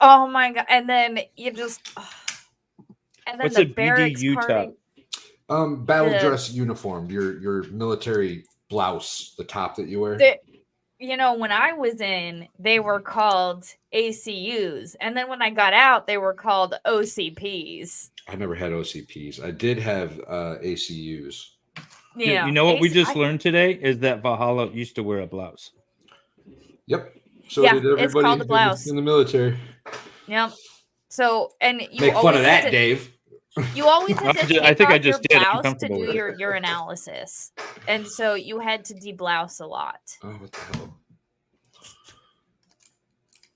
Speaker 8: oh my god! And then you just, and then
Speaker 7: What's
Speaker 8: the
Speaker 7: a
Speaker 8: barracks
Speaker 7: BDU
Speaker 8: party.
Speaker 7: top?
Speaker 9: Battle
Speaker 8: The-
Speaker 9: dress uniform, your military blouse, the top that you wear.
Speaker 8: You know, when I was in, they were called ACUs, and then when I got out, they were called OCPs.
Speaker 9: I never had OCPs. I did have ACUs.
Speaker 8: Yeah,
Speaker 7: You know what we
Speaker 8: AC
Speaker 7: just learned today is that Valhalla used to wear a blouse.
Speaker 9: Yep. So
Speaker 8: Yeah,
Speaker 9: did
Speaker 8: it's
Speaker 9: everybody
Speaker 8: called a blouse.
Speaker 9: in the military.
Speaker 8: Yep. So, and you
Speaker 9: Make fun
Speaker 8: always
Speaker 9: of
Speaker 8: had
Speaker 9: that,
Speaker 8: to,
Speaker 9: Dave.
Speaker 8: You always had to take
Speaker 7: I think I
Speaker 8: off your
Speaker 7: just did. I'm
Speaker 8: blouse to
Speaker 7: comfortable
Speaker 8: do
Speaker 7: with it.
Speaker 8: your urinalysis, and so you had to deblouse a lot.
Speaker 9: Oh, what the hell?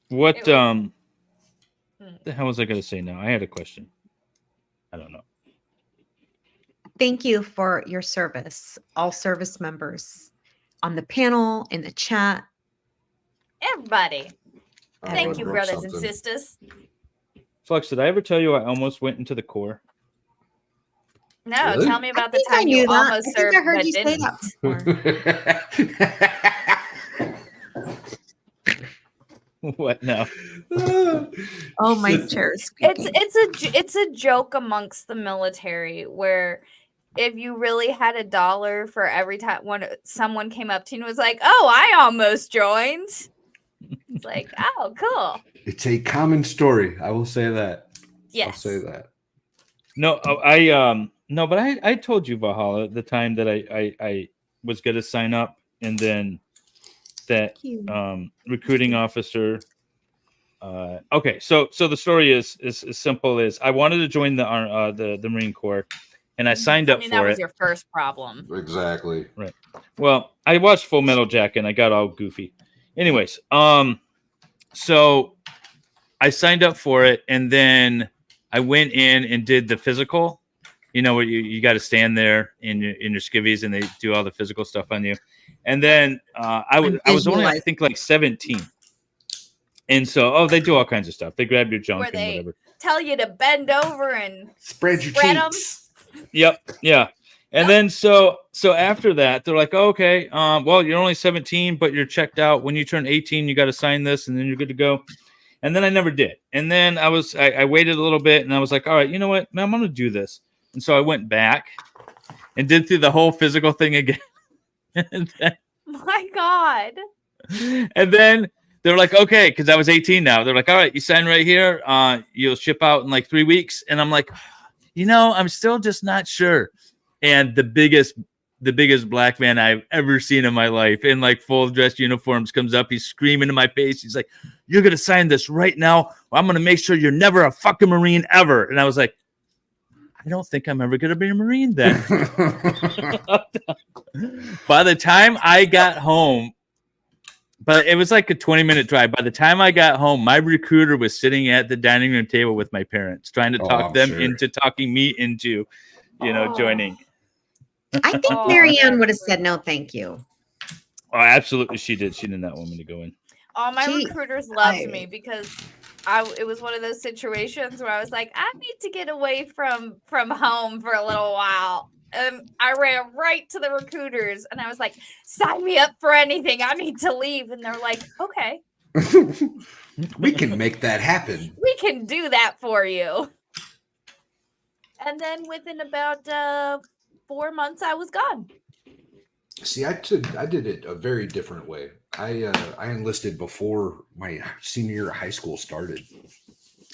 Speaker 7: What
Speaker 8: It was-
Speaker 7: the hell was I going to say now? I had a question. I don't know.
Speaker 3: Thank you for your service, all service members on the panel, in the chat.
Speaker 8: Everybody,
Speaker 9: Oh,
Speaker 8: thank
Speaker 9: I
Speaker 8: you,
Speaker 9: wrote
Speaker 8: brothers and
Speaker 9: something.
Speaker 8: sisters.
Speaker 7: Flux, did I ever tell you I almost went into the Corps?
Speaker 8: No,
Speaker 9: Really?
Speaker 8: tell me about
Speaker 3: I
Speaker 8: the
Speaker 3: think I
Speaker 8: time
Speaker 3: knew
Speaker 8: you
Speaker 3: that.
Speaker 8: almost
Speaker 3: I think
Speaker 8: served
Speaker 3: I heard
Speaker 8: but
Speaker 3: you say
Speaker 8: didn't.
Speaker 3: that before.
Speaker 7: What now?
Speaker 3: Oh, my chair is squeaking.
Speaker 8: It's a joke amongst the military where if you really had $1 for every time when someone came up to you and was like, "Oh, I almost joined," it's like, "Oh, cool."
Speaker 9: It's a common story. I will say that.
Speaker 8: Yes.
Speaker 9: I'll say that.
Speaker 7: No, but I told you, Valhalla, the time that I was going to sign up, and then that recruiting officer. Okay, so the story is as simple as I wanted to join the Marine Corps, and I signed up
Speaker 8: that
Speaker 7: for
Speaker 8: was
Speaker 7: it.
Speaker 8: your first problem.
Speaker 9: Exactly.
Speaker 7: Right. Well, I watched Full Metal Jacket and I got all goofy. Anyways, so I signed up for it, and then I went in and did the physical. You know what, you got to stand there in your skivvies, and they do all the physical stuff on you. And then I was only, I think, like 17. And so they do all kinds of stuff. They grab your junk
Speaker 8: Where
Speaker 7: and
Speaker 8: they
Speaker 7: whatever.
Speaker 8: tell you to bend over and
Speaker 9: Spread your
Speaker 8: spread 'em.
Speaker 9: cheeks.
Speaker 7: Yep. Yeah. And then so after that, they're like, okay, well, you're only 17, but you're checked out. When you turn 18, you got to sign this, and then you're good to go. And then I never did. And then I waited a little bit, and I was like, all right, you know what, man, I'm going to do this. And so I went back and did through the whole physical thing again.
Speaker 8: My God.
Speaker 7: And then they were like, okay, because I was 18 now. They're like, all right, you sign right here. You'll ship out in like 3 weeks. And I'm like, I'm still just not sure. And the biggest black man I've ever seen in my life in like full dress uniforms comes up. He's screaming in my face. He's like, you're going to sign this right now. Or I'm going to make sure you're never a fucking Marine ever. And I was like, I don't think I'm ever going to be a Marine then. By the time I got home, but it was like a 20-minute drive. By the time I got home, my recruiter was sitting at the dining room table with my parents, trying to talk them into talking me into, joining.
Speaker 3: I think Marianne would have said no, thank you.
Speaker 7: Oh, absolutely, she did. She did not want me to go in.
Speaker 8: All my
Speaker 3: Gee,
Speaker 8: recruiters loved me because it was one of those situations where I was like, I need to get away from home for a little while. And I ran right to the recruiters and I was like, sign me up for anything. I need to leave. And they're like, okay.
Speaker 9: We can make that happen.
Speaker 8: We can do that for you. And then within about 4 months, I was gone.
Speaker 9: See, I did it a very different way. I enlisted before my senior year of high school started.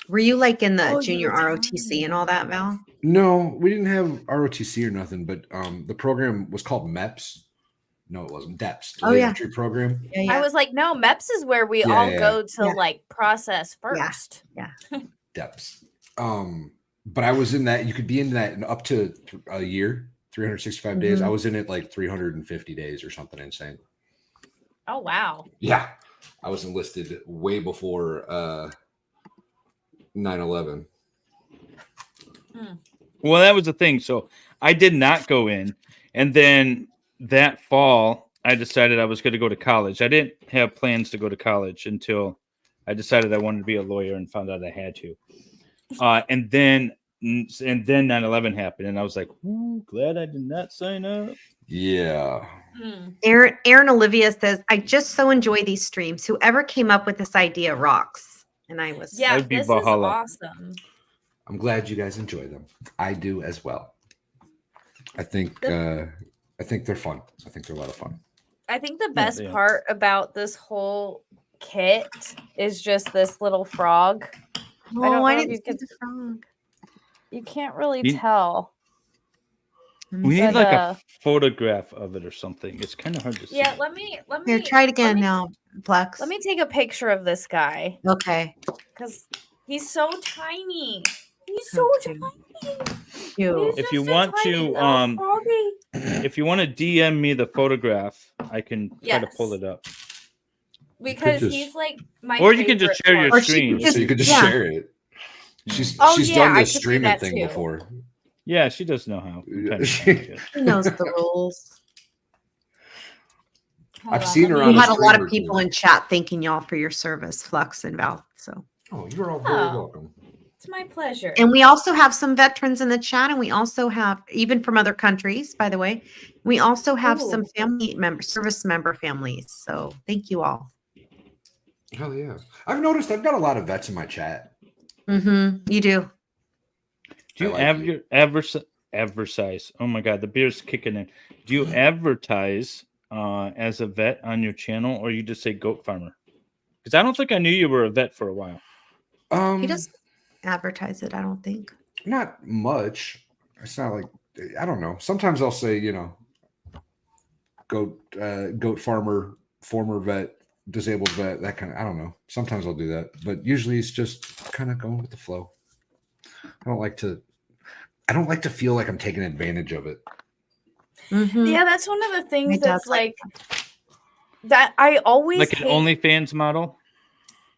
Speaker 3: Were you like in the
Speaker 8: Oh, you
Speaker 3: junior
Speaker 8: were telling
Speaker 3: ROTC and
Speaker 8: me.
Speaker 3: all that, Val?
Speaker 9: No, we didn't have ROTC or nothing, but the program was called MEPS. No, it wasn't. DEPS,
Speaker 3: Oh,
Speaker 9: Late
Speaker 3: yeah.
Speaker 9: Entry Program.
Speaker 3: Yeah, yeah.
Speaker 8: I was like, no, MEPS is where we
Speaker 9: Yeah,
Speaker 8: all
Speaker 9: yeah.
Speaker 8: go to
Speaker 3: Yeah.
Speaker 8: like process
Speaker 3: Yeah.
Speaker 8: first.
Speaker 3: Yeah.
Speaker 9: DEPS. But I was in that. You could be in that up to a year, 365 days. I was in it like 350 days or something insane.
Speaker 8: Oh wow.
Speaker 9: Yeah, I was enlisted way before 9/11.
Speaker 7: Well, that was the thing. So I did not go in. And then that fall, I decided I was going to go to college. I didn't have plans to go to college until I decided I wanted to be a lawyer and found out I had to. And then 9/11 happened. And I was like, ooh, glad I did not sign up.
Speaker 9: Yeah.
Speaker 3: Aaron Olivia says, I just so enjoy these streams. Whoever came up with this idea rocks. And I was
Speaker 8: Yeah,
Speaker 7: That'd be
Speaker 8: this
Speaker 7: Valhalla.
Speaker 8: is awesome.
Speaker 9: I'm glad you guys enjoy them. I do as well. I think they're fun. I think they're a lot of fun.
Speaker 8: I think the best
Speaker 7: they are.
Speaker 8: part about this whole kit is just this little frog.
Speaker 3: Oh,
Speaker 8: don't know
Speaker 3: I
Speaker 8: if
Speaker 3: didn't
Speaker 8: you
Speaker 3: see
Speaker 8: could-
Speaker 3: the frog.
Speaker 8: You can't really
Speaker 7: You-
Speaker 8: tell.
Speaker 7: We need
Speaker 8: But,
Speaker 7: like a photograph of it or something. It's kind of hard to see.
Speaker 8: Yeah, let me
Speaker 3: Here, try it again
Speaker 8: let me-
Speaker 3: now, Plex.
Speaker 8: Let me take a picture of this guy
Speaker 3: Okay.
Speaker 8: because he's so tiny. He's so
Speaker 3: Okay.
Speaker 8: tiny.
Speaker 3: Cute.
Speaker 8: He's
Speaker 7: If you
Speaker 8: just a
Speaker 7: want
Speaker 8: tiny
Speaker 7: to,
Speaker 8: little froggy.
Speaker 7: If you want to DM me the photograph, I can try to pull
Speaker 8: Yes.
Speaker 7: it up.
Speaker 8: Because
Speaker 9: just-
Speaker 8: he's like my
Speaker 7: Or you can just
Speaker 8: favorite
Speaker 7: share your
Speaker 8: part.
Speaker 3: Or she
Speaker 7: screen.
Speaker 3: could just-
Speaker 9: So you could just
Speaker 3: yeah.
Speaker 9: share it. She's
Speaker 8: Oh,
Speaker 9: she's
Speaker 8: yeah,
Speaker 9: done
Speaker 8: I
Speaker 9: this
Speaker 8: could do
Speaker 9: streaming
Speaker 8: that
Speaker 9: thing
Speaker 8: too.
Speaker 9: before.
Speaker 7: Yeah, she does know how.
Speaker 9: Yeah.
Speaker 7: Kind of good.
Speaker 3: He knows the rules.
Speaker 8: Hold
Speaker 9: I've
Speaker 8: on,
Speaker 9: seen
Speaker 8: let
Speaker 9: her
Speaker 8: me-
Speaker 9: on
Speaker 3: We
Speaker 9: the
Speaker 3: had a lot
Speaker 9: streamer
Speaker 3: of people
Speaker 9: team.
Speaker 3: in chat thanking y'all for your service, Flux and Val. So,
Speaker 9: Oh, you're all very
Speaker 8: Oh.
Speaker 9: welcome.
Speaker 8: It's my pleasure.
Speaker 3: and we also have some veterans in the chat, and we also have, even from other countries, by the way, we also have some
Speaker 8: Ooh.
Speaker 3: family members, service member families. So, thank you all.
Speaker 9: Hell yeah. I've noticed I've got a lot of vets in my chat.
Speaker 3: You do.
Speaker 7: Do you
Speaker 9: I like
Speaker 7: have
Speaker 9: it.
Speaker 7: your advertise? Oh my god, the beer's kicking in. Do you advertise as a vet on your channel, or you just say goat farmer? Because I don't think I knew you were a vet for a while.
Speaker 3: He doesn't advertise it, I don't think.
Speaker 9: Not much. It's not like I don't know. Sometimes I'll say, goat farmer, former vet, disabled vet, that kind of. I don't know. Sometimes I'll do that, but usually it's just kind of going with the flow. I don't like to feel like I'm taking advantage of it.
Speaker 8: Yeah, that's one of the things
Speaker 3: My dad's
Speaker 8: that's like that I always
Speaker 7: Like an
Speaker 8: hate.
Speaker 7: OnlyFans model?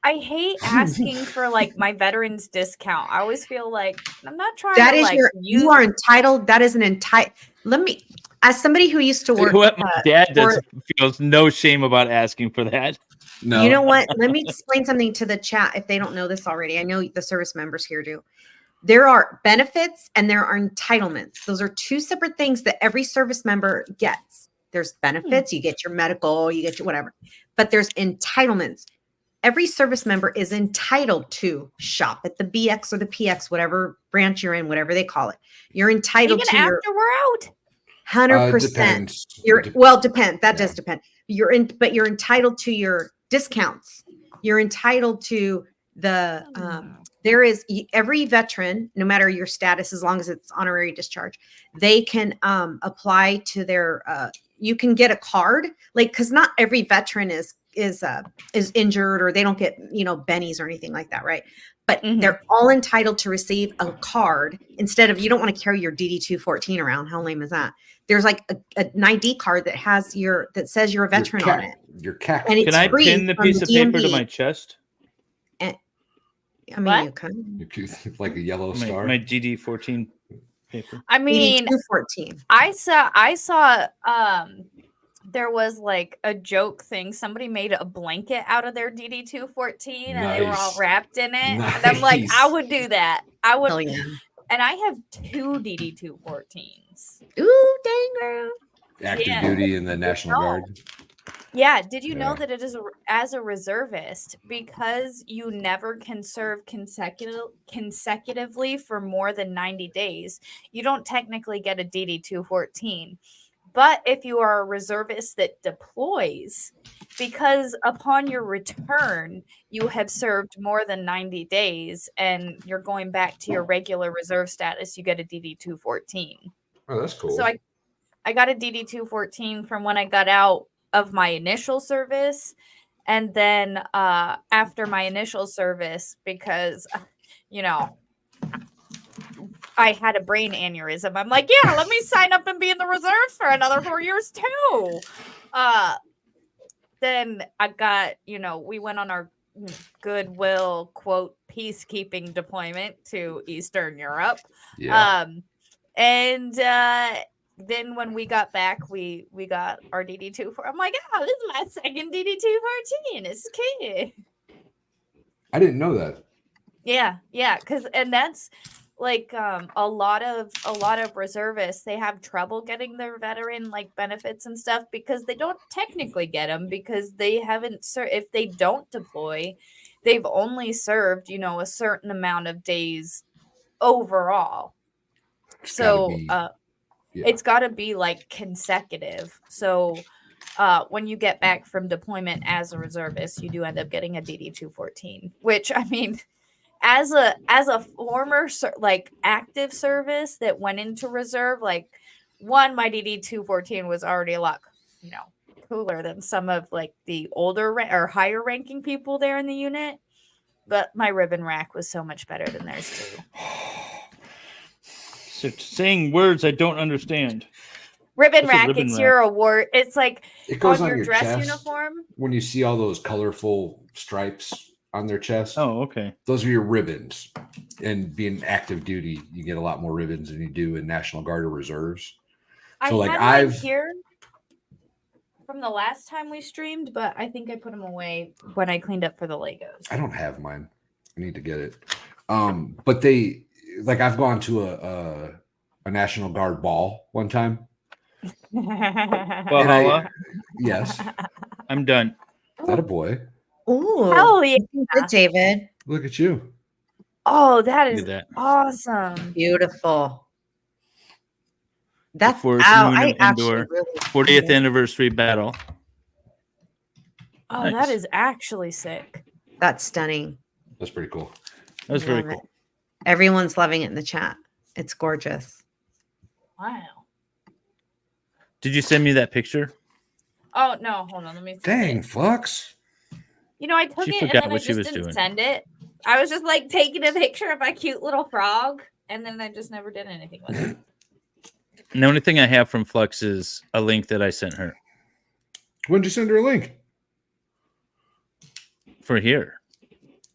Speaker 8: I hate asking for like my veterans discount. I always feel like I'm not trying
Speaker 3: That
Speaker 8: to
Speaker 3: is
Speaker 8: like
Speaker 3: you are entitled. That is an entitled. Let me, as somebody who used to work,
Speaker 7: What my dad does
Speaker 3: for-
Speaker 7: feels no shame about asking for that.
Speaker 9: No,
Speaker 3: you know what? Let me explain something to the chat if they don't know this already. I know the service members here do. There are benefits and there are entitlements. Those are two separate things that every service member gets. There's benefits, you get your medical, you get your whatever, but there's entitlements. Every service member is entitled to shop at the BX or the PX, whatever branch you're in, whatever they call it. You're entitled
Speaker 8: even
Speaker 3: to
Speaker 8: after
Speaker 3: your
Speaker 8: we're out.
Speaker 3: 100%.
Speaker 9: Depends.
Speaker 3: Depend. That
Speaker 9: Yeah.
Speaker 3: does depend. But you're entitled to your discounts. You're entitled to the there is every veteran, no matter your status, as long as it's honorary discharge, they can apply to their you can get a card, like, because not every veteran is injured or they don't get bennies or anything like that, right? But they're all entitled to receive a card instead of, you don't want to carry your DD-214 around. How lame is that? There's like an ID card that has that says you're a veteran on it.
Speaker 9: Your CAC.
Speaker 3: And it's
Speaker 7: Can I
Speaker 3: free
Speaker 7: pin the
Speaker 3: from
Speaker 7: piece of paper to
Speaker 3: DMV.
Speaker 7: my chest?
Speaker 3: I mean,
Speaker 8: What?
Speaker 3: you can.
Speaker 9: Like a yellow star.
Speaker 7: My GD14 paper.
Speaker 8: I mean,
Speaker 3: DD-214.
Speaker 8: I saw there was like a joke thing. Somebody made a blanket out of their DD-214 and they were all
Speaker 9: Nice.
Speaker 8: wrapped in it. And I'm like,
Speaker 9: Nice.
Speaker 8: I would do that. I would.
Speaker 3: Hell yeah.
Speaker 8: And I have 2 DD-214s.
Speaker 3: Ooh, dang girl.
Speaker 9: Active
Speaker 8: Yeah.
Speaker 9: duty in the National Guard.
Speaker 8: Yeah. Did you know
Speaker 9: Yeah.
Speaker 8: that it is as a reservist, because you never can serve consecutively for more than 90 days, you don't technically get a DD-214. But if you are a reservist that deploys, because upon your return, you have served more than 90 days and you're going back to your regular reserve status, you get a DD 214.
Speaker 9: Oh, that's cool.
Speaker 8: So I got a DD 214 from when I got out of my initial service. And then after my initial service, because, you know, I had a brain aneurysm. I'm like, yeah, let me sign up and be in the reserves for another 4 years too. Then I got, you know, we went on our goodwill quote peacekeeping deployment to Eastern Europe.
Speaker 9: Yeah.
Speaker 8: And then when we got back, we got our DD2. I'm like, oh, this is my second DD214. It's key.
Speaker 9: I didn't know that.
Speaker 8: Yeah, and that's like a lot of reservists, they have trouble getting their veteran like benefits and stuff because they don't technically get them because they haven't if they don't deploy, they've only served, you know, a certain amount of days overall. It's got to be like consecutive. So when you get back from deployment as a reservist, you do end up getting a DD 214, which I mean, as a former like active service that went into reserve, like my DD 214 was already a lot, you know, cooler than some of like the older or higher ranking people there in the unit. But my ribbon rack was so much better than theirs too.
Speaker 7: So saying words I don't understand.
Speaker 8: Ribbon rack, it's your award. It's like
Speaker 9: it goes on your
Speaker 8: dress
Speaker 9: chest
Speaker 8: uniform.
Speaker 9: When you see all those colorful stripes on their chest.
Speaker 7: Oh, okay.
Speaker 9: Those are your ribbons. And being active duty, you get a lot more ribbons than you do in National Guard or reserves. So
Speaker 8: I've here from the last time we streamed, but I think I put them away when I cleaned up for the Legos.
Speaker 9: I don't have mine. I need to get it. But they like I've gone to a National Guard ball one time.
Speaker 7: Valhalla?
Speaker 9: Yes.
Speaker 7: I'm done.
Speaker 9: That a boy.
Speaker 3: Ooh.
Speaker 8: Hell yeah.
Speaker 3: Good, David.
Speaker 9: Look at you.
Speaker 8: Oh, that is awesome.
Speaker 3: Beautiful. That's
Speaker 7: I actually really 40th anniversary battle.
Speaker 8: Oh, nice. That is actually sick.
Speaker 3: That's stunning.
Speaker 9: That's pretty cool.
Speaker 7: That's very cool.
Speaker 3: Everyone's loving it in the chat. It's gorgeous.
Speaker 8: Wow.
Speaker 7: Did you send me that picture?
Speaker 8: Oh no, hold on. Let me see.
Speaker 9: Dang, Fluxx.
Speaker 8: You know, I took it and then I just didn't send it. I was just like taking a picture of my cute little frog, and then I just never did anything with it.
Speaker 7: And the only thing I have from Fluxx is a link that I sent her.
Speaker 9: When did you send her a link?
Speaker 7: For here.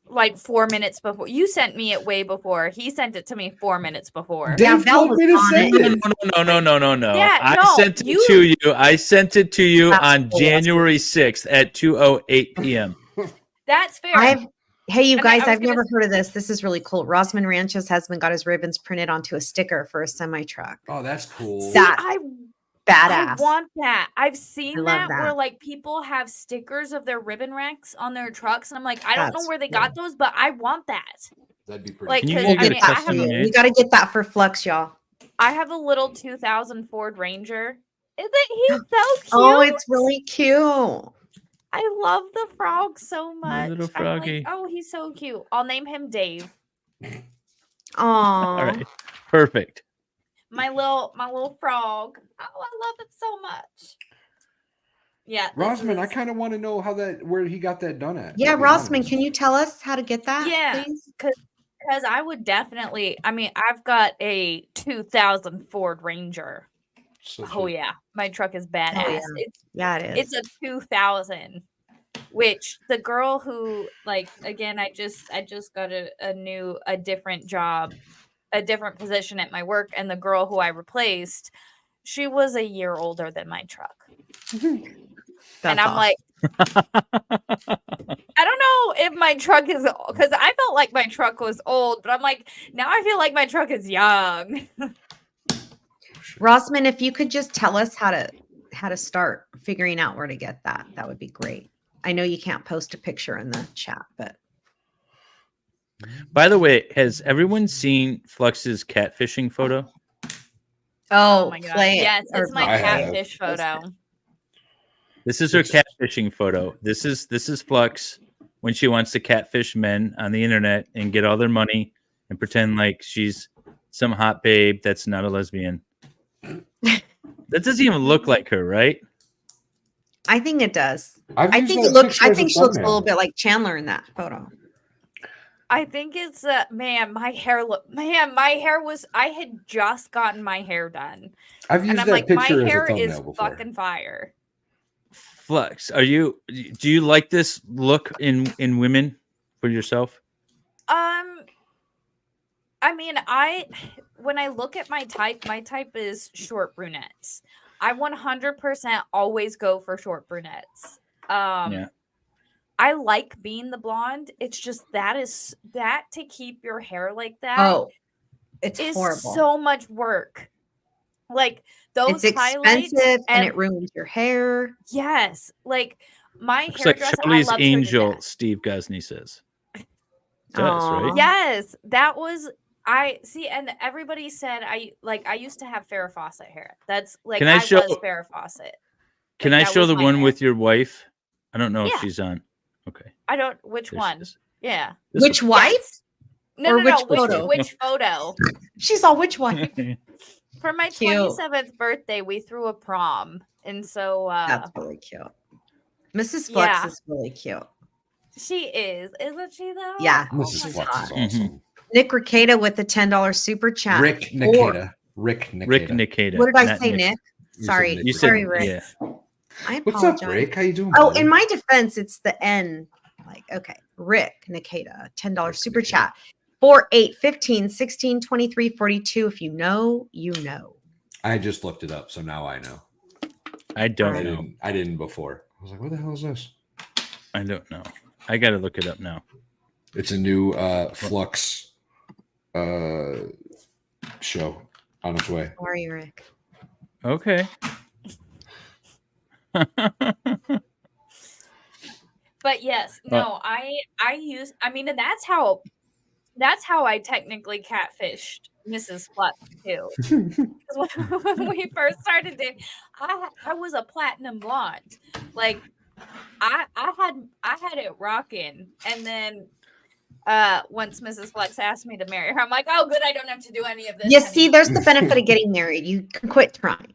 Speaker 8: Like 4 minutes before. You sent me it way before. He sent it to me 4 minutes before.
Speaker 3: Yeah, Val was on it.
Speaker 7: No.
Speaker 8: Yeah,
Speaker 7: I sent it to you. I sent it to you on January 6th at 2:08 p.m.
Speaker 8: That's fair.
Speaker 3: Hey, you guys, I've never heard of this. This is really cool. Rosman Ranch's husband got his ribbons printed onto a sticker for a semi-truck.
Speaker 9: Oh, that's cool.
Speaker 3: That's badass.
Speaker 8: I want that. I've seen that where like people have stickers of their ribbon racks on their trucks, and I'm like, I don't know where they got those, but I want that.
Speaker 9: That'd be pretty.
Speaker 8: Like,
Speaker 9: cool.
Speaker 3: You got to get that for Fluxx, y'all.
Speaker 8: I have a little 2000 Ford Ranger. Isn't he so cute?
Speaker 3: Oh, it's really cute.
Speaker 8: I love the frog so much.
Speaker 7: My little froggy.
Speaker 8: Like, oh, he's so cute. I'll name him Dave.
Speaker 3: Aww.
Speaker 7: All right. Perfect.
Speaker 8: My little frog. Oh, I love it so much. Yeah.
Speaker 9: Rosman, I kind of want to know where he got that done at.
Speaker 3: Yeah, Rosman, can you tell us how to get that?
Speaker 8: Yeah, because I would definitely. I mean, I've got a 2000 Ford Ranger. Yeah, my truck is badass.
Speaker 3: Oh, yeah. It is.
Speaker 8: It's a 2000. Which the girl who, like, again, I just got a different job, a different position at my work, and the girl who I replaced, she was a year older than my truck. And I'm like, I don't know if my truck is, because I felt like my truck was old, but I'm like, now I feel like my truck is young.
Speaker 3: Rosman, if you could just tell us how to start figuring out where to get that would be great. I know you can't post a picture in the chat, but.
Speaker 7: By the way, has everyone seen Fluxx's catfishing photo?
Speaker 3: Oh,
Speaker 8: my god.
Speaker 3: play it.
Speaker 8: Yes,
Speaker 3: or
Speaker 8: it's my
Speaker 9: I have.
Speaker 8: catfish photo.
Speaker 7: This is her catfishing photo. This is Flux when she wants to catfish men on the internet and get all their money and pretend like she's some hot babe that's not a lesbian. That doesn't even look like her, right?
Speaker 3: I think it does.
Speaker 9: I've
Speaker 3: I
Speaker 9: used
Speaker 3: think
Speaker 9: that
Speaker 3: it looks.
Speaker 9: picture
Speaker 3: I
Speaker 9: as a
Speaker 3: think she looks a little
Speaker 9: thumbnail.
Speaker 3: bit like Chandler in that photo.
Speaker 8: I think it's man, my hair was I had just gotten my hair done.
Speaker 9: I've
Speaker 8: And
Speaker 9: used
Speaker 8: I'm
Speaker 9: that
Speaker 8: like, my
Speaker 9: picture as a
Speaker 8: hair
Speaker 9: thumbnail
Speaker 8: is
Speaker 9: before.
Speaker 8: fucking fire.
Speaker 7: Flux, do you like this look in women for yourself?
Speaker 8: I mean, when I look at my type is short brunettes. I 100% always go for short brunettes.
Speaker 7: Yeah.
Speaker 8: I like being the blonde. It's just that to keep your hair like that
Speaker 3: Oh, it's
Speaker 8: is
Speaker 3: horrible.
Speaker 8: so much work. Like those
Speaker 3: It's
Speaker 8: highlights
Speaker 3: expensive and it ruins your hair.
Speaker 8: Yes, like my
Speaker 7: Looks like
Speaker 8: hairdresser. I
Speaker 7: Charlie's
Speaker 8: loved her to
Speaker 7: Angel,
Speaker 8: death.
Speaker 7: Steve Gusney says. Does,
Speaker 3: Aw.
Speaker 7: right?
Speaker 8: Yes, that was I see, and everybody said I used to have Farrah Fawcett hair. That's like
Speaker 7: Can I show-
Speaker 8: was Farrah Fawcett.
Speaker 7: Can
Speaker 8: Like,
Speaker 7: I
Speaker 8: that
Speaker 7: show
Speaker 8: was
Speaker 7: the
Speaker 8: my
Speaker 7: one
Speaker 8: hair.
Speaker 7: with your wife? I don't know if
Speaker 8: Yeah.
Speaker 7: she's on. Okay.
Speaker 8: I don't which
Speaker 7: There she
Speaker 8: one.
Speaker 7: is.
Speaker 8: Yeah.
Speaker 7: This
Speaker 3: Which
Speaker 7: one.
Speaker 3: wife?
Speaker 8: Yes. No,
Speaker 3: Or
Speaker 8: no,
Speaker 3: which
Speaker 8: no.
Speaker 3: photo?
Speaker 8: Which photo?
Speaker 3: She's all which wife?
Speaker 8: For my
Speaker 3: Cute.
Speaker 8: 27th birthday, we threw a prom, and so
Speaker 3: That's really cute. Mrs. Flux
Speaker 8: Yeah.
Speaker 3: is really cute.
Speaker 8: she isn't she though?
Speaker 3: Yeah.
Speaker 9: Mrs.
Speaker 3: she's
Speaker 9: Flux
Speaker 3: hot.
Speaker 9: is awesome.
Speaker 3: Nick Ricada with the $10 super chat.
Speaker 9: Rick
Speaker 3: Or-
Speaker 9: Nikita. Rick Nikita.
Speaker 7: Rick Nikita.
Speaker 3: What did I
Speaker 7: not
Speaker 3: say,
Speaker 7: Nick.
Speaker 3: Nick?
Speaker 9: You said
Speaker 3: Sorry.
Speaker 9: Nick
Speaker 7: You said
Speaker 3: Sorry, Rick.
Speaker 7: yeah.
Speaker 3: I
Speaker 9: What's
Speaker 3: apologize.
Speaker 9: up, Rick? How you doing?
Speaker 3: Oh,
Speaker 9: buddy?
Speaker 3: in my defense, it's the N. Like, okay. Rick Nikita, $10 super
Speaker 9: Nikita.
Speaker 3: chat. 4, 8, 15, 16, 23, 42. If you know, you know.
Speaker 9: I just looked it up, so now I know.
Speaker 7: I don't
Speaker 9: I
Speaker 7: know.
Speaker 9: didn't. I didn't before. I was like, "What the hell is this?"
Speaker 7: I don't know. I got to look it up now.
Speaker 9: It's a new Flux show on its way.
Speaker 3: Sorry, Rick.
Speaker 7: Okay.
Speaker 8: But yes, no, I mean, and that's how I technically catfished Mrs. Flux too. 'Cause when we first started dating, I was a platinum blonde. Like I had it rocking, and then once Mrs. Flux asked me to marry her, I'm like, oh, good, I don't have to do any of this.
Speaker 3: You see,
Speaker 8: anymore."
Speaker 3: there's the benefit of getting married. You can quit trying.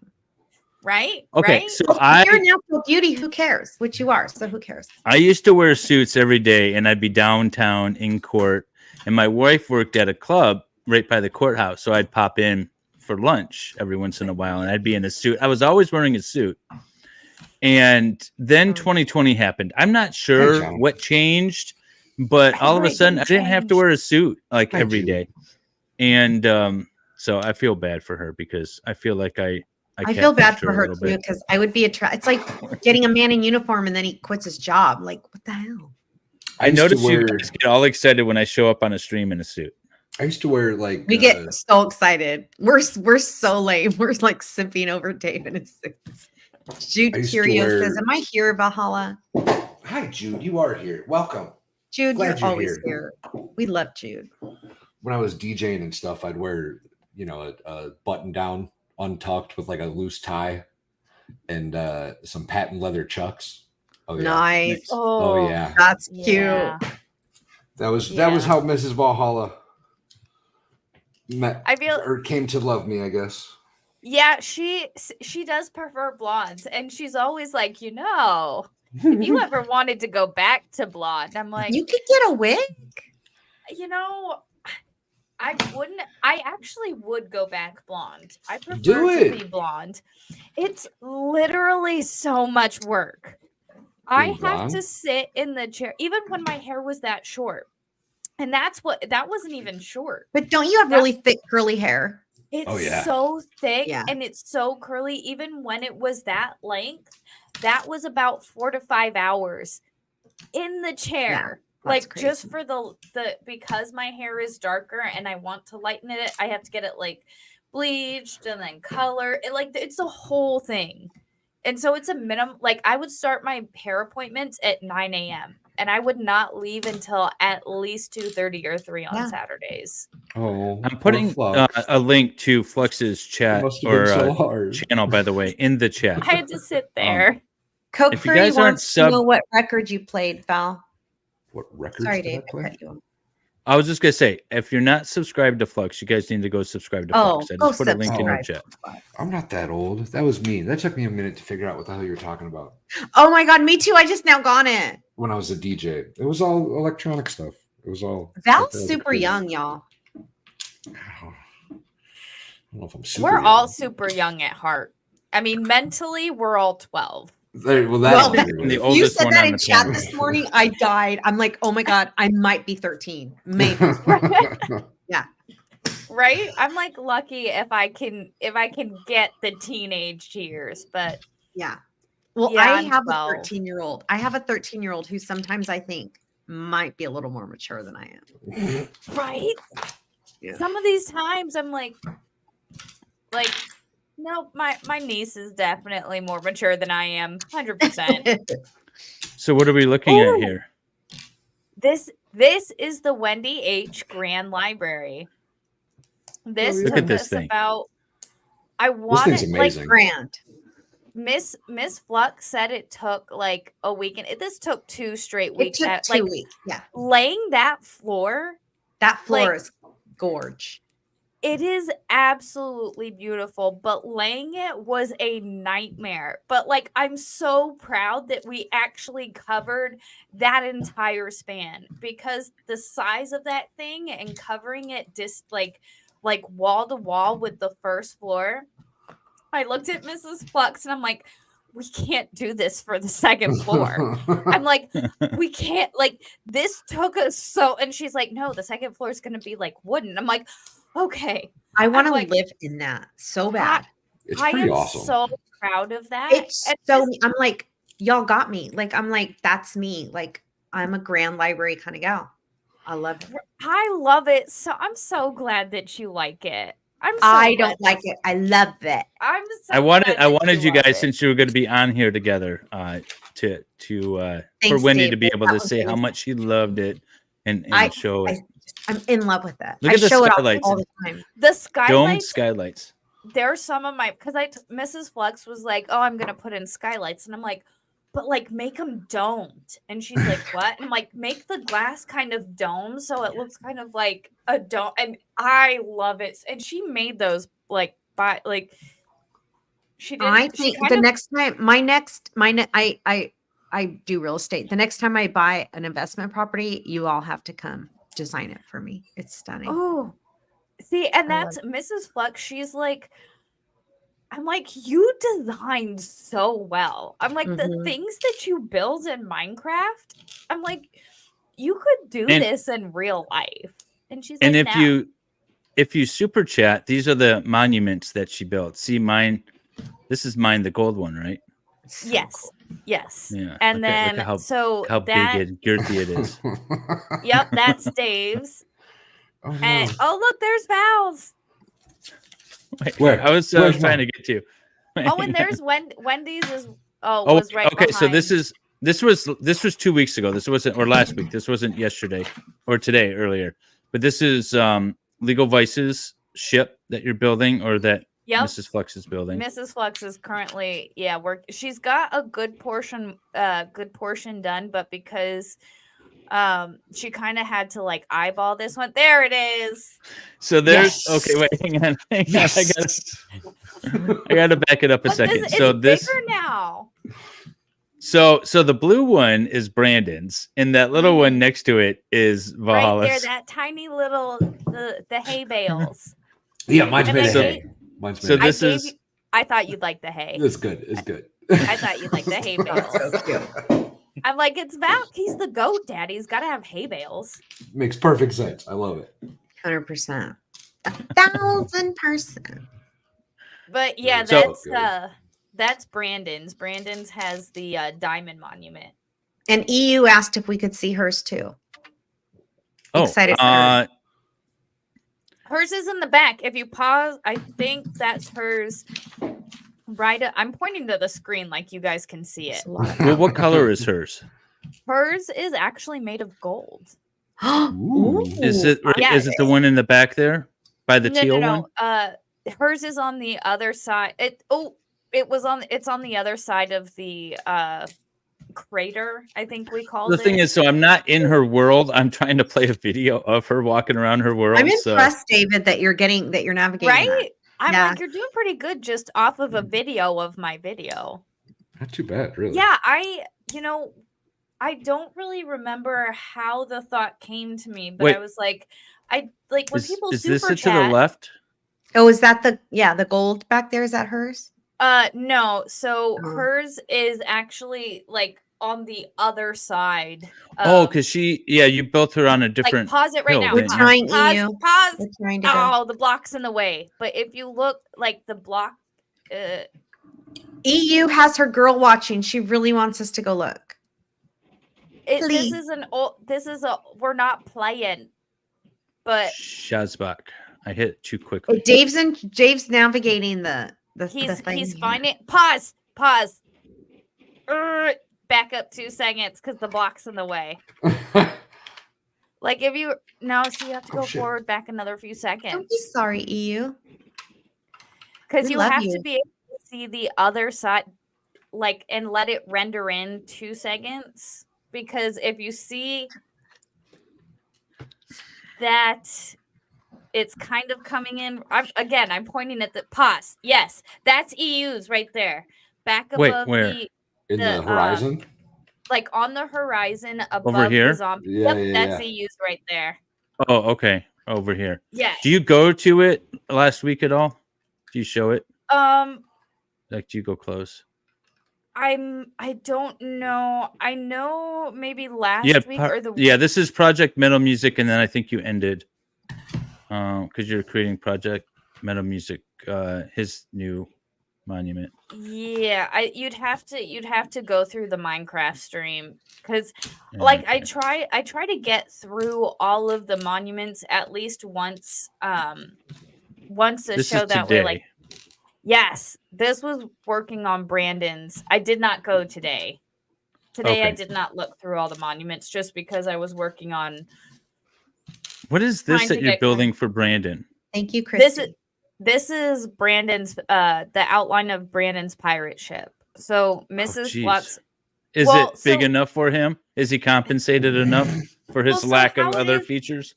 Speaker 8: right?
Speaker 7: Okay.
Speaker 8: Right?
Speaker 7: So
Speaker 3: If you're a natural beauty, who cares? Which you are, so who cares?
Speaker 7: I used to wear suits every day, and I'd be downtown in court. And my wife worked at a club right by the courthouse, so I'd pop in for lunch every once in a while, and I'd be in a suit. I was always wearing a suit. And then 2020 happened. I'm not sure
Speaker 9: John.
Speaker 7: what changed, but all of a sudden, I didn't have to wear a suit like
Speaker 9: Hi,
Speaker 7: every
Speaker 9: Jude.
Speaker 7: day. And so I feel bad for her because I feel like I
Speaker 3: feel bad
Speaker 7: catfished
Speaker 3: for
Speaker 7: a
Speaker 3: her
Speaker 7: little
Speaker 3: too,
Speaker 7: bit.
Speaker 3: because I would be it's like getting a man in uniform and then he quits his job. Like, what the hell?
Speaker 7: I
Speaker 9: used to
Speaker 7: notice you
Speaker 9: wear-
Speaker 7: guys get all excited when I show up on a stream in a suit.
Speaker 9: I used to wear like
Speaker 3: We get so excited. We're so lame. We're like sipping over Dave and his suits. Jude
Speaker 9: I used to
Speaker 3: Curio
Speaker 9: wear-
Speaker 3: says, "Am I here, Valhalla?"
Speaker 9: Hi, Jude. You are here. Welcome.
Speaker 3: Jude,
Speaker 9: Glad
Speaker 3: you're
Speaker 9: you're
Speaker 3: always
Speaker 9: here.
Speaker 3: here. We love Jude.
Speaker 9: When I was DJing and stuff, I'd wear, a button down, untucked with like a loose tie, and some patent leather chucks. Oh yeah.
Speaker 3: Nice.
Speaker 9: Oh yeah.
Speaker 3: That's cute.
Speaker 8: Yeah.
Speaker 9: That was
Speaker 8: Yeah.
Speaker 9: how Mrs. Valhalla met
Speaker 8: I feel
Speaker 9: or came to love me, I guess.
Speaker 8: yeah, she does prefer blondes, and she's always like, if you ever wanted to go back to blonde, I'm like,
Speaker 3: You could get a wig.
Speaker 8: I actually would go back blonde. I prefer
Speaker 9: Do
Speaker 8: to
Speaker 9: it.
Speaker 8: be blonde. It's literally so much work. I
Speaker 9: Being
Speaker 8: have
Speaker 9: blonde?
Speaker 8: to sit in the chair, even when my hair was that short. And that wasn't even short.
Speaker 3: But don't you have really thick curly hair?
Speaker 8: It's
Speaker 9: Oh, yeah.
Speaker 8: so thick
Speaker 3: Yeah.
Speaker 8: and it's so curly. Even when it was that length, that was about 4 to 5 hours in the chair.
Speaker 3: that's
Speaker 8: Like just
Speaker 3: crazy.
Speaker 8: for the because my hair is darker and I want to lighten it, I have to get it like bleached and then color. It's a whole thing. And so it's a minimum. Like I would start my hair appointments at 9 a.m. and I would not leave until at least 2:30 or 3 on
Speaker 3: Yeah.
Speaker 8: Saturdays.
Speaker 9: Oh,
Speaker 7: I'm putting a link to Fluxx's chat
Speaker 9: must have
Speaker 7: or
Speaker 9: been so hard.
Speaker 7: channel, by the way, in the chat.
Speaker 8: I had to sit there.
Speaker 3: Coke
Speaker 7: if you
Speaker 3: Furry
Speaker 7: guys aren't
Speaker 3: wants to know what record you played, Val.
Speaker 9: What records
Speaker 3: Sorry,
Speaker 9: did
Speaker 3: Dave,
Speaker 9: I play?
Speaker 3: cut you off.
Speaker 7: I was just gonna say, if you're not subscribed to Flux, you guys need to go subscribe to
Speaker 3: Oh,
Speaker 7: Flux. I
Speaker 3: go
Speaker 7: just put a link in our
Speaker 3: subscribe.
Speaker 7: chat.
Speaker 9: I'm not that old. That was me. That took me a minute to figure out what the hell you were talking about.
Speaker 3: Oh my God, me too. I just now got it.
Speaker 9: When I was a DJ, it was all electronic stuff. It was all.
Speaker 3: Val's super young, y'all.
Speaker 9: I don't know if I'm super.
Speaker 8: We're
Speaker 9: young.
Speaker 8: all super young at heart. I mean, mentally, we're all 12.
Speaker 9: Well,
Speaker 3: Well,
Speaker 7: The
Speaker 3: you
Speaker 7: oldest
Speaker 3: said
Speaker 7: one
Speaker 3: that
Speaker 7: on
Speaker 3: in
Speaker 7: the
Speaker 3: chat
Speaker 7: panel.
Speaker 3: this morning. I died. I'm like, oh my God, I might be 13. Maybe.
Speaker 8: Right? I'm like lucky if I can get the teenage years, but
Speaker 3: Yeah. Well,
Speaker 8: Yeah,
Speaker 3: I
Speaker 8: I'm
Speaker 3: have
Speaker 8: 12.
Speaker 3: a 13-year-old. I have a 13-year-old who sometimes I think might be a little more mature than I am.
Speaker 8: right?
Speaker 3: Yeah.
Speaker 8: Some of these times I'm like nope, my niece is definitely more mature than I am. 100%.
Speaker 7: So what are we looking
Speaker 8: Ooh.
Speaker 7: at here?
Speaker 8: This is the Wendy H Grand Library. This
Speaker 9: Look
Speaker 8: took
Speaker 7: at this
Speaker 8: us
Speaker 7: thing.
Speaker 8: about I
Speaker 9: This
Speaker 8: wanted
Speaker 9: thing's
Speaker 8: like
Speaker 9: amazing.
Speaker 3: Grand.
Speaker 8: Miss Flux said it took like a week, and this took 2 straight
Speaker 3: It
Speaker 8: weeks.
Speaker 3: took
Speaker 8: At,
Speaker 3: 2
Speaker 8: like
Speaker 3: weeks. Yeah.
Speaker 8: laying that floor,
Speaker 3: That floor
Speaker 8: like-
Speaker 3: is gorge.
Speaker 8: it is absolutely beautiful, but laying it was a nightmare. But like, I'm so proud that we actually covered that entire span, because the size of that thing and covering it like wall to wall with the first floor. I looked at Mrs. Flux and I'm like, we can't do this for the second floor. I'm like, we can't, like, this took us so, and she's like, no, the second floor is going to be like wooden. I'm like, okay.
Speaker 3: I want to
Speaker 8: like-
Speaker 3: live in that so bad.
Speaker 9: It's
Speaker 8: I
Speaker 9: pretty
Speaker 8: am
Speaker 9: awesome.
Speaker 8: so proud of that.
Speaker 3: It's
Speaker 8: And
Speaker 3: so, I'm like, y'all got me. Like, I'm like, that's me. Like, I'm a grand library kind of gal. I love it.
Speaker 8: I love it. So I'm so glad that you like it.
Speaker 3: I don't like it. I love it.
Speaker 8: I'm so
Speaker 7: I wanted
Speaker 8: glad that
Speaker 7: you
Speaker 8: love
Speaker 7: guys,
Speaker 8: it.
Speaker 7: since you were going to be on here together, for
Speaker 3: Thanks,
Speaker 7: Wendy
Speaker 3: Dave.
Speaker 7: to be able
Speaker 3: That
Speaker 7: to
Speaker 3: was
Speaker 7: say how
Speaker 3: really-
Speaker 7: much she loved it and show it.
Speaker 3: I'm in love with it.
Speaker 7: Look
Speaker 3: I
Speaker 7: at the
Speaker 3: show it off
Speaker 7: skylights.
Speaker 3: all the time.
Speaker 8: The
Speaker 7: Domed
Speaker 8: skylights,
Speaker 7: skylights.
Speaker 8: there's some of my, because Mrs. Flux was like, oh, I'm gonna put in skylights, and I'm like, but like make them domed, and she's like, what? And I'm like, make the glass kind of dome so it looks kind of like a dome, and I love it. And she made those she did.
Speaker 3: I think the next time, I do real estate. The next time I buy an investment property, you all have to come design it for me. It's stunning.
Speaker 8: Oh, see, and
Speaker 3: I
Speaker 8: that's Mrs. Flux. She's like, I'm like, you designed so well. I'm like, the
Speaker 3: Mhm.
Speaker 8: things that you build in Minecraft, I'm like, you could do
Speaker 7: And-
Speaker 8: this in real life. And she's
Speaker 7: And
Speaker 8: like,
Speaker 7: if you super chat, these are the monuments that she built. See mine. This is mine, the gold one, right?
Speaker 3: So
Speaker 8: yes,
Speaker 3: cool.
Speaker 8: yes.
Speaker 7: Yeah.
Speaker 8: And
Speaker 7: look at
Speaker 8: then
Speaker 7: how
Speaker 8: so
Speaker 7: big
Speaker 8: that,
Speaker 7: and girthy it is.
Speaker 8: yep, that's Dave's.
Speaker 9: Oh, no.
Speaker 8: And oh, look, there's Val's.
Speaker 7: Wait,
Speaker 9: Where?
Speaker 7: I was
Speaker 9: Where's
Speaker 7: trying
Speaker 9: mine?
Speaker 7: to get to.
Speaker 8: Oh, and there's Wendy's is
Speaker 7: Oh,
Speaker 8: right
Speaker 7: okay. So
Speaker 8: behind.
Speaker 7: this was 2 weeks ago. This wasn't, or last week. This wasn't yesterday or today earlier. But this is Legal Vice's ship that you're building, or that
Speaker 8: Yep.
Speaker 7: Mrs. Flux is building.
Speaker 8: Mrs. Flux is currently, she's got a good portion done, but because she kind of had to like eyeball this one. There it is.
Speaker 7: So there's
Speaker 3: Yes.
Speaker 7: okay. Wait, hang on. I gotta back it up a
Speaker 8: But
Speaker 7: second.
Speaker 8: It's
Speaker 7: So this,
Speaker 8: bigger now.
Speaker 7: so the blue one is Brandon's, and that little one next to it is
Speaker 8: Right there,
Speaker 7: Valhalla's.
Speaker 8: that tiny little the hay bales.
Speaker 9: Yeah, mine's
Speaker 8: And
Speaker 9: made
Speaker 8: I
Speaker 9: of
Speaker 8: gave-
Speaker 9: hay. Mine's
Speaker 7: so
Speaker 9: made of
Speaker 7: this
Speaker 9: hay.
Speaker 7: is
Speaker 8: I thought you'd like the hay.
Speaker 9: It's good. It's good.
Speaker 8: I thought you'd like the hay bales.
Speaker 3: So cute.
Speaker 8: I'm like, it's Val. He's the goat daddy. He's got to have hay bales.
Speaker 9: Makes perfect sense. I love it.
Speaker 3: 100%. 1,000%.
Speaker 8: But yeah,
Speaker 7: So-
Speaker 8: that's Brandon's. Brandon's has the diamond monument.
Speaker 3: And EU asked if we could see hers too. Excited for her.
Speaker 8: Hers is in the back. If you pause, I think that's hers. I'm pointing to the screen like you guys can see it.
Speaker 3: It's a lot of
Speaker 7: well, what color is hers?
Speaker 8: Hers is actually made of gold.
Speaker 4: Ooh.
Speaker 7: Is it
Speaker 8: Yeah.
Speaker 7: is it the one in the back there by the teal one?
Speaker 8: Hers is on the other side. It's on the other side of the crater, I think we called
Speaker 7: The
Speaker 8: it.
Speaker 7: thing is, so I'm not in her world. I'm trying to play a video of her walking around her world.
Speaker 3: I'm
Speaker 7: so
Speaker 3: impressed, David, that you're navigating
Speaker 8: right?
Speaker 3: that.
Speaker 8: I'm
Speaker 3: Yeah.
Speaker 8: like, you're doing pretty good just off of a video of my video.
Speaker 9: Not too bad, really.
Speaker 8: Yeah, I don't really remember how the thought came to me, but
Speaker 7: Wait.
Speaker 8: I was like, when people
Speaker 7: is
Speaker 8: super
Speaker 7: this it
Speaker 8: chat.
Speaker 7: to the left?
Speaker 3: Oh, is that the gold back there? Is that hers?
Speaker 8: No. So
Speaker 3: Oh.
Speaker 8: hers is actually like on the other side.
Speaker 7: Because you built her on a
Speaker 8: like
Speaker 7: different.
Speaker 8: pause it right
Speaker 7: hill,
Speaker 8: now.
Speaker 3: We're
Speaker 7: didn't you?
Speaker 3: trying,
Speaker 8: Pause.
Speaker 3: EU.
Speaker 8: Pause.
Speaker 3: We're trying to go.
Speaker 8: Oh, the block's in the way. But if you look, like the block,
Speaker 3: EU has her girl watching. She really wants us to go look.
Speaker 8: this is we're not playing, but
Speaker 7: Shazbak. I hit it too quickly.
Speaker 3: Dave's navigating the
Speaker 8: he's
Speaker 3: thing here.
Speaker 8: finding. Pause. Back up 2 seconds because the block's in the way. Like if you so you have to go forward back another few
Speaker 3: Don't be
Speaker 8: seconds
Speaker 3: sorry, EU.
Speaker 8: because
Speaker 3: We
Speaker 8: you
Speaker 3: love
Speaker 8: have
Speaker 3: you.
Speaker 8: to be able to see the other side, like, and let it render in 2 seconds. Because if you see that it's kind of coming in, I'm pointing at the pause. Yes, that's EU's right there, back
Speaker 7: Wait,
Speaker 8: above
Speaker 7: where?
Speaker 9: In the horizon?
Speaker 8: like on the horizon above
Speaker 7: Over here?
Speaker 8: the zombie.
Speaker 9: Yeah,
Speaker 8: That's
Speaker 9: yeah.
Speaker 8: EU's right there.
Speaker 7: Oh, okay. Over here.
Speaker 8: Yeah.
Speaker 7: Do you go to it last week at all? Do you show it? Like, do you go close?
Speaker 8: I don't know. I know maybe last week or the
Speaker 7: this is Project Metal Music, and then I think you ended because you're creating Project Metal Music, his new monument.
Speaker 8: Yeah, you'd have to go through the Minecraft stream because like I try to get through all of the monuments at least once a
Speaker 7: This
Speaker 8: show
Speaker 7: is
Speaker 8: that
Speaker 7: today.
Speaker 8: way. Like, yes, this was working on Brandon's. I did not go today. I
Speaker 7: Okay.
Speaker 8: did not look through all the monuments just because I was working on.
Speaker 7: What is this
Speaker 8: trying
Speaker 7: that
Speaker 8: to
Speaker 7: you're
Speaker 8: get
Speaker 7: building for Brandon?
Speaker 3: Thank you, Christy.
Speaker 8: This is Brandon's the outline of Brandon's pirate ship. So Mrs.
Speaker 7: jeez.
Speaker 8: Fluxx.
Speaker 7: Is
Speaker 8: Well,
Speaker 7: it big
Speaker 8: so-
Speaker 7: enough for him? Is he compensated enough for his
Speaker 8: Well, so
Speaker 7: lack of
Speaker 8: how it
Speaker 7: other
Speaker 8: is-
Speaker 7: features?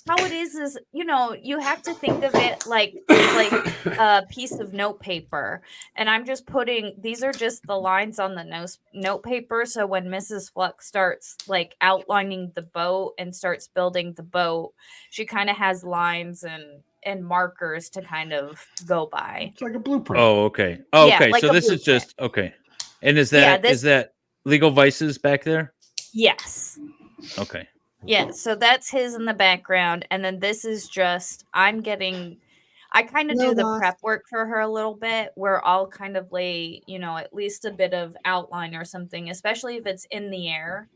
Speaker 8: How it is you have to think of it like a piece of note paper, and I'm just these are just the lines on the note paper. So when Mrs. Fluxx starts like outlining the boat and starts building the boat, she kind of has lines and markers to kind of go by.
Speaker 9: It's like a blueprint.
Speaker 7: Oh, okay. Oh,
Speaker 8: Yeah,
Speaker 7: okay.
Speaker 8: like
Speaker 7: So
Speaker 8: a
Speaker 7: this is
Speaker 8: blueprint.
Speaker 7: just okay. And is that is that Legal Vices back there?
Speaker 8: Yes.
Speaker 7: Okay.
Speaker 8: Yeah, so that's his in the background, and then this is just I kind of do the prep work for her a little bit, where I'll kind of lay, at least a bit of outline or something, especially if it's in the air.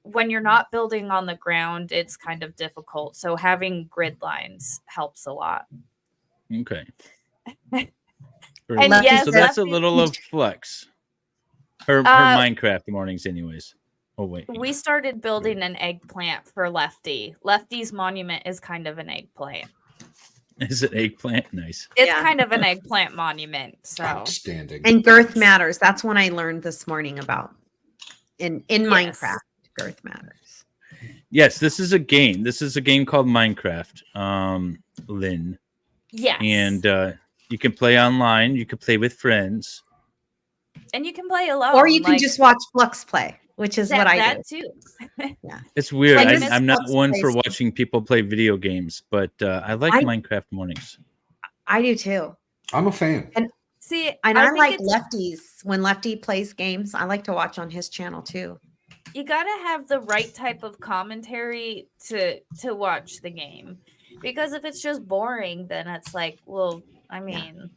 Speaker 8: When you're not building on the ground, it's kind of difficult. So having grid lines helps a lot.
Speaker 7: Okay.
Speaker 8: And
Speaker 3: yes,
Speaker 7: so that's a
Speaker 8: Lefty-
Speaker 7: little of Flex. Her Minecraft mornings, anyways. Oh wait.
Speaker 8: We started building an eggplant for Lefty. Lefty's monument is kind of an eggplant.
Speaker 7: Is it eggplant? Nice.
Speaker 8: It's kind of an eggplant monument. So
Speaker 9: Outstanding.
Speaker 3: And girth matters. That's one I learned this morning about in Minecraft. Girth matters.
Speaker 7: Yes, this is a game. This is a game called Minecraft, Lynn.
Speaker 8: yes.
Speaker 7: And you can play online. You can play with friends.
Speaker 8: And you can play alone.
Speaker 3: Or you can just watch Fluxx play, which is what I do.
Speaker 8: too.
Speaker 7: It's weird.
Speaker 3: Like
Speaker 7: I'm not
Speaker 3: Xbox
Speaker 7: one for
Speaker 3: plays-
Speaker 7: watching people play video games, but I like Minecraft mornings.
Speaker 3: I do too.
Speaker 9: I'm a fan.
Speaker 8: See,
Speaker 3: And I
Speaker 8: think
Speaker 3: like
Speaker 8: it's-
Speaker 3: Lefty's. When Lefty plays games, I like to watch on his channel too.
Speaker 8: You gotta have the right type of commentary to watch the game, because if it's just boring, then it's like, well, I mean.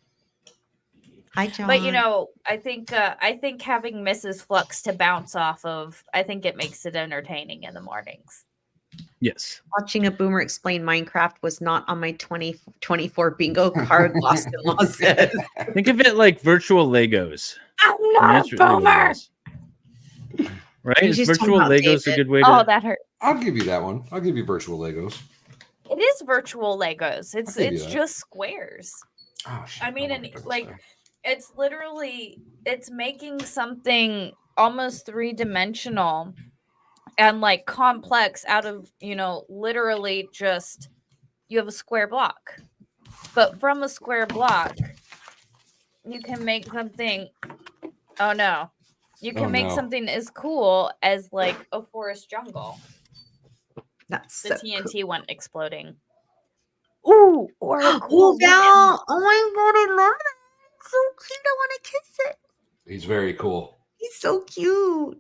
Speaker 3: Hi, John.
Speaker 8: But I think having Mrs. Fluxx to bounce off of, I think it makes it entertaining in the mornings.
Speaker 7: Yes.
Speaker 3: Watching a boomer explain Minecraft was not on my 2024 bingo card. Lost in Law said.
Speaker 7: Think of it like virtual Legos.
Speaker 8: I'm not a boomer.
Speaker 7: right?
Speaker 3: He's
Speaker 7: Is
Speaker 3: just talking
Speaker 7: virtual
Speaker 3: about
Speaker 7: Legos a
Speaker 3: David.
Speaker 7: good way
Speaker 8: Oh,
Speaker 7: to?
Speaker 8: that hurt.
Speaker 9: I'll give you that one. I'll give you virtual Legos.
Speaker 8: It is virtual Legos. It's
Speaker 9: give you
Speaker 8: it's
Speaker 9: that.
Speaker 8: just squares.
Speaker 9: Oh shit!
Speaker 8: I mean,
Speaker 9: no
Speaker 8: and
Speaker 9: wonder it doesn't
Speaker 8: like
Speaker 9: say.
Speaker 8: it's literally it's making something almost three-dimensional and like complex out of, literally just you have a square block. But from a square block, you can make something. Oh no. You can
Speaker 9: Oh,
Speaker 8: make
Speaker 9: no.
Speaker 8: something as cool as like a forest jungle.
Speaker 3: That's
Speaker 8: The
Speaker 3: so
Speaker 8: TNT one exploding. Ooh, or a
Speaker 3: cool.
Speaker 8: cool
Speaker 3: Oh, Val. Oh my god, I love that. It's so cute. I want to kiss it.
Speaker 9: He's very cool.
Speaker 3: He's so cute.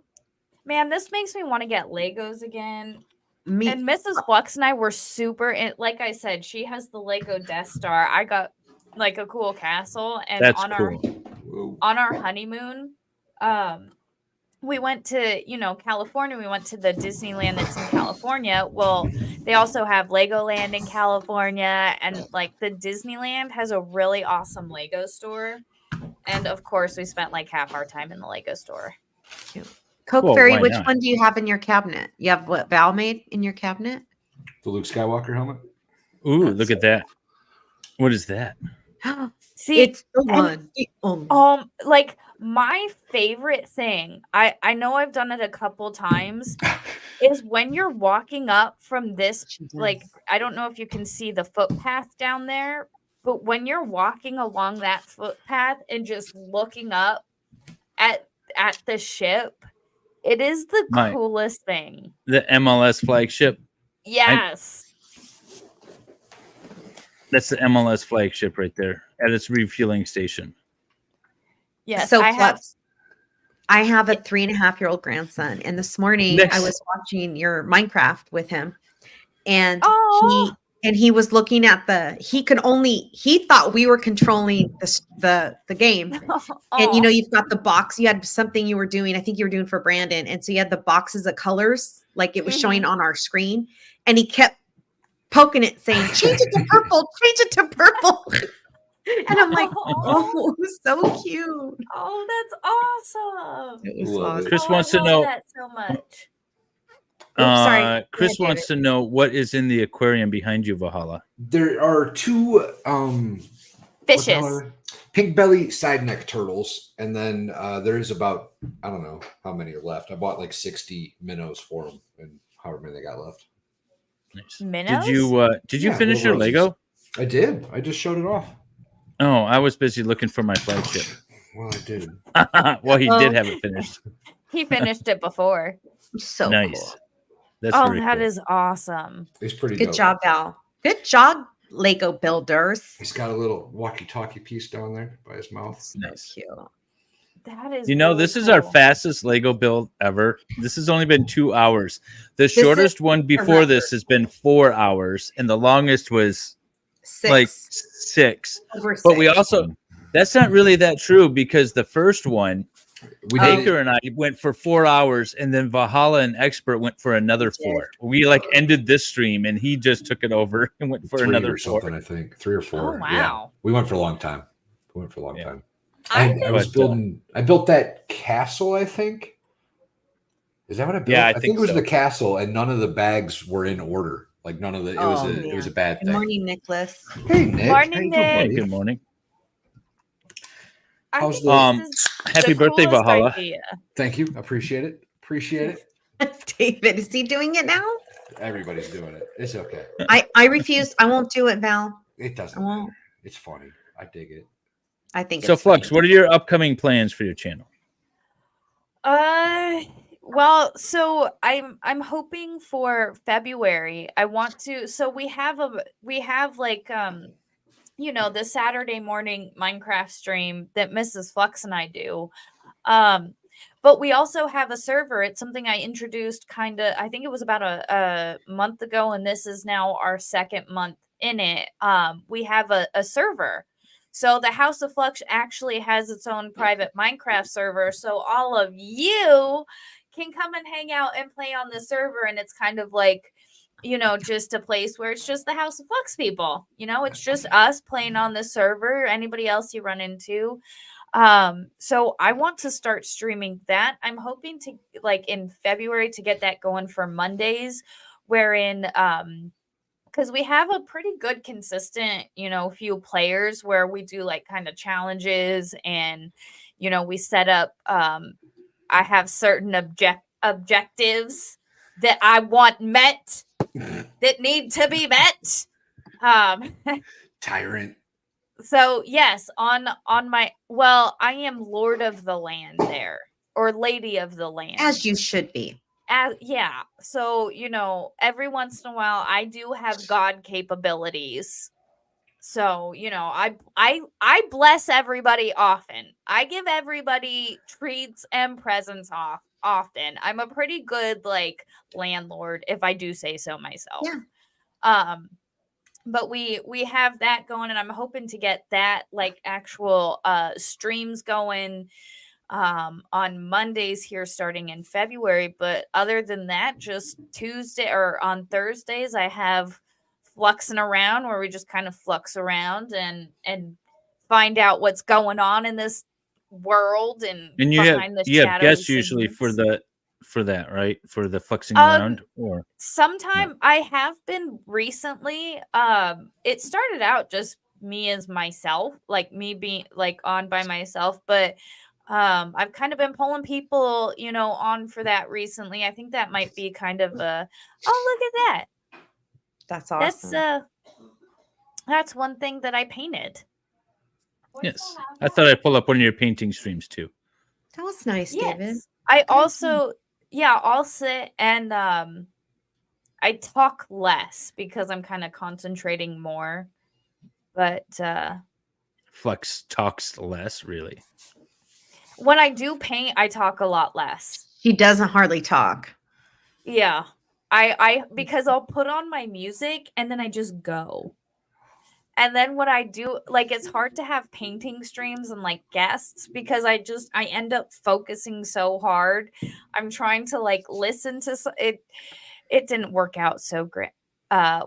Speaker 8: Man, this makes me want to get Legos again.
Speaker 3: Me.
Speaker 8: And Mrs. Fluxx and I were super in, like I said, she has the Lego Death Star. I got like a cool castle, and
Speaker 7: That's
Speaker 8: on
Speaker 7: cool.
Speaker 8: our honeymoon, we went to, California. We went to the Disneyland that's in California. Well, they also have Legoland in California, and like the Disneyland has a really awesome Lego store. And of course, we spent like half our time in the Lego store.
Speaker 3: Coke
Speaker 7: Well,
Speaker 3: Fairy,
Speaker 7: why
Speaker 3: which
Speaker 7: not?
Speaker 3: one do you have in your cabinet? You have what Val made in your cabinet?
Speaker 9: The Luke Skywalker helmet.
Speaker 7: Ooh,
Speaker 3: That's
Speaker 7: look at that. What is that?
Speaker 8: See,
Speaker 3: It's the
Speaker 8: and-
Speaker 3: one.
Speaker 8: Like my favorite thing, I know I've done it a couple times, is when you're walking up from this, like, I don't know if you can see the footpath down there, but when you're walking along that footpath and just looking up at the ship, it is the
Speaker 7: My-
Speaker 8: coolest thing.
Speaker 7: The MLS flagship.
Speaker 8: Yes.
Speaker 7: That's the MLS flagship right there at its refueling station.
Speaker 8: Yes,
Speaker 3: So
Speaker 8: I have.
Speaker 3: Flux, I have a 3.5-year-old grandson, and this morning
Speaker 7: Next.
Speaker 3: I was watching your Minecraft with him, and
Speaker 8: Oh.
Speaker 3: he was looking at he thought we were controlling the game. And you've got the box, you had something you were doing, I think you were doing for Brandon, and so you had the boxes of colors like it was showing on our screen, and he kept poking it saying, change it to purple, change it to purple. And I'm like, oh, so cute.
Speaker 8: Oh, that's awesome.
Speaker 3: It was
Speaker 9: Love it.
Speaker 3: awesome.
Speaker 7: Chris
Speaker 8: I
Speaker 7: wants to
Speaker 8: love
Speaker 7: know.
Speaker 8: that so much.
Speaker 3: Sorry. Go
Speaker 7: Chris
Speaker 3: ahead,
Speaker 7: wants to know what is in the aquarium behind you, Valhalla.
Speaker 9: There are two what the hell
Speaker 8: Fishes.
Speaker 9: are they? Pink belly side neck turtles, and then there's about I don't know how many are left. I bought like 60 minnows for them, and however many they got left.
Speaker 7: Nice.
Speaker 8: Minnows?
Speaker 7: Did you
Speaker 9: Yeah,
Speaker 7: finish your
Speaker 9: little
Speaker 7: Lego?
Speaker 9: I did. I just showed it off.
Speaker 7: Oh, I was busy looking for my flagship.
Speaker 9: Well, I did.
Speaker 7: Well, he
Speaker 3: Oh.
Speaker 7: did have it finished.
Speaker 8: He finished it before.
Speaker 3: So
Speaker 7: Nice.
Speaker 3: cool.
Speaker 7: That's
Speaker 8: Oh,
Speaker 7: very
Speaker 8: that
Speaker 7: cool.
Speaker 8: is awesome.
Speaker 9: It's pretty
Speaker 3: Good
Speaker 9: dope.
Speaker 3: job, Val. Good job, Lego builders.
Speaker 9: He's got a little walkie-talkie piece down there by his mouth.
Speaker 3: So
Speaker 7: Nice.
Speaker 3: cute.
Speaker 8: That is
Speaker 7: You know,
Speaker 8: really
Speaker 7: this is our
Speaker 8: cool.
Speaker 7: fastest Lego build ever. This has only been 2 hours. The
Speaker 3: is
Speaker 7: shortest one before
Speaker 3: record.
Speaker 7: this has been 4 hours, and the longest was
Speaker 3: 6.
Speaker 7: like 6.
Speaker 3: Over
Speaker 7: But we
Speaker 3: 6.
Speaker 7: also, that's not really that true because the first one,
Speaker 9: We did
Speaker 7: Baker and I went for 4 hours, and then Valhalla and Expert went for another 4. We like ended this stream, and he just took it over and went for
Speaker 9: 3
Speaker 7: another
Speaker 9: or
Speaker 7: 4.
Speaker 9: something. I think 3 or 4.
Speaker 8: Oh, wow.
Speaker 9: Yeah. We went for a long time. We went for a long
Speaker 7: Yeah.
Speaker 9: time.
Speaker 8: I
Speaker 9: I was
Speaker 7: But,
Speaker 9: building. I built that castle. I think. Is that what I built?
Speaker 7: Yeah, I
Speaker 9: I think
Speaker 7: think
Speaker 9: it was
Speaker 7: so.
Speaker 9: the castle, and none of the bags were in order. Like none of the. It was
Speaker 3: Oh,
Speaker 9: it was a
Speaker 3: man.
Speaker 9: bad
Speaker 3: Good
Speaker 9: thing.
Speaker 3: morning, Nicholas.
Speaker 9: Hey Nick.
Speaker 8: Morning,
Speaker 9: How you doing,
Speaker 8: Nick.
Speaker 7: Hey,
Speaker 9: buddy?
Speaker 7: good morning.
Speaker 8: I
Speaker 9: How's
Speaker 8: think
Speaker 9: the-
Speaker 8: this is
Speaker 7: Happy
Speaker 8: the
Speaker 7: birthday,
Speaker 8: coolest
Speaker 7: Valhalla.
Speaker 8: idea.
Speaker 9: Thank you. Appreciate it. Appreciate it.
Speaker 3: David, is he doing it now?
Speaker 9: Everybody's doing it. It's okay.
Speaker 3: I refused. I won't do it, Val.
Speaker 9: It doesn't
Speaker 3: I won't.
Speaker 9: matter. It's funny. I dig it.
Speaker 3: I think
Speaker 7: So,
Speaker 3: it's
Speaker 7: Flux,
Speaker 3: funny.
Speaker 7: what are your upcoming plans for your channel?
Speaker 8: Well, so I'm hoping for February. I want to, so we have like the Saturday morning Minecraft stream that Mrs. Flux and I do. But we also have a server. It's something I introduced I think it was about a month ago, and this is now our second month in it. We have a server. So the House of Fluxx actually has its own private Minecraft server. So all of you can come and hang out and play on the server. And it's kind of like, just a place where it's just the House of Fluxx people. It's just us playing on the server. Anybody else you run into. So I want to start streaming that. I'm hoping to like in February to get that going for Mondays, wherein because we have a pretty good consistent, few players where we do like kind of challenges and we set up I have certain objectives that I want met that need to be met.
Speaker 9: Tyrant.
Speaker 8: So yes, on my I am Lord of the Land there or Lady of the Land.
Speaker 3: As you should be.
Speaker 8: Yeah. So, every once in a while I do have God capabilities. So, I bless everybody often. I give everybody treats and presents often. I'm a pretty good like landlord if I do say so myself.
Speaker 3: Yeah.
Speaker 8: But we have that going and I'm hoping to get that like actual streams going on Mondays here starting in February. But other than that, just Tuesday or on Thursdays, I have fluxing around where we just kind of flux around and find out what's going on in this world and
Speaker 7: you
Speaker 8: behind the
Speaker 7: have
Speaker 8: shadowy
Speaker 7: guests usually
Speaker 8: segments.
Speaker 7: for that, right? For the fluxing around or
Speaker 8: sometime I have been recently. It started out just me as myself, like me being like on by myself, but I've kind of been pulling people, on for that recently. I think that might be kind of a look at that.
Speaker 3: That's awesome.
Speaker 8: That's one thing that I painted.
Speaker 7: yes. I thought I'd pull up one of your painting streams too.
Speaker 3: That was nice, David.
Speaker 8: I also I'll sit and I talk less because I'm kind of concentrating more. But
Speaker 7: Fluxx talks less, really.
Speaker 8: When I do paint, I talk a lot less.
Speaker 3: He doesn't hardly talk.
Speaker 8: Yeah. I because I'll put on my music and then I just go. And then what I do, like it's hard to have painting streams and like guests because I end up focusing so hard. I'm trying to like listen to it. It didn't work out so great.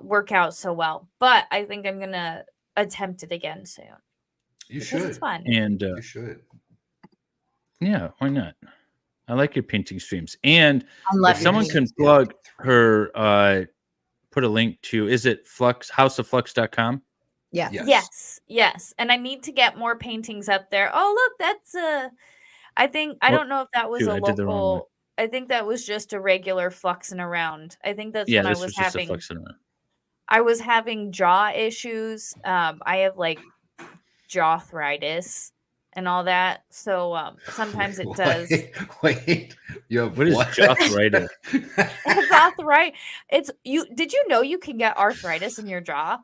Speaker 8: Work out so well, but I think I'm gonna attempt it again soon.
Speaker 9: You should.
Speaker 8: It's fun.
Speaker 7: And
Speaker 9: you should.
Speaker 7: Yeah, why not? I like your painting streams. And
Speaker 3: if
Speaker 7: someone can plug her, put a link to, is it Fluxx, houseofflux.com?
Speaker 3: Yeah.
Speaker 8: Yes. And I need to get more paintings up there. Oh, look, that's I don't know if that was a local. I think that was just a regular fluxing around. I think that's when I was having.
Speaker 7: Just a fluxing around.
Speaker 8: I was having jaw issues. I have like jaw arthritis and all that. So sometimes it does.
Speaker 9: Wait. You have
Speaker 7: what is jaw arthritis?
Speaker 8: It's arthritis. It's you. Did you know you can get arthritis in your jaw?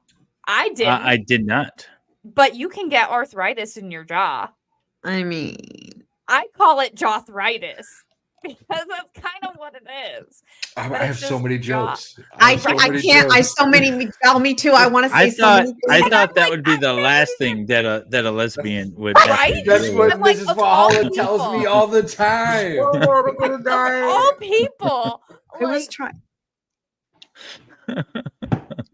Speaker 8: I didn't.
Speaker 7: I did not.
Speaker 8: But you can get arthritis in your jaw.
Speaker 3: I mean,
Speaker 8: I call it jaw arthritis because that's kind of what it is.
Speaker 9: I have so many jokes.
Speaker 3: I can't. I so many. Tell me too. I want to say
Speaker 7: something. I thought that would be the last thing that a lesbian would.
Speaker 8: Right?
Speaker 9: That's what Mrs. Valhalla tells me all the time.
Speaker 8: All people.
Speaker 3: I was trying.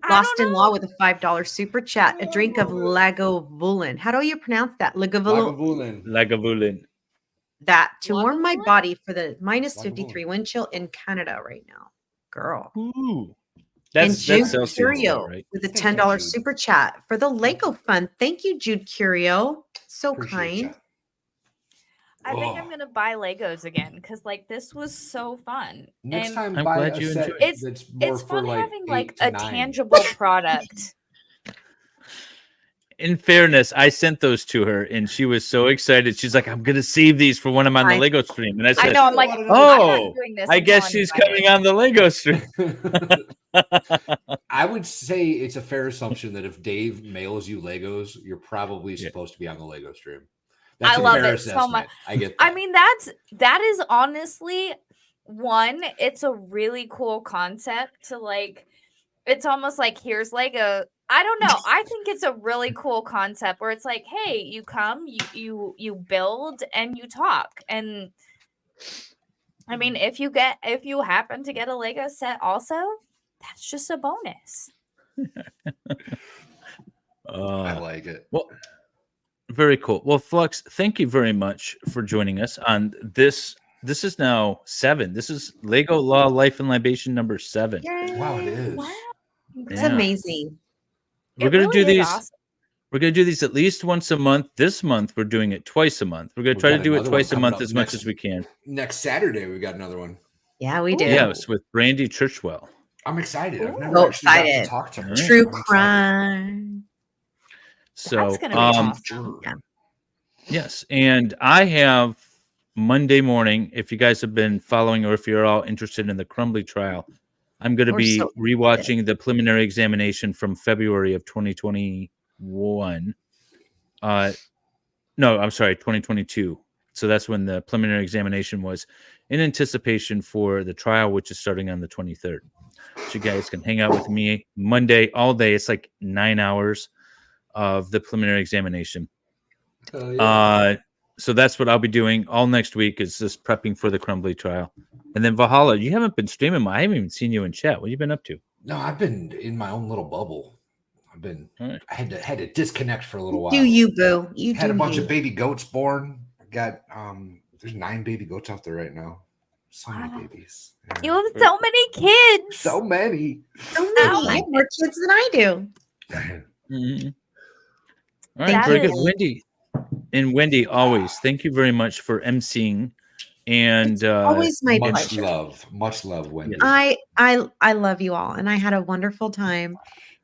Speaker 3: Lost in Law with a $5 super chat. A drink of Lagavulin. How do you pronounce that?
Speaker 7: Lagavulin.
Speaker 3: That to warm my body for the minus 53 wind chill in Canada right now. Girl.
Speaker 7: Ooh.
Speaker 3: And Jude Curio with a $10 super chat for the Lego fund. Thank you, Jude Curio. So kind.
Speaker 8: I think I'm gonna buy Legos again because like this was so fun.
Speaker 9: Next time,
Speaker 7: I'm
Speaker 9: buy
Speaker 7: glad
Speaker 9: a
Speaker 7: you
Speaker 9: set
Speaker 7: enjoyed
Speaker 8: it.
Speaker 9: that's more
Speaker 8: It's
Speaker 9: for
Speaker 8: fun
Speaker 9: like
Speaker 8: having like
Speaker 9: 8 to
Speaker 8: a
Speaker 9: 9.
Speaker 8: tangible product.
Speaker 7: In fairness, I sent those to her and she was so excited. She's like, I'm going to save these for when I'm on the Lego stream. And I said,
Speaker 8: I know, I'm like,
Speaker 7: oh, I guess
Speaker 8: until
Speaker 7: she's coming on the Lego stream.
Speaker 9: I would say it's a fair assumption that if Dave mails you Legos, you're probably supposed to be on the Lego stream. That's
Speaker 8: I love it so much.
Speaker 9: I get that.
Speaker 8: I mean, that is honestly it's a really cool concept to like, it's almost like here's Lego. I don't know. I think it's a really cool concept where it's like, hey, you come, you build and you talk. And I mean, if you happen to get a Lego set also, that's just a bonus.
Speaker 9: I like it.
Speaker 7: Well, Very cool. Well, Flux, thank you very much for joining us on this. This is now 7. This is Lego Law Life and Libation number 7.
Speaker 9: Wow, it is.
Speaker 8: Wow.
Speaker 3: It's
Speaker 7: Yeah.
Speaker 3: amazing.
Speaker 7: We're
Speaker 8: It
Speaker 7: gonna
Speaker 8: really
Speaker 7: do
Speaker 8: is
Speaker 7: these.
Speaker 8: awesome.
Speaker 7: We're gonna do these at least once a month. This month we're doing it twice a month. We're gonna
Speaker 9: We've
Speaker 7: try to
Speaker 9: got
Speaker 7: do it
Speaker 9: another one
Speaker 7: twice a
Speaker 9: coming
Speaker 7: month
Speaker 9: up
Speaker 7: as much
Speaker 9: next-
Speaker 7: as we can.
Speaker 9: Next Saturday, we got another one.
Speaker 3: Yeah, we do.
Speaker 7: Yes, with Brandy Churchwell.
Speaker 9: I'm excited. I've
Speaker 8: Ooh.
Speaker 9: never
Speaker 3: So
Speaker 9: actually got
Speaker 3: excited.
Speaker 9: to talk to her.
Speaker 7: Alright.
Speaker 3: True
Speaker 9: I'm excited.
Speaker 3: crime.
Speaker 7: So
Speaker 8: That's gonna be awesome.
Speaker 9: Sure.
Speaker 3: Yeah.
Speaker 7: yes, and I have Monday morning. If you guys have been following, or if you're all interested in the Crumbly trial, I'm going to
Speaker 3: We're
Speaker 7: be
Speaker 3: so
Speaker 7: rewatching the preliminary examination from February of 2021. No, I'm sorry, 2022. So that's when the preliminary examination was, in anticipation for the trial, which is starting on the 23rd. So you guys can hang out with me Monday all day. It's like 9 hours of the preliminary examination.
Speaker 9: Hell yeah.
Speaker 7: So that's what I'll be doing all next week, is just prepping for the Crumbly trial. And then Valhalla, you haven't been streaming. I haven't even seen you in chat. What have you been up to?
Speaker 9: No, I've been in my own little bubble. I've been.
Speaker 7: All right.
Speaker 9: I had to disconnect for a little while.
Speaker 3: Do you, boo? You
Speaker 9: Had a
Speaker 3: do
Speaker 9: bunch
Speaker 3: you.
Speaker 9: of baby goats born. I got there's 9 baby goats out there right now. So many
Speaker 8: Wow.
Speaker 9: babies.
Speaker 8: You have so many kids.
Speaker 9: So many.
Speaker 3: So many. I have more kids than I do.
Speaker 7: Mhm. All right,
Speaker 8: That
Speaker 7: very good.
Speaker 8: is-
Speaker 7: Wendy, always thank you very much for emceeing. And
Speaker 3: Always my
Speaker 9: much
Speaker 3: pleasure.
Speaker 9: much love, Wendy.
Speaker 3: I love you all, and I had a wonderful time.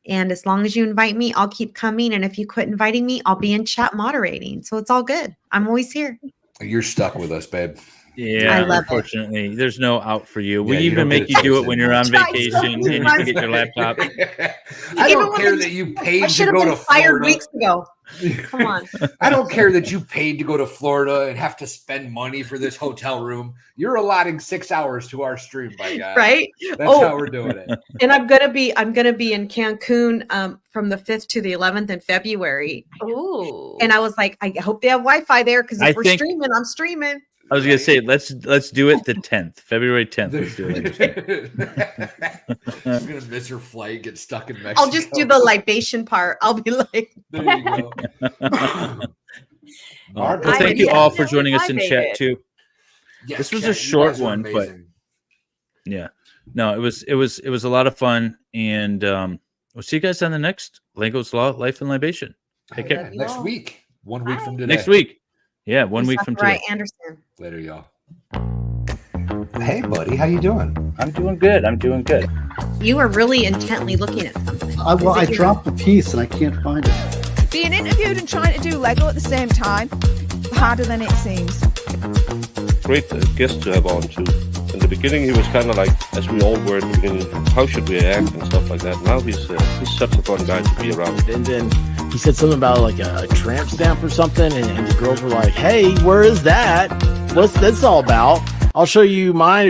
Speaker 3: And as long as you invite me, I'll keep coming. And if you quit inviting me, I'll be in chat moderating. So it's all good. I'm always here.
Speaker 9: You're stuck with us, babe.
Speaker 7: yeah,
Speaker 3: I love it.
Speaker 7: unfortunately, there's no out for you. We
Speaker 9: Yeah, you
Speaker 7: even
Speaker 9: don't
Speaker 7: make
Speaker 9: get a
Speaker 7: you do
Speaker 9: chance
Speaker 7: it when you're on
Speaker 3: anymore.
Speaker 7: vacation and you
Speaker 3: I'm
Speaker 7: forget your laptop.
Speaker 9: I
Speaker 3: Even
Speaker 9: don't
Speaker 3: when
Speaker 9: care
Speaker 3: I-
Speaker 9: that you
Speaker 3: I
Speaker 9: paid to
Speaker 3: should have
Speaker 9: go
Speaker 3: been
Speaker 9: to
Speaker 3: fired
Speaker 9: Florida.
Speaker 3: weeks ago. Come on.
Speaker 9: I don't care that you paid to go to Florida and have to spend money for this hotel room. You're allotting 6 hours to our stream, by God.
Speaker 3: Right?
Speaker 9: That's
Speaker 3: Oh.
Speaker 9: how we're doing it.
Speaker 3: And I'm gonna be in Cancun from the 5th to the 11th in February.
Speaker 8: Ooh.
Speaker 3: And I was like, I hope they have Wi-Fi there, because
Speaker 7: I
Speaker 3: if we're
Speaker 7: think-
Speaker 3: streaming, I'm streaming.
Speaker 7: I was gonna say let's do it the 10th, February 10th. Let's do it.
Speaker 9: She's gonna miss her flight, get stuck in Mexico.
Speaker 3: I'll just do the libation part. I'll be like,
Speaker 9: There you go.
Speaker 7: Well,
Speaker 9: I
Speaker 7: thank you all for
Speaker 8: definitely
Speaker 7: joining us in chat
Speaker 8: vibrated.
Speaker 7: too.
Speaker 9: Yes,
Speaker 7: This was
Speaker 9: Chad,
Speaker 7: a
Speaker 9: you
Speaker 7: short
Speaker 9: guys are
Speaker 7: one, but
Speaker 9: amazing.
Speaker 7: yeah, no, it was a lot of fun, and we'll see you guys on the next Lego's Law, Life and Libation. Take
Speaker 9: Oh,
Speaker 7: care.
Speaker 9: yeah, next week. 1 week from today.
Speaker 7: Next week, yeah, 1 week from
Speaker 3: Sakurai
Speaker 7: today.
Speaker 3: Anderson.
Speaker 9: Later, y'all. Hey, buddy, how you doing?
Speaker 7: I'm doing good.
Speaker 3: You are really intently looking at something.
Speaker 4: Well,
Speaker 3: Is
Speaker 4: I
Speaker 3: it your-
Speaker 4: dropped the piece and I can't find it.
Speaker 5: Being interviewed and trying to do Lego at the same time, harder than it seems.
Speaker 6: Great guest to have on too. In the beginning, he was kind of like, as we all were in the beginning, how should we act and stuff like that. Now he's such a fun guy to be around.
Speaker 2: And then he said something about like a tramp stamp or something, and the girls were like, "Hey, where is that? What's this all about? I'll show you mine."